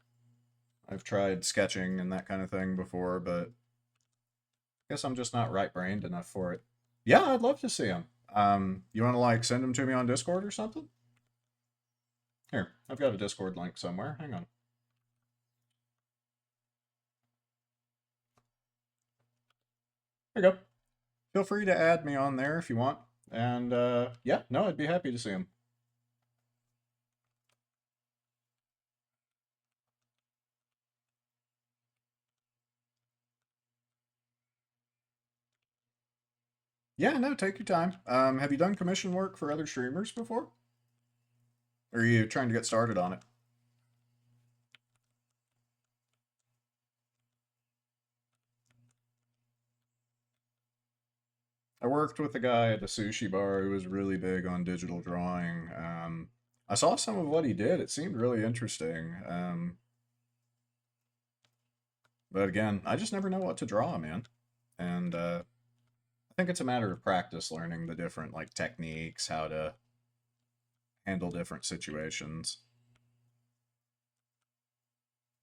I've tried sketching and that kind of thing before, but I guess I'm just not right-brained enough for it. Yeah, I'd love to see them. You want to like send them to me on Discord or something? Here, I've got a Discord link somewhere. Hang on. There you go. Feel free to add me on there if you want. And yeah, no, I'd be happy to see them. Yeah, no, take your time. Have you done commission work for other streamers before? Or are you trying to get started on it? I worked with a guy at a sushi bar who was really big on digital drawing. I saw some of what he did. It seemed really interesting. But again, I just never know what to draw, man. And I think it's a matter of practice, learning the different like techniques, how to handle different situations.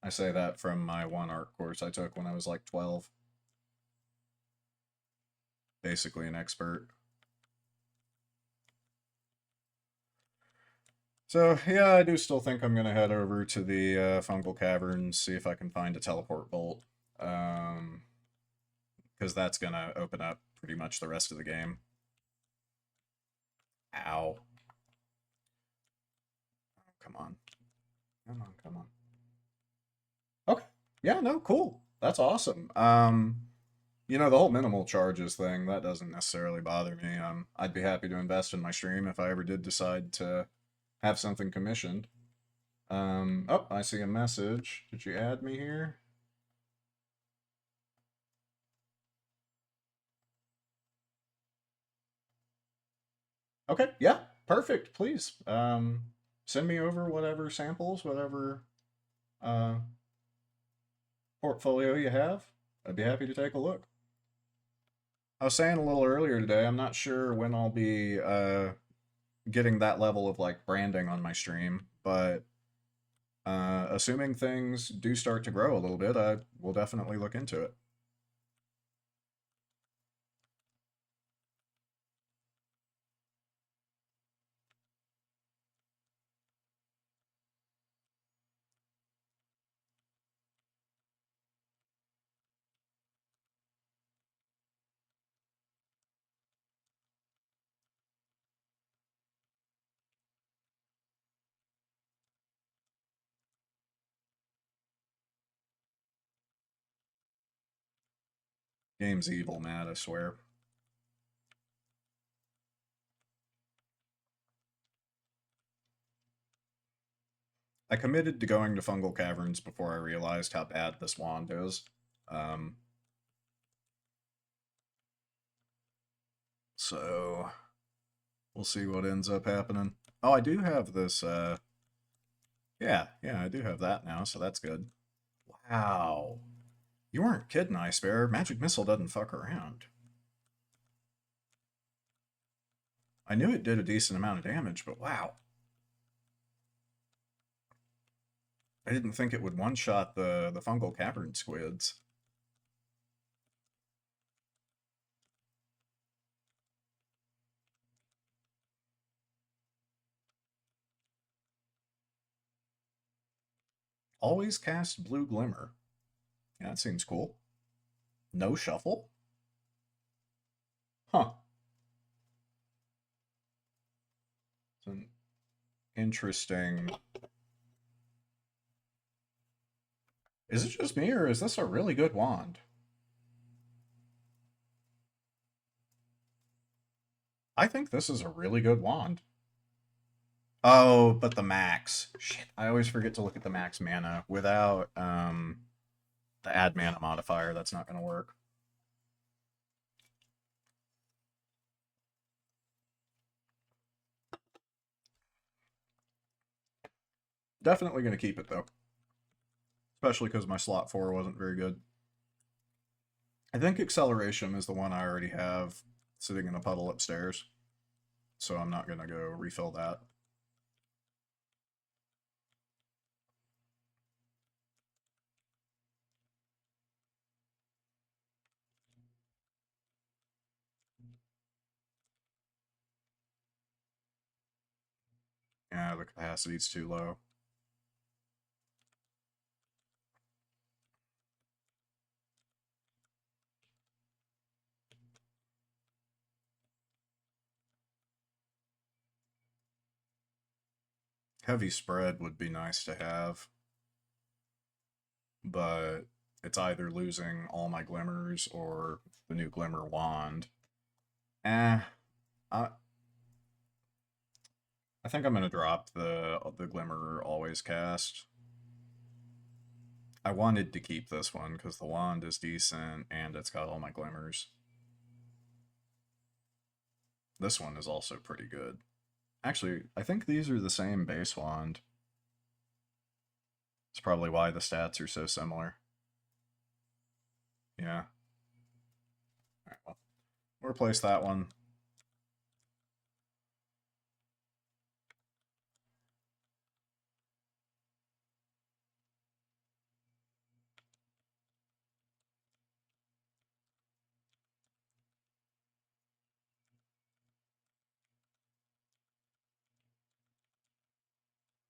I say that from my one art course I took when I was like 12. Basically an expert. So yeah, I do still think I'm gonna head over to the fungal caverns, see if I can find a teleport bolt, because that's gonna open up pretty much the rest of the game. Ow! Come on, come on, come on. Okay, yeah, no, cool. That's awesome. The whole minimal charges thing that doesn't necessarily bother me. I'd be happy to invest in my stream if I ever did decide to have something commissioned. Oh, I see a message. Did you add me here? Okay, yeah, perfect. Please, send me over whatever samples, whatever uh, portfolio you have. I'd be happy to take a look. I was saying a little earlier today, I'm not sure when I'll be getting that level of like branding on my stream, but assuming things do start to grow a little bit, I will definitely look into it. Game's evil, Matt, I swear. I committed to going to fungal caverns before I realized how bad this wand is. Um, so we'll see what ends up happening. Oh, I do have this. Yeah, I do have that now, so that's good. Wow, you weren't kidding, Ice Bear. Magic Missile doesn't fuck around. I knew it did a decent amount of damage, but wow, I didn't think it would one shot the fungal cavern squids. Always cast blue glimmer. Yeah, that seems cool. No shuffle? Huh. It's an interesting. Is it just me, or is this a really good wand? I think this is a really good wand. Oh, but the max. Shit, I always forget to look at the max mana. Without the add mana modifier, that's not going to work. Definitely going to keep it, though. Especially because my slot 4 wasn't very good. I think acceleration is the one I already have sitting in a puddle upstairs. So I'm not going to go refill that. Yeah, the capacity's too low. Heavy spread would be nice to have, but it's either losing all my glimmers or the new glimmer wand. Eh, I I think I'm gonna drop the glimmer always cast. I wanted to keep this one because the wand is decent and it's got all my glimmers. This one is also pretty good. Actually, I think these are the same base wand. It's probably why the stats are so similar. Yeah. Alright, well, we'll replace that one.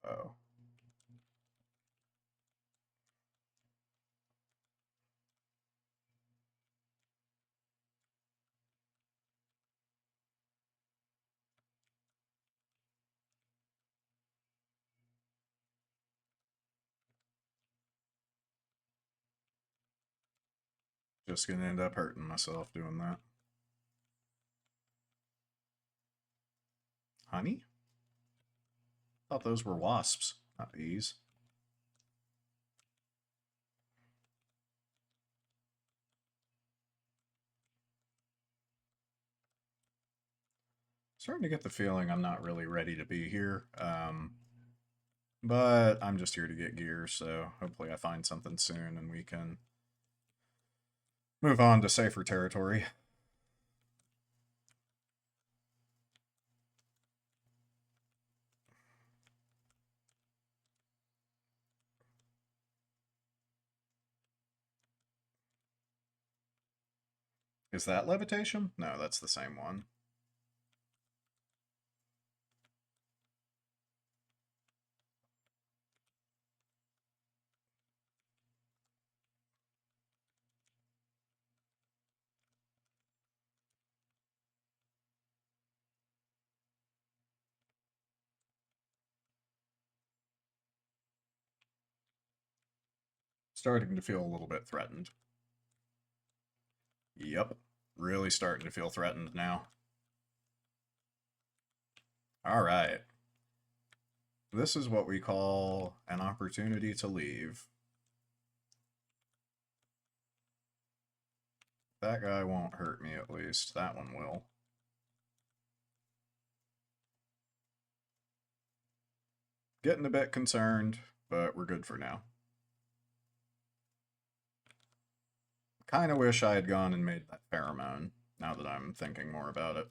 Oh. Just gonna end up hurting myself doing that. Honey? Thought those were wasps. Not these. Starting to get the feeling I'm not really ready to be here. But I'm just here to get gear, so hopefully I find something soon and we can move on to safer territory. Is that levitation? No, that's the same one. Starting to feel a little bit threatened. Yep, really starting to feel threatened now. All right. This is what we call an opportunity to leave. That guy won't hurt me, at least. That one will. Getting a bit concerned, but we're good for now. Kind of wish I had gone and made that pheromone, now that I'm thinking more about it.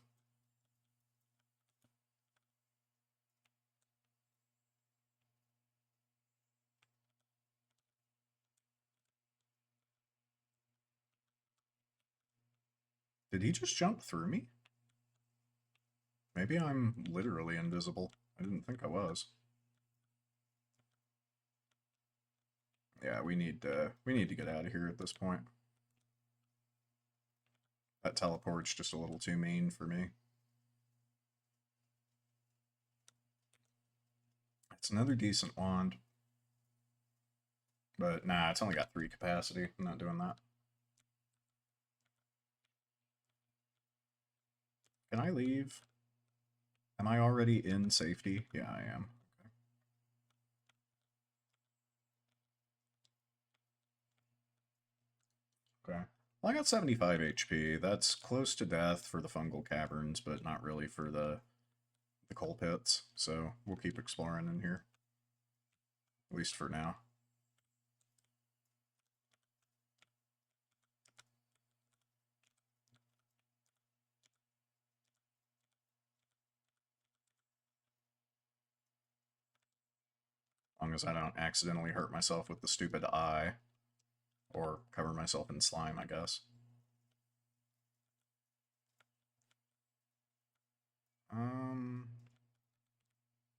Did he just jump through me? Maybe I'm literally invisible. I didn't think I was. Yeah, we need to get out of here at this point. That teleport's just a little too mean for me. It's another decent wand. But nah, it's only got 3 capacity. I'm not doing that. Can I leave? Am I already in safety? Yeah, I am. Okay. Well, I got 75 HP. That's close to death for the fungal caverns, but not really for the coal pits. So we'll keep exploring in here. At least for now. As long as I don't accidentally hurt myself with the stupid eye. Or cover myself in slime, I guess.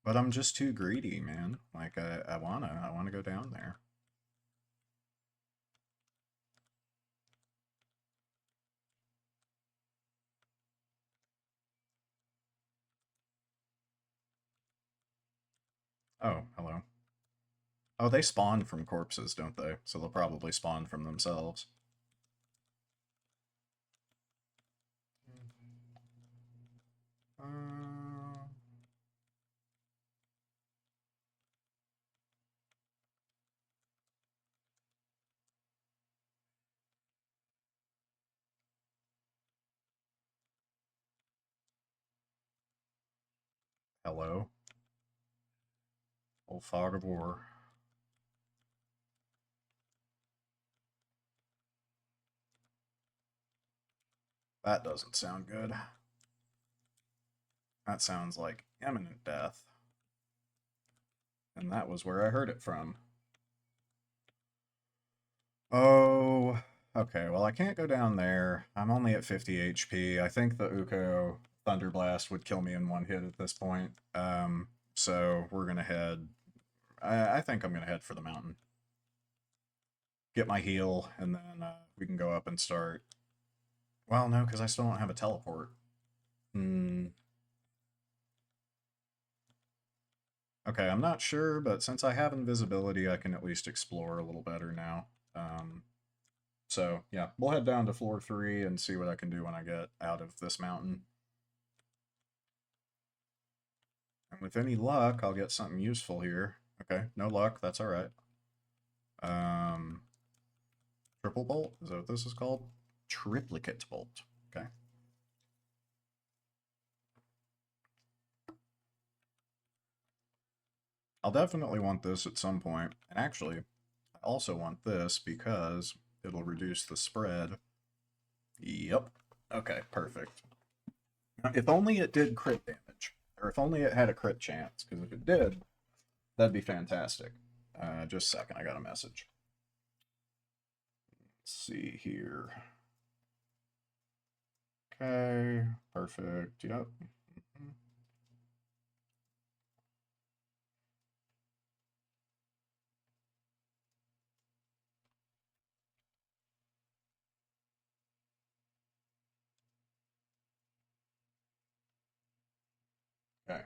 But I'm just too greedy, man. Like, I wanna go down there. Oh, hello. Oh, they spawn from corpses, don't they? So they'll probably spawn from themselves. Uh, hello. Old fog of war. That doesn't sound good. That sounds like imminent death. And that was where I heard it from. Oh, okay. Well, I can't go down there. I'm only at 50 HP. I think the Uko Thunderblast would kill me in one hit at this point. So we're gonna head. I think I'm gonna head for the mountain. Get my heal, and then we can go up and start. Well, no, because I still don't have a teleport. Hmm. Okay, I'm not sure, but since I have invisibility, I can at least explore a little better now. So, yeah, we'll head down to floor 3 and see what I can do when I get out of this mountain. And with any luck, I'll get something useful here. Okay, no luck. That's all right. Um, triple bolt. Is that what this is called? Triplicate bolt. Okay. I'll definitely want this at some point. And actually, I also want this because it'll reduce the spread. Yep. Okay, perfect. If only it did crit damage, or if only it had a crit chance, because if it did, that'd be fantastic. Just a second, I got a message. Let's see here. Okay, perfect. Yep. Okay.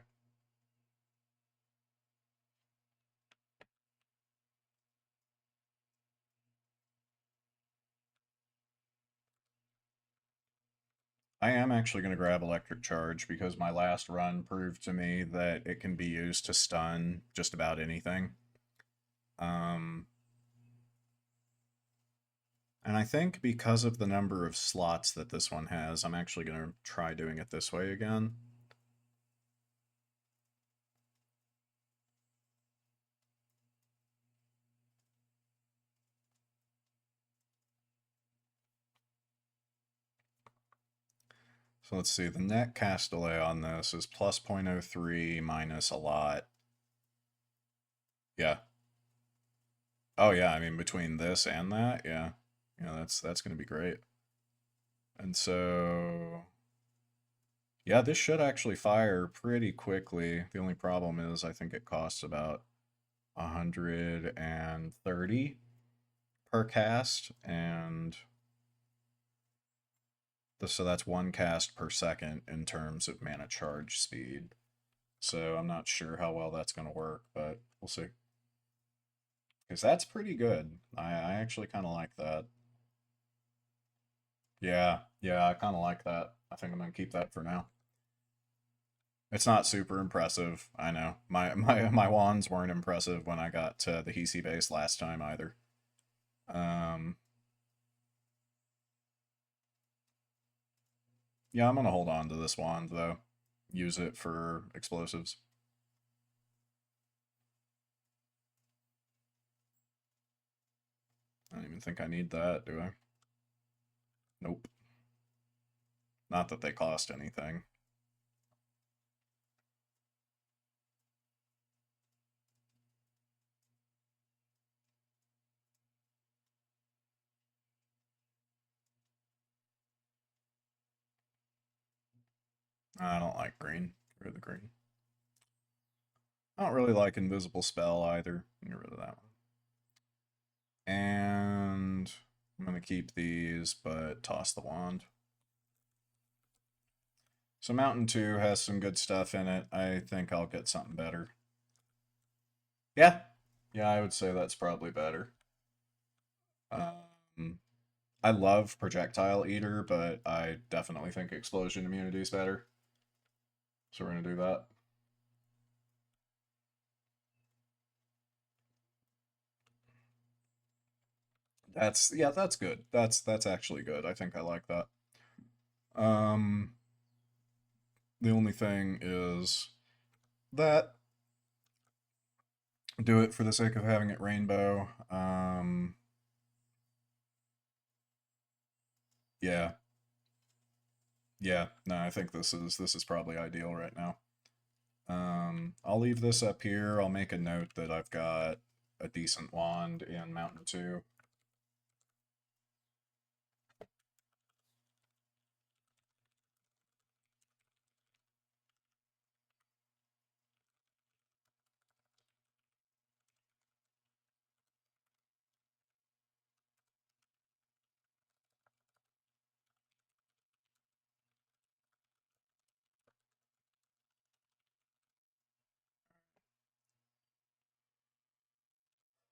I am actually going to grab Electric Charge because my last run proved to me that it can be used to stun just about anything. Um, and I think because of the number of slots that this one has, I'm actually going to try doing it this way again. So let's see, the net cast delay on this is plus 0.03 minus a lot. Yeah. Oh yeah, I mean between this and that, yeah. Yeah, that's gonna be great. And so yeah, this should actually fire pretty quickly. The only problem is I think it costs about 130 per cast, and so that's one cast per second in terms of mana charge speed. So I'm not sure how well that's gonna work, but we'll see. Because that's pretty good. I actually kind of like that. Yeah, I kind of like that. I think I'm gonna keep that for now. It's not super impressive. I know my wands weren't impressive when I got to the Hisi base last time either. Um, yeah, I'm gonna hold on to this wand though. Use it for explosives. I don't even think I need that, do I? Nope. Not that they cost anything. I don't like green. Get rid of the green. I don't really like invisible spell either. Get rid of that one. And I'm going to keep these, but toss the wand. So Mountain 2 has some good stuff in it. I think I'll get something better. Yeah. Yeah, I would say that's probably better. Um, I love Projectile Eater, but I definitely think Explosion Immunity is better. So we're going to do that. That's good. That's actually good. I think I like that. Um, the only thing is that do it for the sake of having it rainbow. Yeah, yeah. No, I think this is probably ideal right now. I'll leave this up here. I'll make a note that I've got a decent wand in Mountain 2.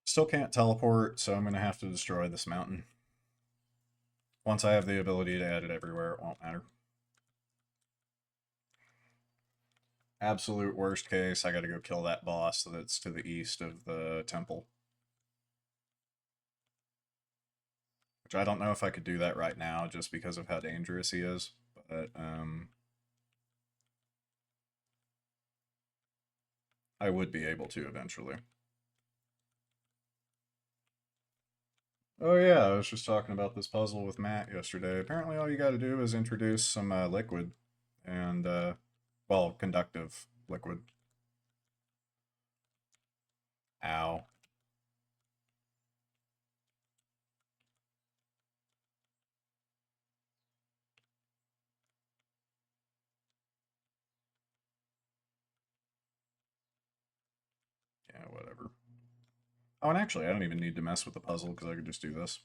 Still can't teleport, so I'm going to have to destroy this mountain. Once I have the ability to add it everywhere, it won't matter. Absolute worst case, I gotta go kill that boss that's to the east of the temple. Which I don't know if I could do that right now just because of how dangerous he is. But I would be able to eventually. Oh yeah, I was just talking about this puzzle with Matt yesterday. Apparently all you gotta do is introduce some liquid and, well, conductive liquid. Ow. Yeah, whatever. Oh, and actually, I don't even need to mess with the puzzle because I could just do this.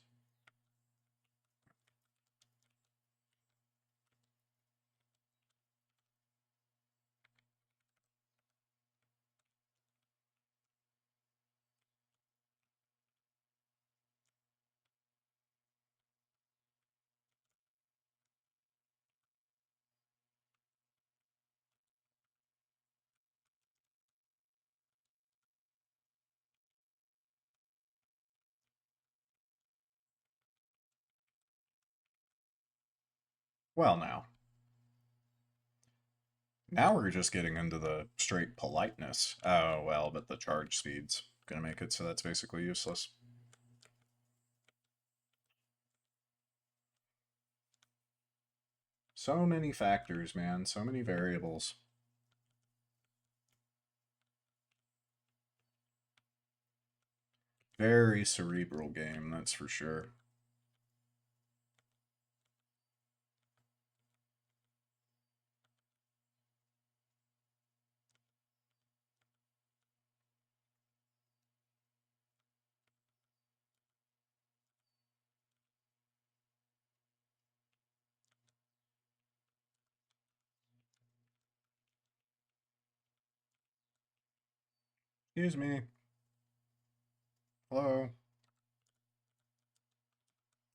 Well, now we're just getting into the straight politeness. Oh, well, but the charge speed's gonna make it so that's basically useless. So many factors, man. So many variables. Very cerebral game, that's for sure. Excuse me. Hello?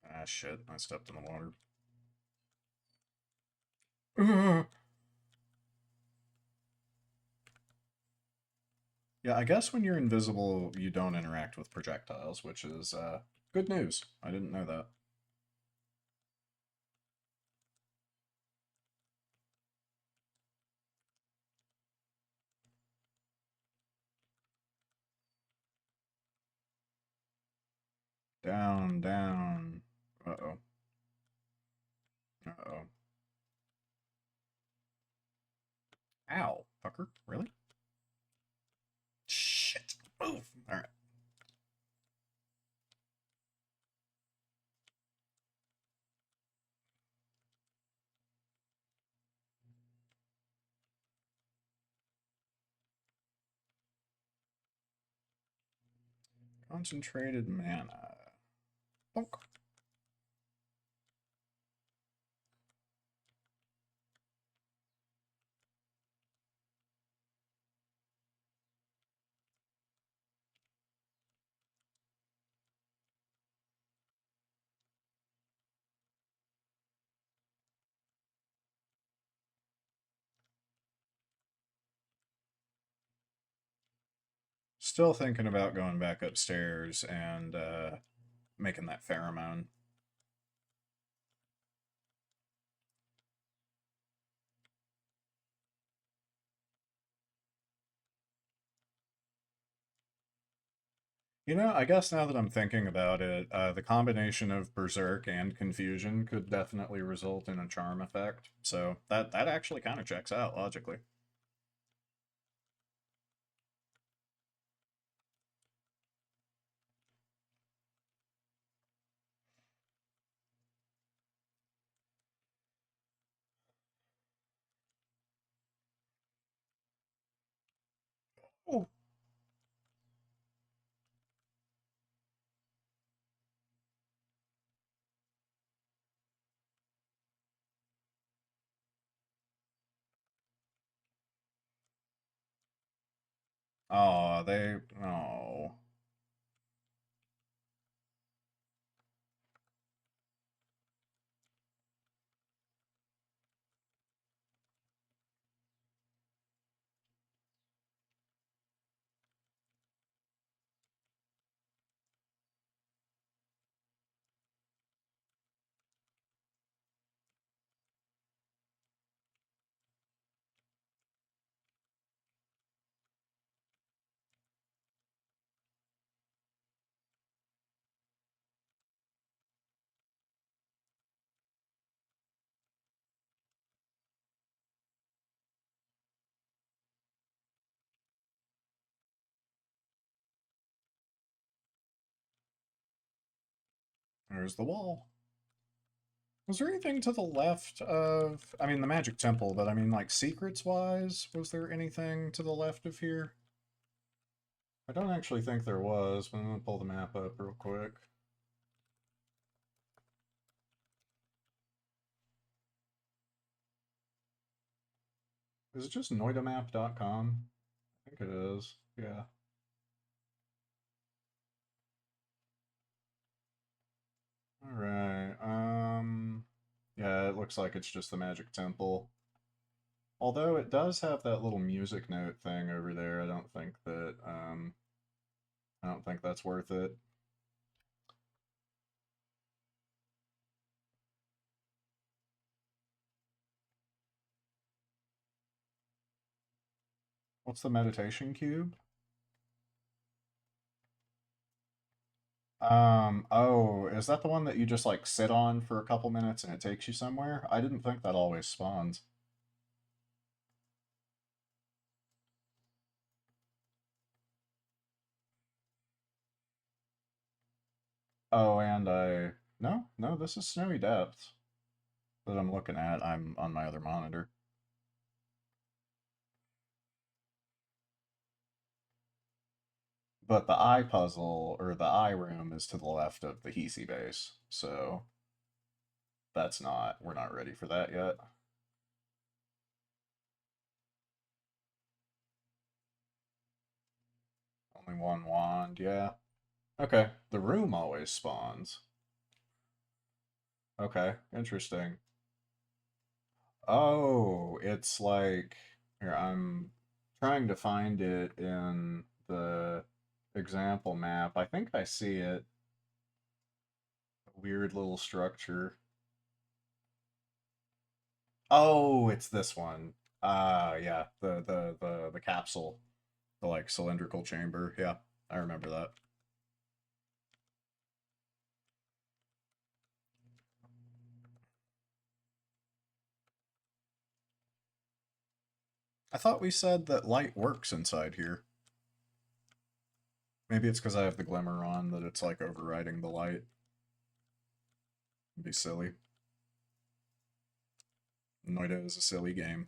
Ah, shit. I stepped in the water. Ugh. Yeah, I guess when you're invisible, you don't interact with projectiles, which is good news. I didn't know that. Down, down. Uh-oh. Uh-oh. Ow, fucker. Really? Shit. Move. Alright. Concentrated mana. Bonk. Still thinking about going back upstairs and making that pheromone. You know, I guess now that I'm thinking about it, the combination of Berserk and Confusion could definitely result in a charm effect. So that actually kind of checks out logically. Oh, oh, they, oh. There's the wall. Was there anything to the left of, I mean, the Magic Temple, but I mean, like, secrets-wise, was there anything to the left of here? I don't actually think there was, but I'm gonna pull the map up real quick. Is it just noitamap.com? I think it is. Yeah. All right. Yeah, it looks like it's just the Magic Temple. Although it does have that little music note thing over there, I don't think that's worth it. What's the meditation cube? Oh, is that the one that you just like sit on for a couple minutes and it takes you somewhere? I didn't think that always spawns. Oh, and no, this is Snowy Depths that I'm looking at. I'm on my other monitor. But the eye puzzle or the eye room is to the left of the Hisi base, so we're not ready for that yet. Only one wand, yeah. Okay, the room always spawns. Okay, interesting. Oh, it's like here I'm trying to find it in the example map. I think I see it. Weird little structure. Oh, it's this one. Yeah, the capsule, the like cylindrical chamber. Yeah, I remember that. I thought we said that light works inside here. Maybe it's because I have the glimmer on that it's like overriding the light. It'd be silly. Noita is a silly game.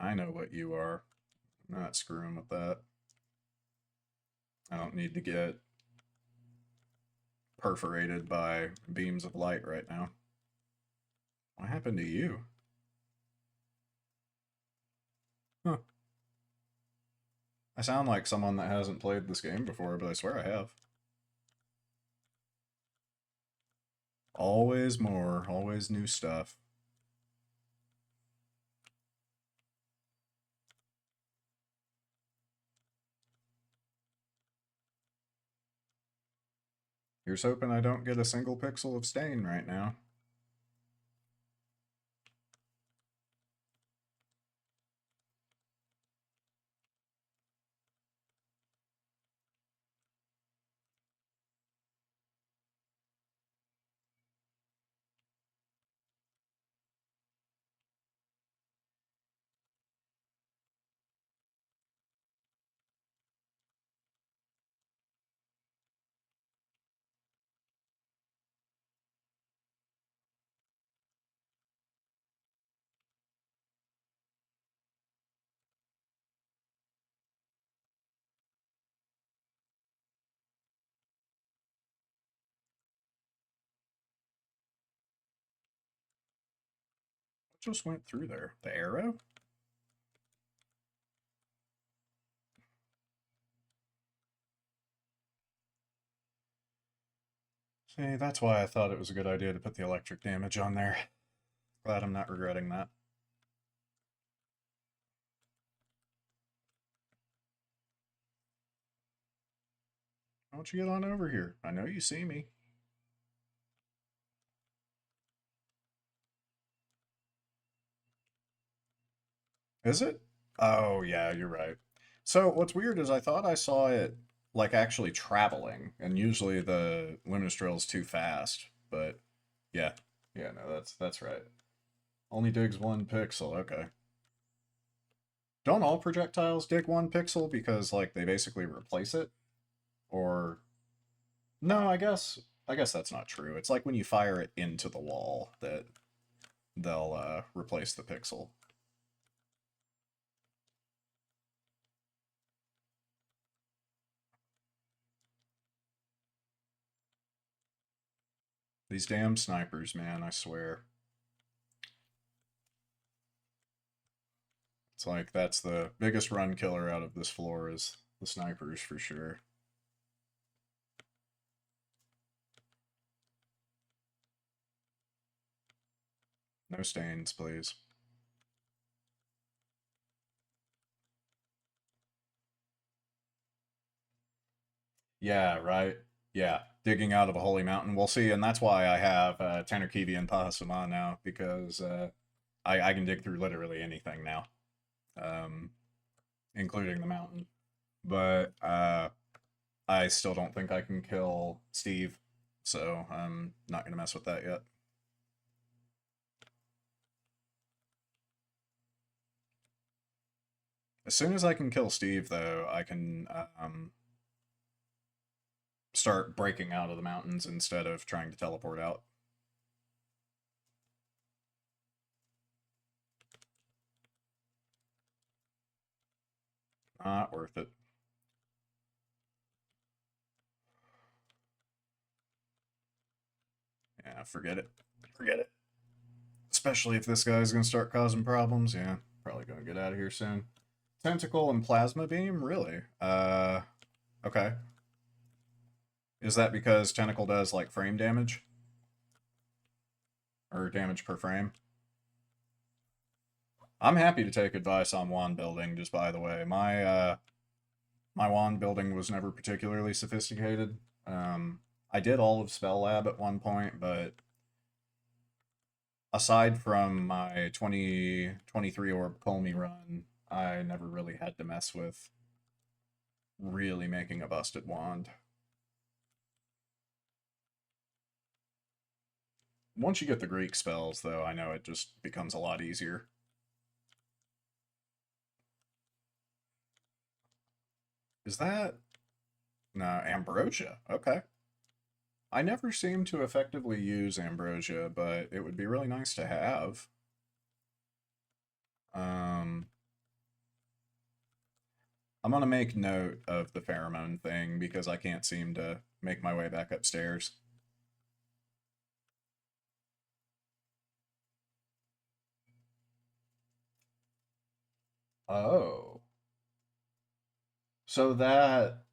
I know what you are. I'm not screwing with that. I don't need to get perforated by beams of light right now. What happened to you? Huh. I sound like someone that hasn't played this game before, but I swear I have. Always more, always new stuff. Here's hoping I don't get a single pixel of stain right now. What just went through there? The arrow? See, that's why I thought it was a good idea to put the electric damage on there. Glad I'm not regretting that. Why don't you get on over here? I know you see me. Is it? Oh, yeah, you're right. So what's weird is I thought I saw it like actually traveling, and usually the Luminous drill is too fast. But yeah, yeah, no, that's right. Only digs one pixel. Okay. Don't all projectiles dig 1 pixel because like they basically replace it? Or no, I guess that's not true. It's like when you fire it into the wall that they'll replace the pixel. These damn snipers, man, I swear. It's like that's the biggest run killer out of this floor is the snipers for sure. No stains, please. Yeah, right. Yeah, digging out of a holy mountain. We'll see, and that's why I have Tannerkivi and Pahasama now because I can dig through literally anything now, um, including the mountain. But I still don't think I can kill Steve, so I'm not gonna mess with that yet. As soon as I can kill Steve, though, I can start breaking out of the mountains instead of trying to teleport out. Not worth it. Yeah, forget it. Forget it. Especially if this guy's gonna start causing problems. Yeah, probably gonna get out of here soon. Tentacle and plasma beam, really? Okay. Is that because tentacle does like frame damage or damage per frame? I'm happy to take advice on wand building. Just by the way, my wand building was never particularly sophisticated. I did all of Spell Lab at one point, but aside from my 2023 orb Colmy run, I never really had to mess with really making a busted wand. Once you get the Greek spells, though, I know it just becomes a lot easier. Is that... No, Ambrosia. Okay. I never seem to effectively use Ambrosia, but it would be really nice to have. Um, I'm gonna make note of the pheromone thing because I can't seem to make my way back upstairs. Oh. So that...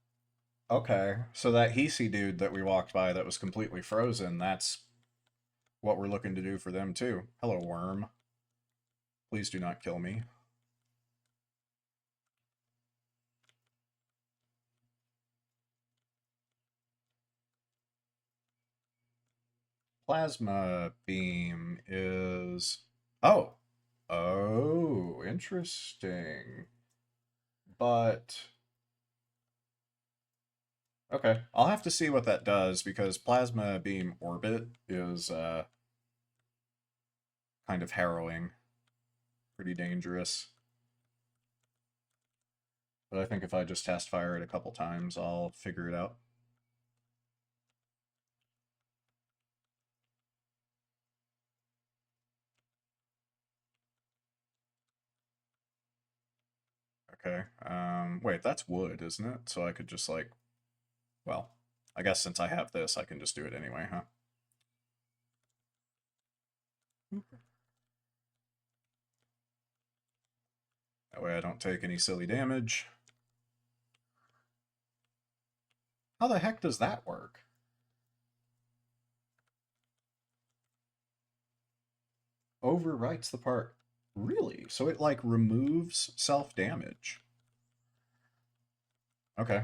Okay. So that Hisi dude that we walked by that was completely frozen, that's what we're looking to do for them too. Hello, worm. Please do not kill me. Plasma beam is... Oh. Oh, interesting. But... Okay, I'll have to see what that does because plasma beam orbit is kind of harrowing, pretty dangerous. But I think if I just test fire it a couple times, I'll figure it out. Okay. Wait, that's wood, isn't it? So I could just like, well, I guess since I have this, I can just do it anyway, huh? That way I don't take any silly damage. How the heck does that work? Overwrites the part. Really? So it like removes self-damage. Okay.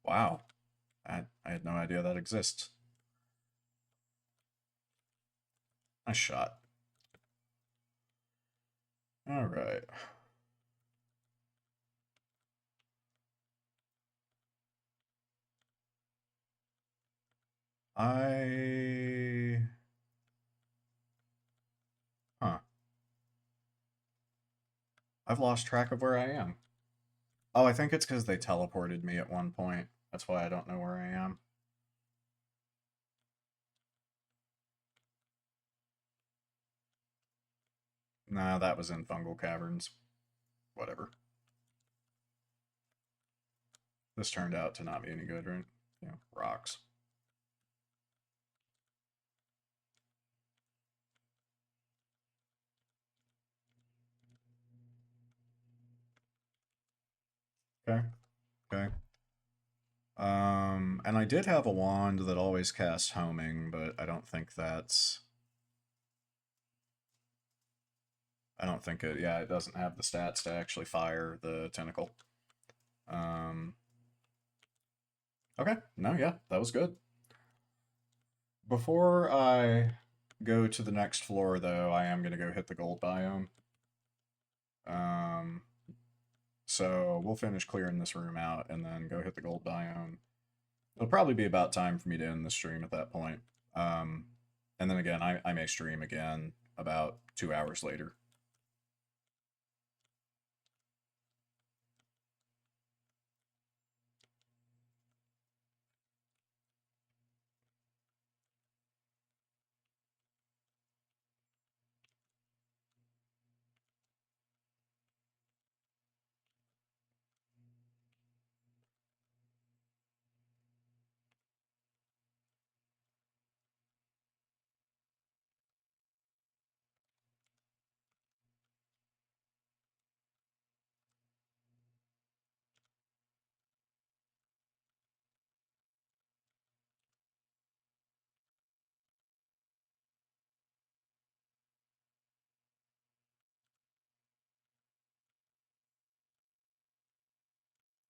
Wow. I had no idea that exists. Nice shot. All right. I... Huh. I've lost track of where I am. Oh, I think it's because they teleported me at one point. That's why I don't know where I am. Nah, that was in Fungal Caverns. Whatever. This turned out to not be any good, right? Yeah, rocks. Okay, okay. And I did have a wand that always casts homing, but I don't think it, yeah, it doesn't have the stats to actually fire the tentacle. Um, okay, no, yeah, that was good. Before I go to the next floor, though, I am going to go hit the gold biome. Um, so we'll finish clearing this room out and then go hit the gold biome. It'll probably be about time for me to end the stream at that point. Um, and then again, I may stream again about 2 hours later.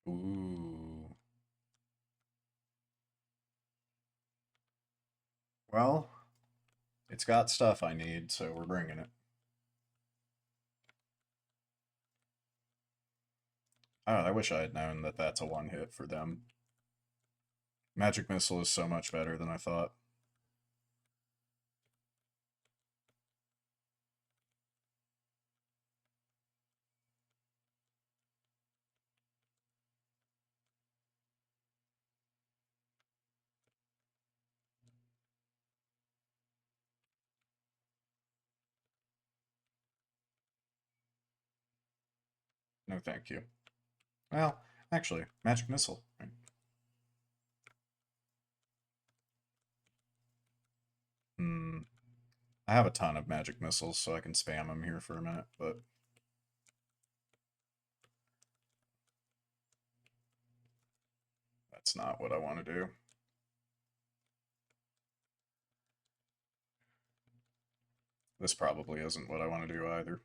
Ooh. Well, it's got stuff I need, so we're bringing it. Oh, I wish I had known that that's a one hit for them. Magic Missile is so much better than I thought. No, thank you. Well, actually, Magic Missile. Right? Hmm. I have a ton of Magic Missiles, so I can spam them here for a minute, but that's not what I want to do. This probably isn't what I want to do either.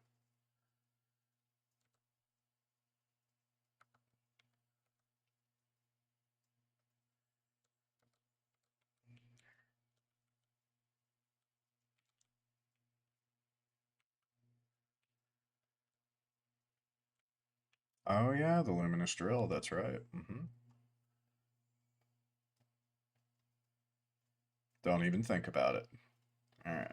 Oh yeah, the Luminous Drill, that's right. Don't even think about it. Alright.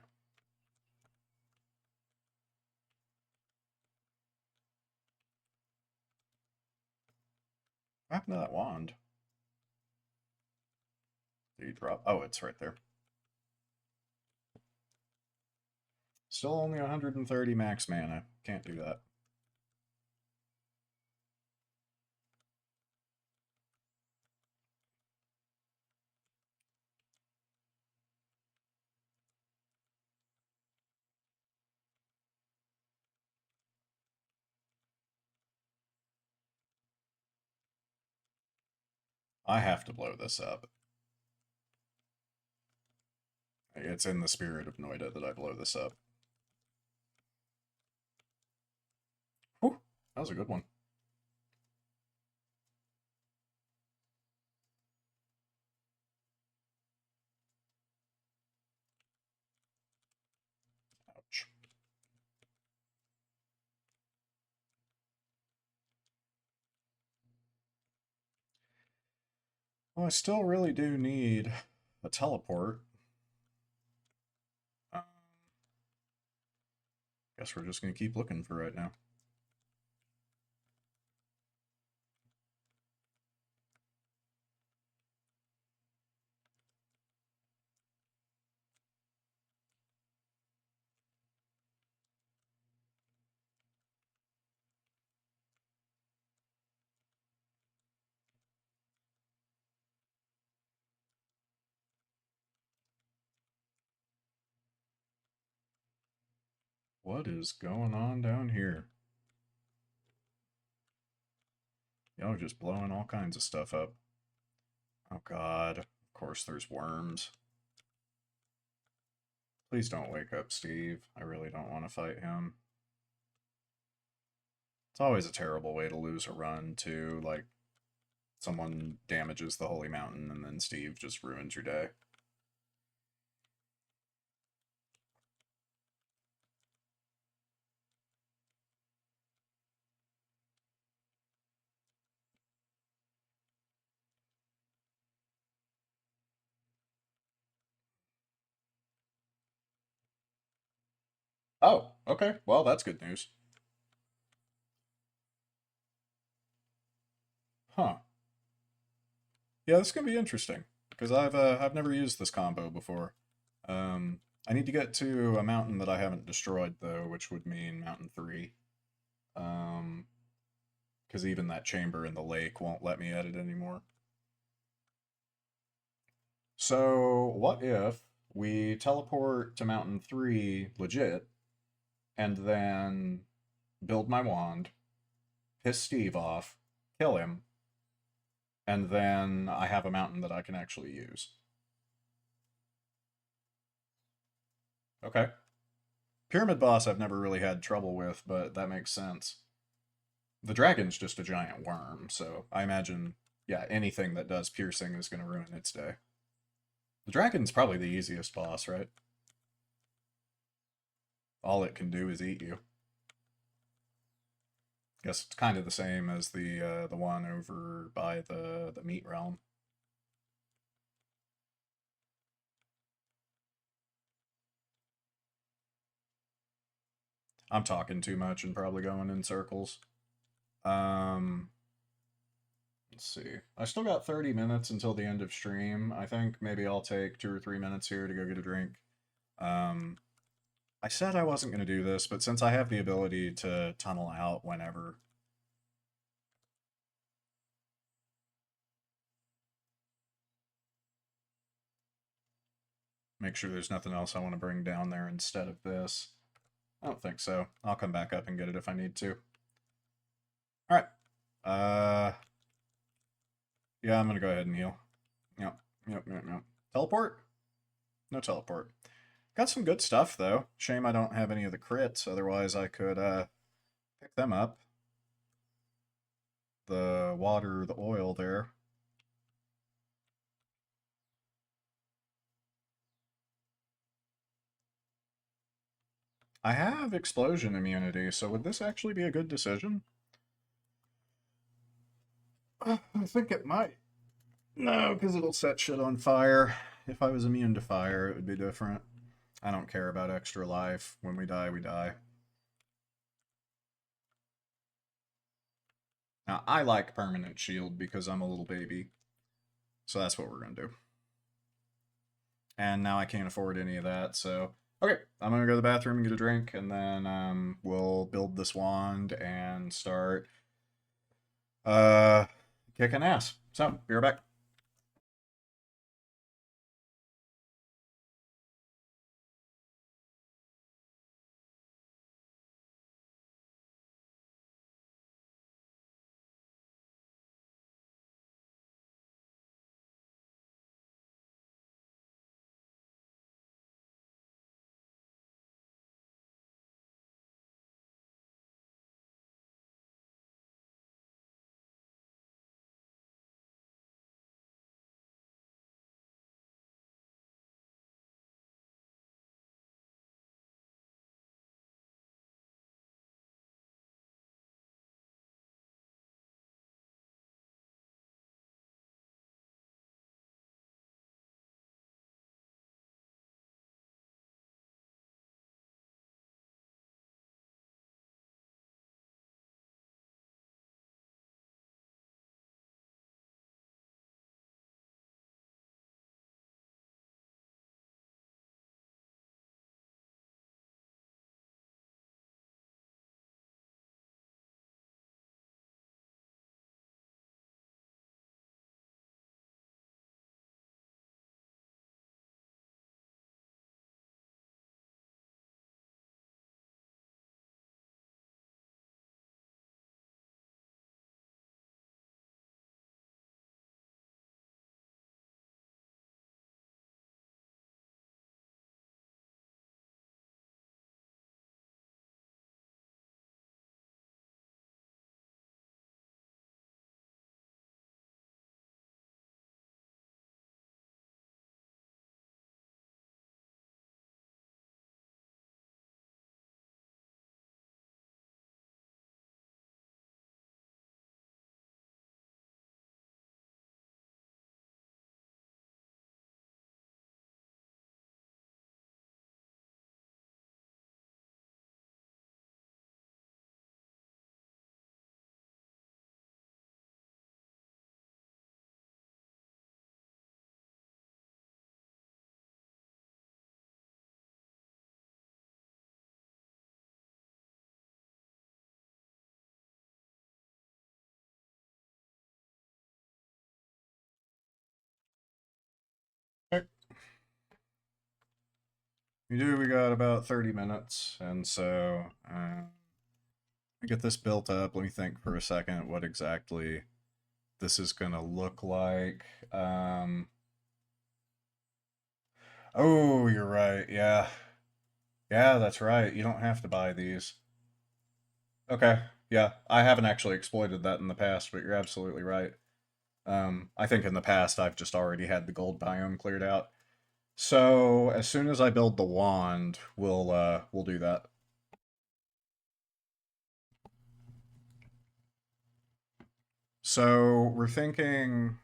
What happened to that wand? Did you drop? Oh, it's right there. Still only 130 max mana. Can't do that. I have to blow this up. It's in the spirit of Noita that I blow this up. Whew, that was a good one. Ouch. Well, I still really do need a teleport. Guess we're just gonna keep looking for right now. What is going on down here? Y'all are just blowing all kinds of stuff up. Oh god. Of course there's worms. Please don't wake up Steve. I really don't want to fight him. It's always a terrible way to lose a run, too. Like, someone damages the Holy Mountain and then Steve just ruins your day. Oh, okay. Well, that's good news. Huh. Yeah, this is gonna be interesting because I've never used this combo before. I need to get to a mountain that I haven't destroyed though, which would mean Mountain 3. Um, because even that chamber in the lake won't let me edit anymore. So, what if we teleport to Mountain 3 legit and then build my wand, piss Steve off, kill him, and then I have a mountain that I can actually use? Okay. Pyramid boss I've never really had trouble with, but that makes sense. The dragon's just a giant worm, so I imagine, yeah, anything that does piercing is going to ruin its day. The dragon's probably the easiest boss, right? All it can do is eat you. Guess it's kind of the same as the one over by the meat realm. I'm talking too much and probably going in circles. Um, let's see. I still got 30 minutes until the end of stream. I think maybe I'll take 2 or 3 minutes here to go get a drink. Um, I said I wasn't going to do this, but since I have the ability to tunnel out whenever, make sure there's nothing else I want to bring down there instead of this. I don't think so. I'll come back up and get it if I need to. All right. Uh, yeah, I'm gonna go ahead and heal. Yep, yep. Teleport? No teleport. Got some good stuff though. Shame I don't have any of the crits. Otherwise, I could pick them up. The water, the oil there. I have explosion immunity, so would this actually be a good decision? I think it might. No, because it'll set shit on fire. If I was immune to fire, it would be different. I don't care about extra life. When we die, we die. Now, I like permanent shield because I'm a little baby. So that's what we're going to do. And now I can't afford any of that, so... Okay, I'm going to go to the bathroom and get a drink, and then we'll build this wand and start uh, kicking ass. So, be right back. We do. We got about 30 minutes, and so I get this built up. Let me think for a second what exactly this is gonna look like. Oh, you're right. Yeah, yeah, that's right. You don't have to buy these. Okay, yeah, I haven't actually exploited that in the past, but you're absolutely right. I think in the past I've just already had the gold biome cleared out. So as soon as I build the wand, we'll do that. So we're thinking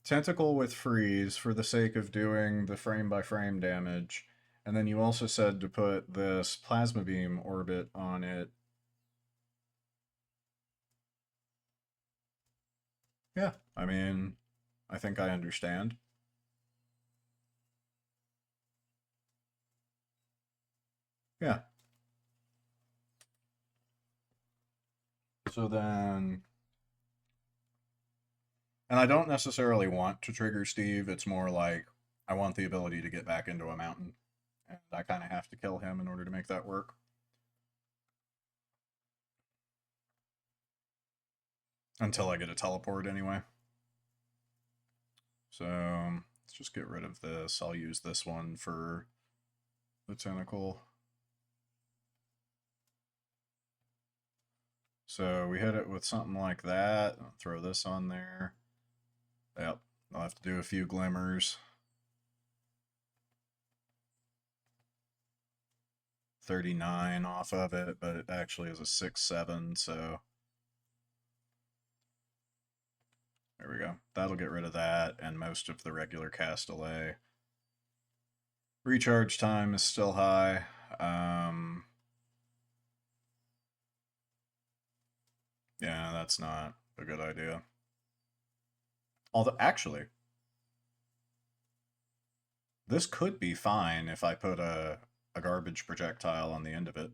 tentacle with freeze for the sake of doing the frame by frame damage. And then you also said to put this plasma beam orbit on it. Yeah, I mean, I think I understand. Yeah. So then, and I don't necessarily want to trigger Steve. It's more like I want the ability to get back into a mountain. And I kind of have to kill him in order to make that work. Until I get a teleport anyway. So let's just get rid of this. I'll use this one for the tentacle. So we hit it with something like that. I'll throw this on there. Yep, I'll have to do a few glimmers. 39 off of it, but it actually is a 6-7, so there we go. That'll get rid of that and most of the regular cast delay. Recharge time is still high. Yeah, that's not a good idea. Although, actually, this could be fine if I put a garbage projectile on the end of it.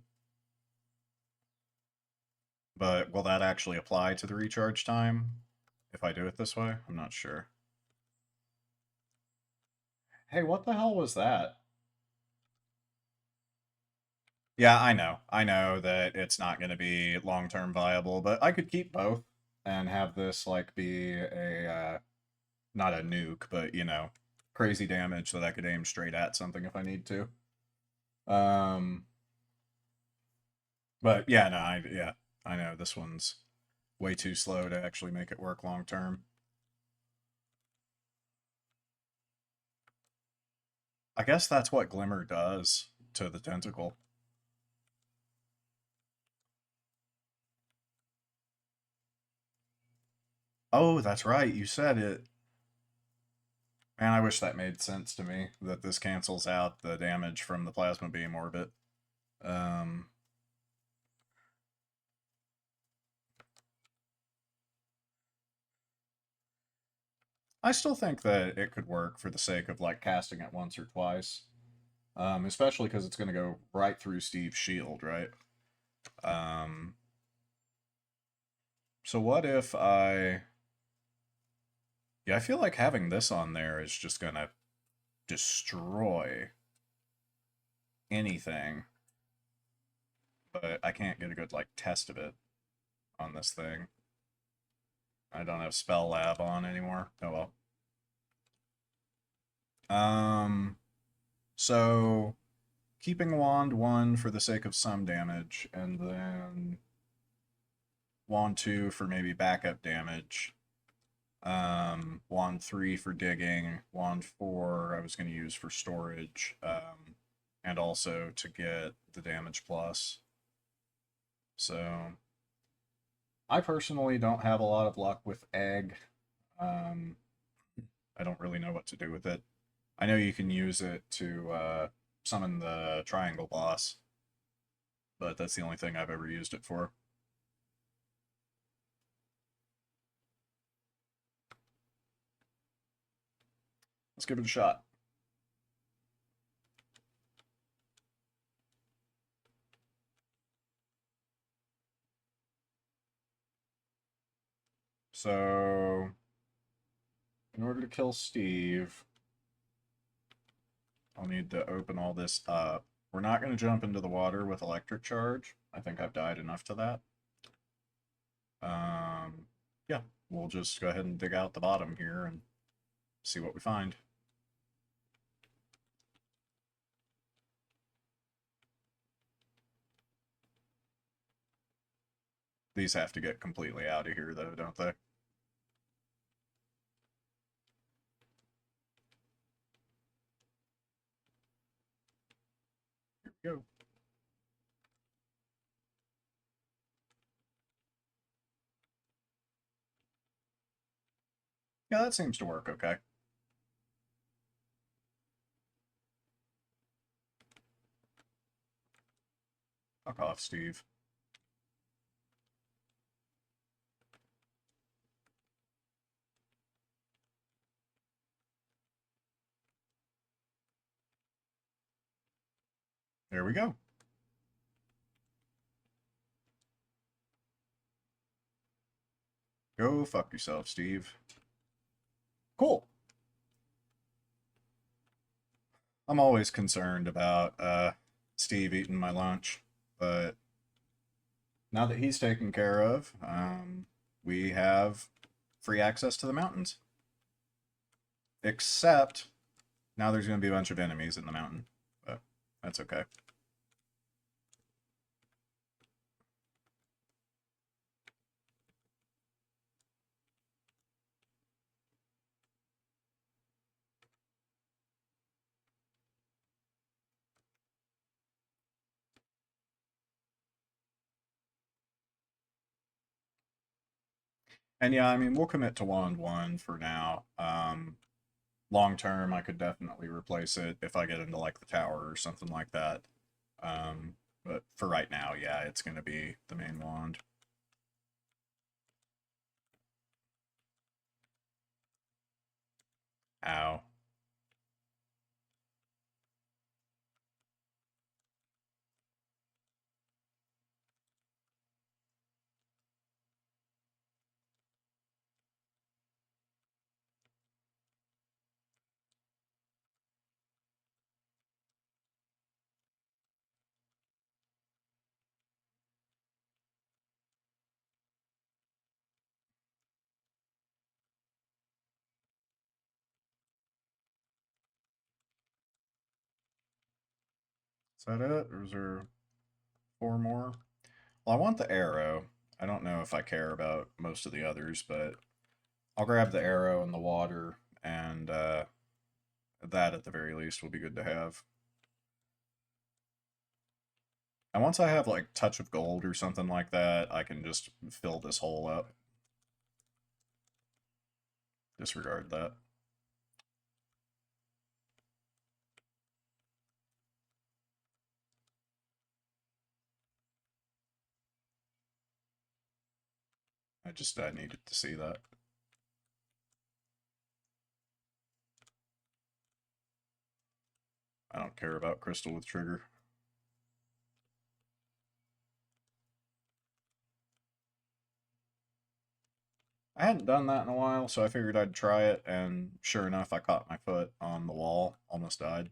But will that actually apply to the recharge time if I do it this way? I'm not sure. Hey, what the hell was that? Yeah, I know. I know that it's not going to be long-term viable, but I could keep both and have this like be a not a nuke, but crazy damage that I could aim straight at something if I need to. Um, but yeah, no, I know this one's way too slow to actually make it work long term. I guess that's what Glimmer does to the tentacle. Oh, that's right. You said it. Man, I wish that made sense to me that this cancels out the damage from the plasma beam orbit. Um, I still think that it could work for the sake of like casting it once or twice, especially because it's going to go right through Steve's shield, right? Um, so what if I? Yeah, I feel like having this on there is just going to destroy anything, but I can't get a good like test of it on this thing. I don't have Spell Lab on anymore. Oh well. Um, so keeping Wand 1 for the sake of some damage, and then Wand 2 for maybe backup damage. Wand 3 for digging. Wand 4 I was going to use for storage, and also to get the damage plus. So I personally don't have a lot of luck with egg. Um, I don't really know what to do with it. I know you can use it to summon the triangle boss, but that's the only thing I've ever used it for. Let's give it a shot. So, in order to kill Steve, I'll need to open all this up. We're not going to jump into the water with electric charge. I think I've died enough to that. Yeah, we'll just go ahead and dig out the bottom here and see what we find. These have to get completely out of here, though, don't they? Here we go. Yeah, that seems to work okay. Fuck off, Steve. There we go. Go fuck yourself, Steve. Cool. I'm always concerned about Steve eating my lunch, but now that he's taken care of, we have free access to the mountains. Except now there's going to be a bunch of enemies in the mountain, but that's okay. And yeah, I mean, we'll commit to wand one for now. Long term, I could definitely replace it if I get into like the tower or something like that. But for right now, yeah, it's going to be the main wand. Ow. Is that it? Or is there four more? Well, I want the arrow. I don't know if I care about most of the others, but I'll grab the arrow and the water, and that at the very least will be good to have. And once I have like touch of gold or something like that, I can just fill this hole up. Disregard that. I needed to see that. I don't care about crystal with trigger. I hadn't done that in a while, so I figured I'd try it, and sure enough, I caught my foot on the wall, almost died.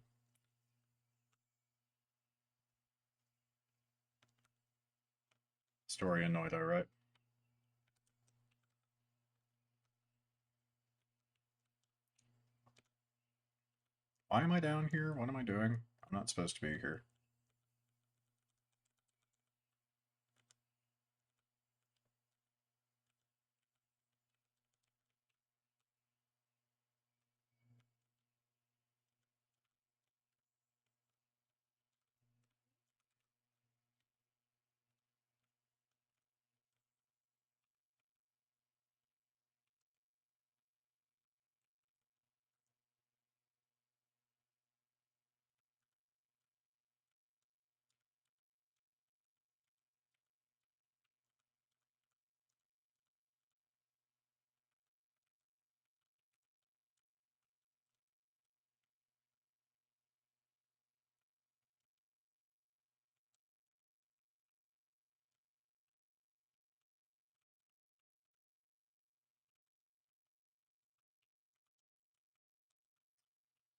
Story in Noita, right? Why am I down here? What am I doing? I'm not supposed to be here.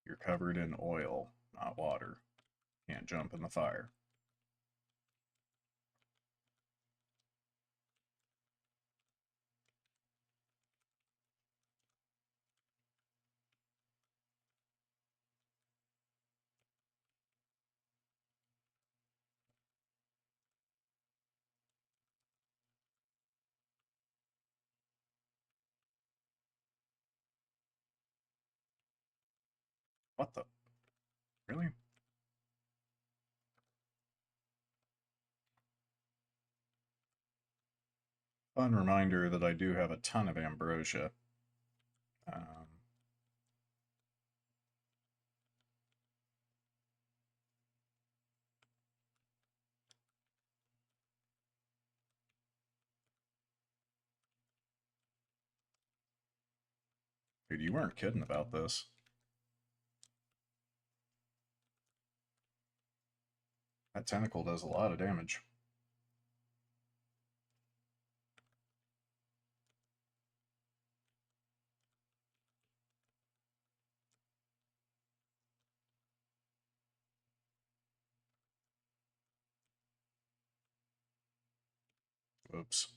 You're covered in oil. Not water. Can't jump in the fire. What the? Really? Fun reminder that I do have a ton of ambrosia. Um, Dude, you weren't kidding about this. That tentacle does a lot of damage. Oops.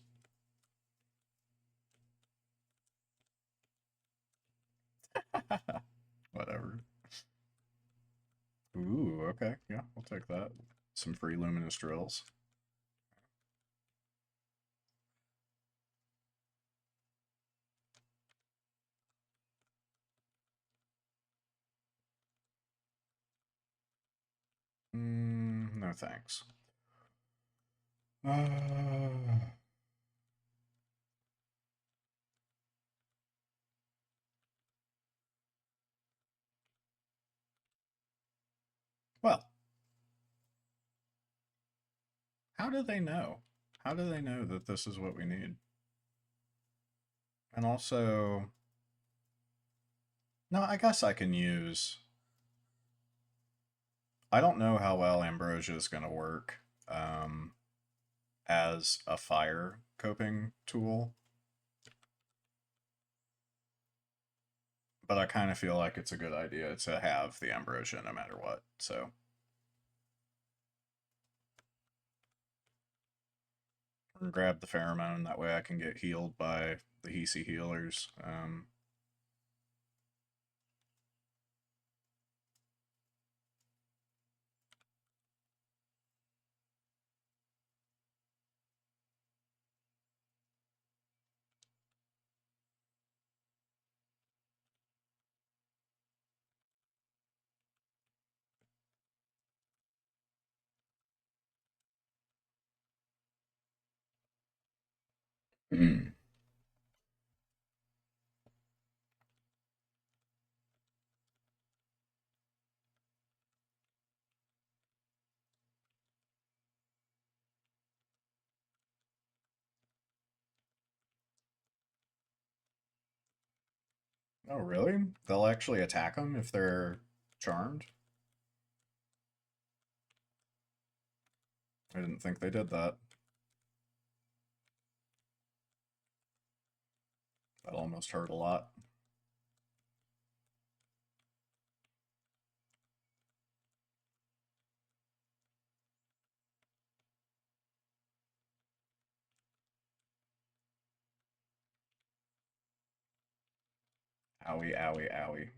Whatever. Ooh, okay. Yeah, we'll take that. Some free luminous drills. No thanks. Uh, well, how do they know? How do they know that this is what we need? And also, no, I guess I can use. I don't know how well ambrosia is going to work um, as a fire coping tool, but I kind of feel like it's a good idea to have the ambrosia no matter what. So we're gonna grab the pheromone. That way I can get healed by the Hisi healers. Oh, really? They'll actually attack them if they're charmed? I didn't think they did that. That almost hurt a lot. Owie, owie, owie.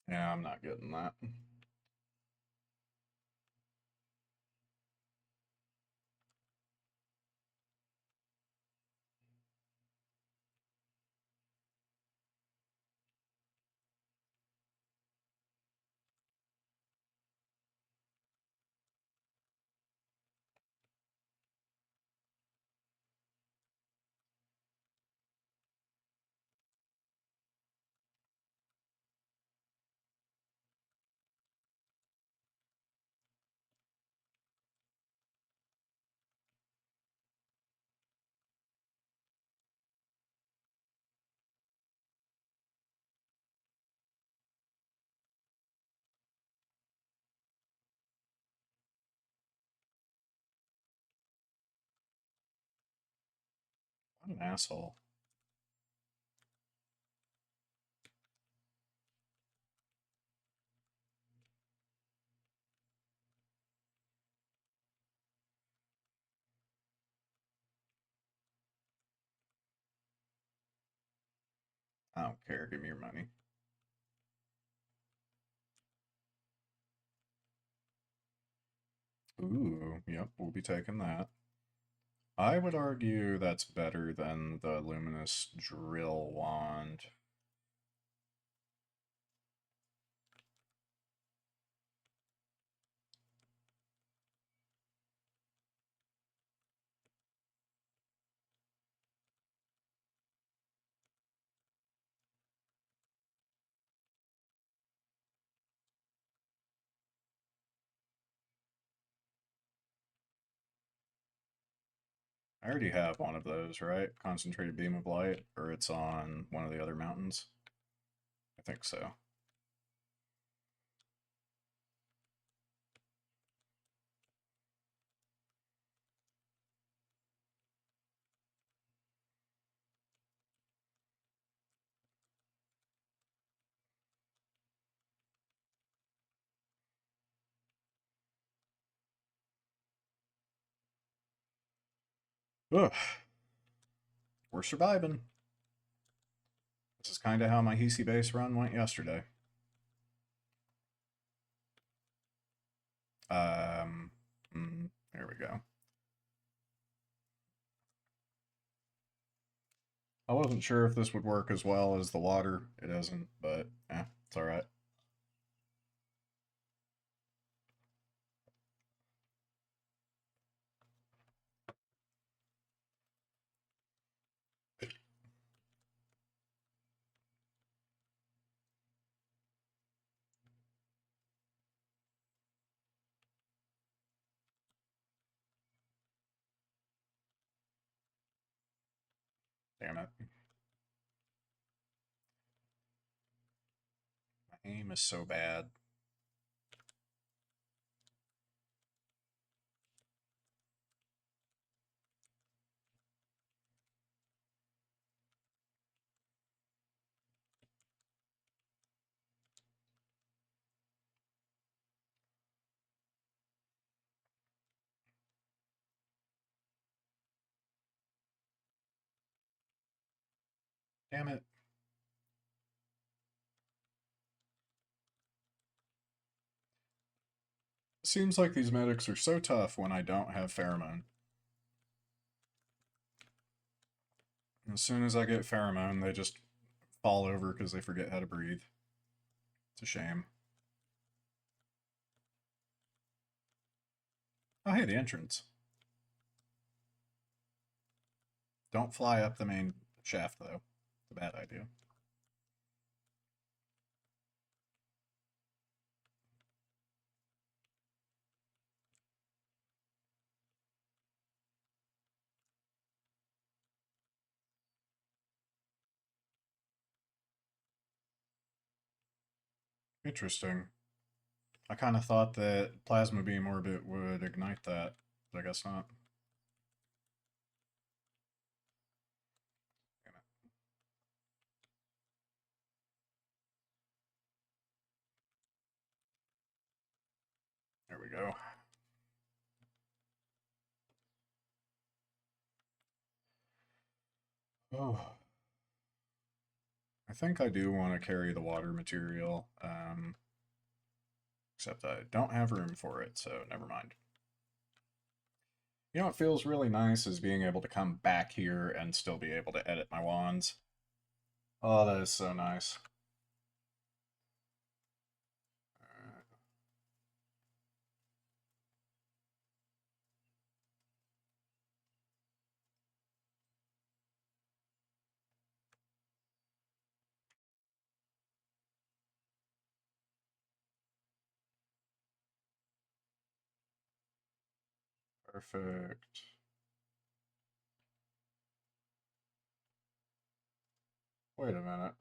Yeah, I'm not getting that. What an asshole. I don't care. Give me your money. Ooh, yep, we'll be taking that. I would argue that's better than the luminous drill wand. I already have one of those, right? Concentrated beam of light, or it's on one of the other mountains. I think so. Ugh, we're surviving. This is kind of how my Hisi base run went yesterday. Um, there we go. I wasn't sure if this would work as well as the water. It doesn't, but it's all right. Damn it. My aim is so bad. Damn it. Seems like these medics are so tough when I don't have pheromone. As soon as I get pheromone, they just fall over because they forget how to breathe. It's a shame. Oh, hey, the entrance. Don't fly up the main shaft, though. It's a bad idea. Interesting. I kind of thought that plasma beam orbit would ignite that, but I guess not. Damn it. There we go. Oh, I think I do want to carry the water material, except I don't have room for it, so never mind. You know what feels really nice is being able to come back here and still be able to edit my wands. Oh, that is so nice. Perfect. Wait a minute.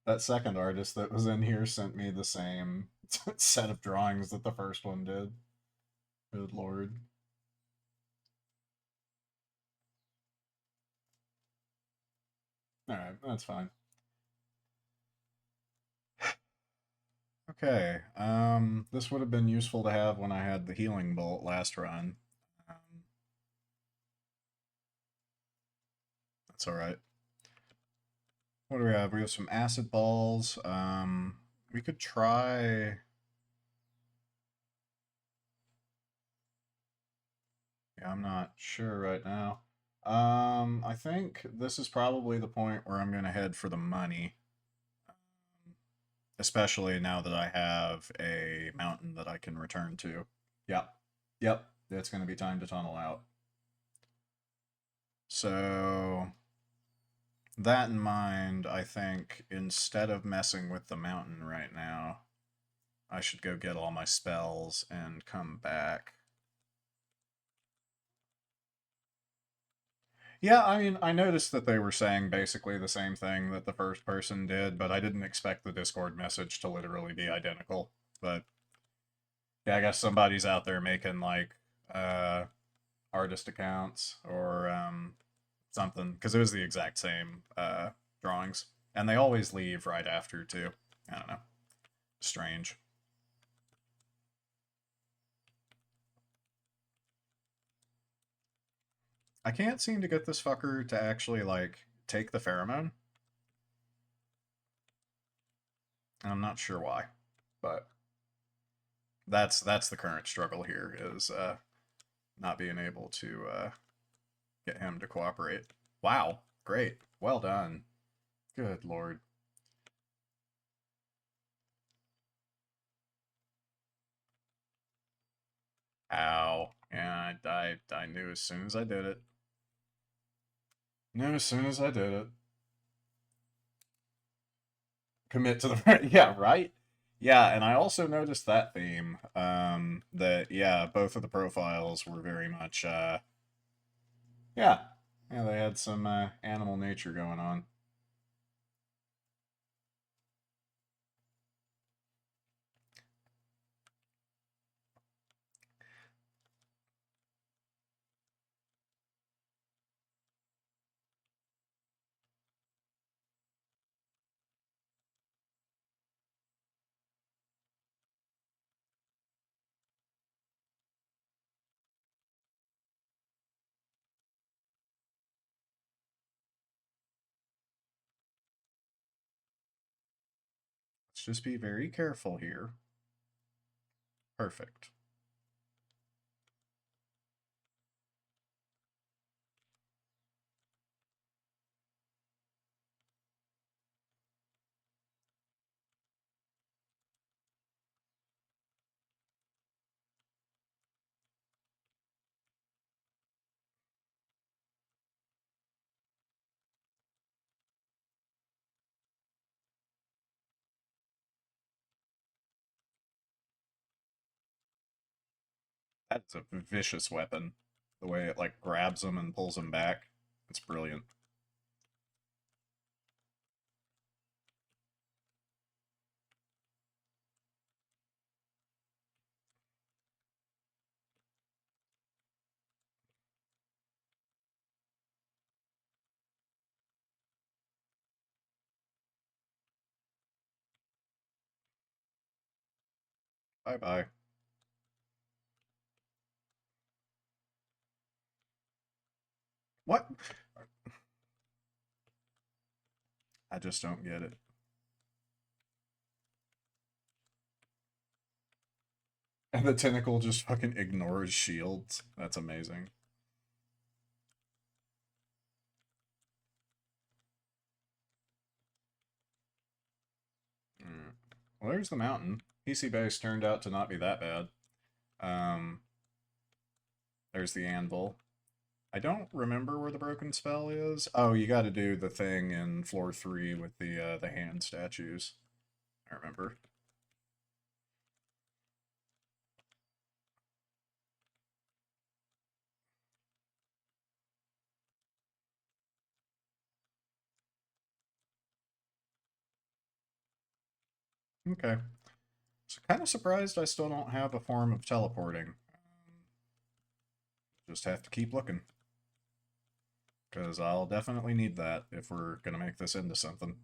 That second artist that was in here sent me the same set of drawings that the first one did. Good lord. Alright, that's fine. Okay, this would have been useful to have when I had the healing bolt last run. Um, that's alright. What do we have? We have some acid balls. We could try. Yeah, I'm not sure right now. I think this is probably the point where I'm going to head for the money, especially now that I have a mountain that I can return to. Yep, yep, it's going to be time to tunnel out. So, that in mind, I think instead of messing with the mountain right now, I should go get all my spells and come back. Yeah, I mean, I noticed that they were saying basically the same thing that the first person did, but I didn't expect the Discord message to literally be identical. But yeah, I guess somebody's out there making like uh artist accounts or something because it was the exact same drawings, and they always leave right after too. I don't know, strange. I can't seem to get this fucker to actually like take the pheromone. I'm not sure why, but that's the current struggle here is not being able to get him to cooperate. Wow, great, well done. Good lord. Ow. Yeah, I knew as soon as I did it. Knew as soon as I did it. Commit to the yeah, right? Yeah, and I also noticed that theme. That yeah, both of the profiles were very much yeah. Yeah, they had some animal nature going on. Let's just be very careful here. Perfect. That's a vicious weapon. The way it like grabs him and pulls him back. It's brilliant. Bye bye. What? I just don't get it. And the tentacle just fucking ignores shields. That's amazing. Mm. Well, there's the mountain. PC base turned out to not be that bad. Um, there's the anvil. I don't remember where the broken spell is. Oh, you got to do the thing in floor 3 with the hand statues. I remember. Okay. So kind of surprised I still don't have a form of teleporting. Just have to keep looking. Because I'll definitely need that if we're going to make this into something.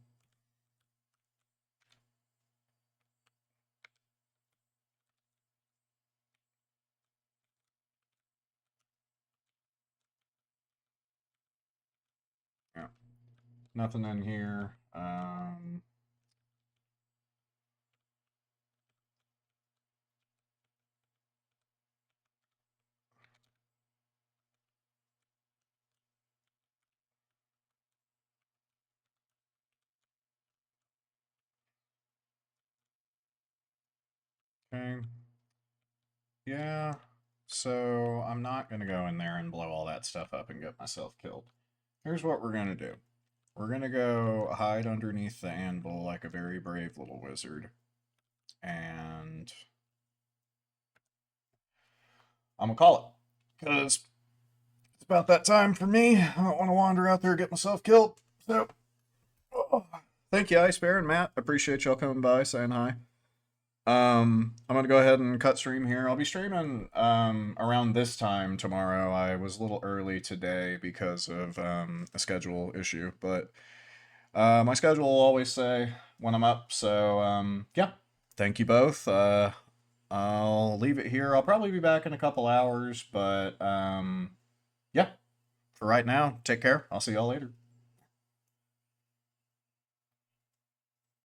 Yeah. Nothing in here. Okay. Yeah. So I'm not going to go in there and blow all that stuff up and get myself killed. Here's what we're going to do. We're going to go hide underneath the anvil like a very brave little wizard. And I'm going to call it. Because it's about that time for me. I don't want to wander out there and get myself killed. So, oh, thank you, Ice Bear and Matt. Appreciate y'all coming by, saying hi. I'm gonna go ahead and cut stream here. I'll be streaming around this time tomorrow. I was a little early today because of a schedule issue, but my schedule will always say when I'm up. So yeah, thank you both. I'll leave it here. I'll probably be back in a couple hours, but yeah, for right now, take care. I'll see y'all later.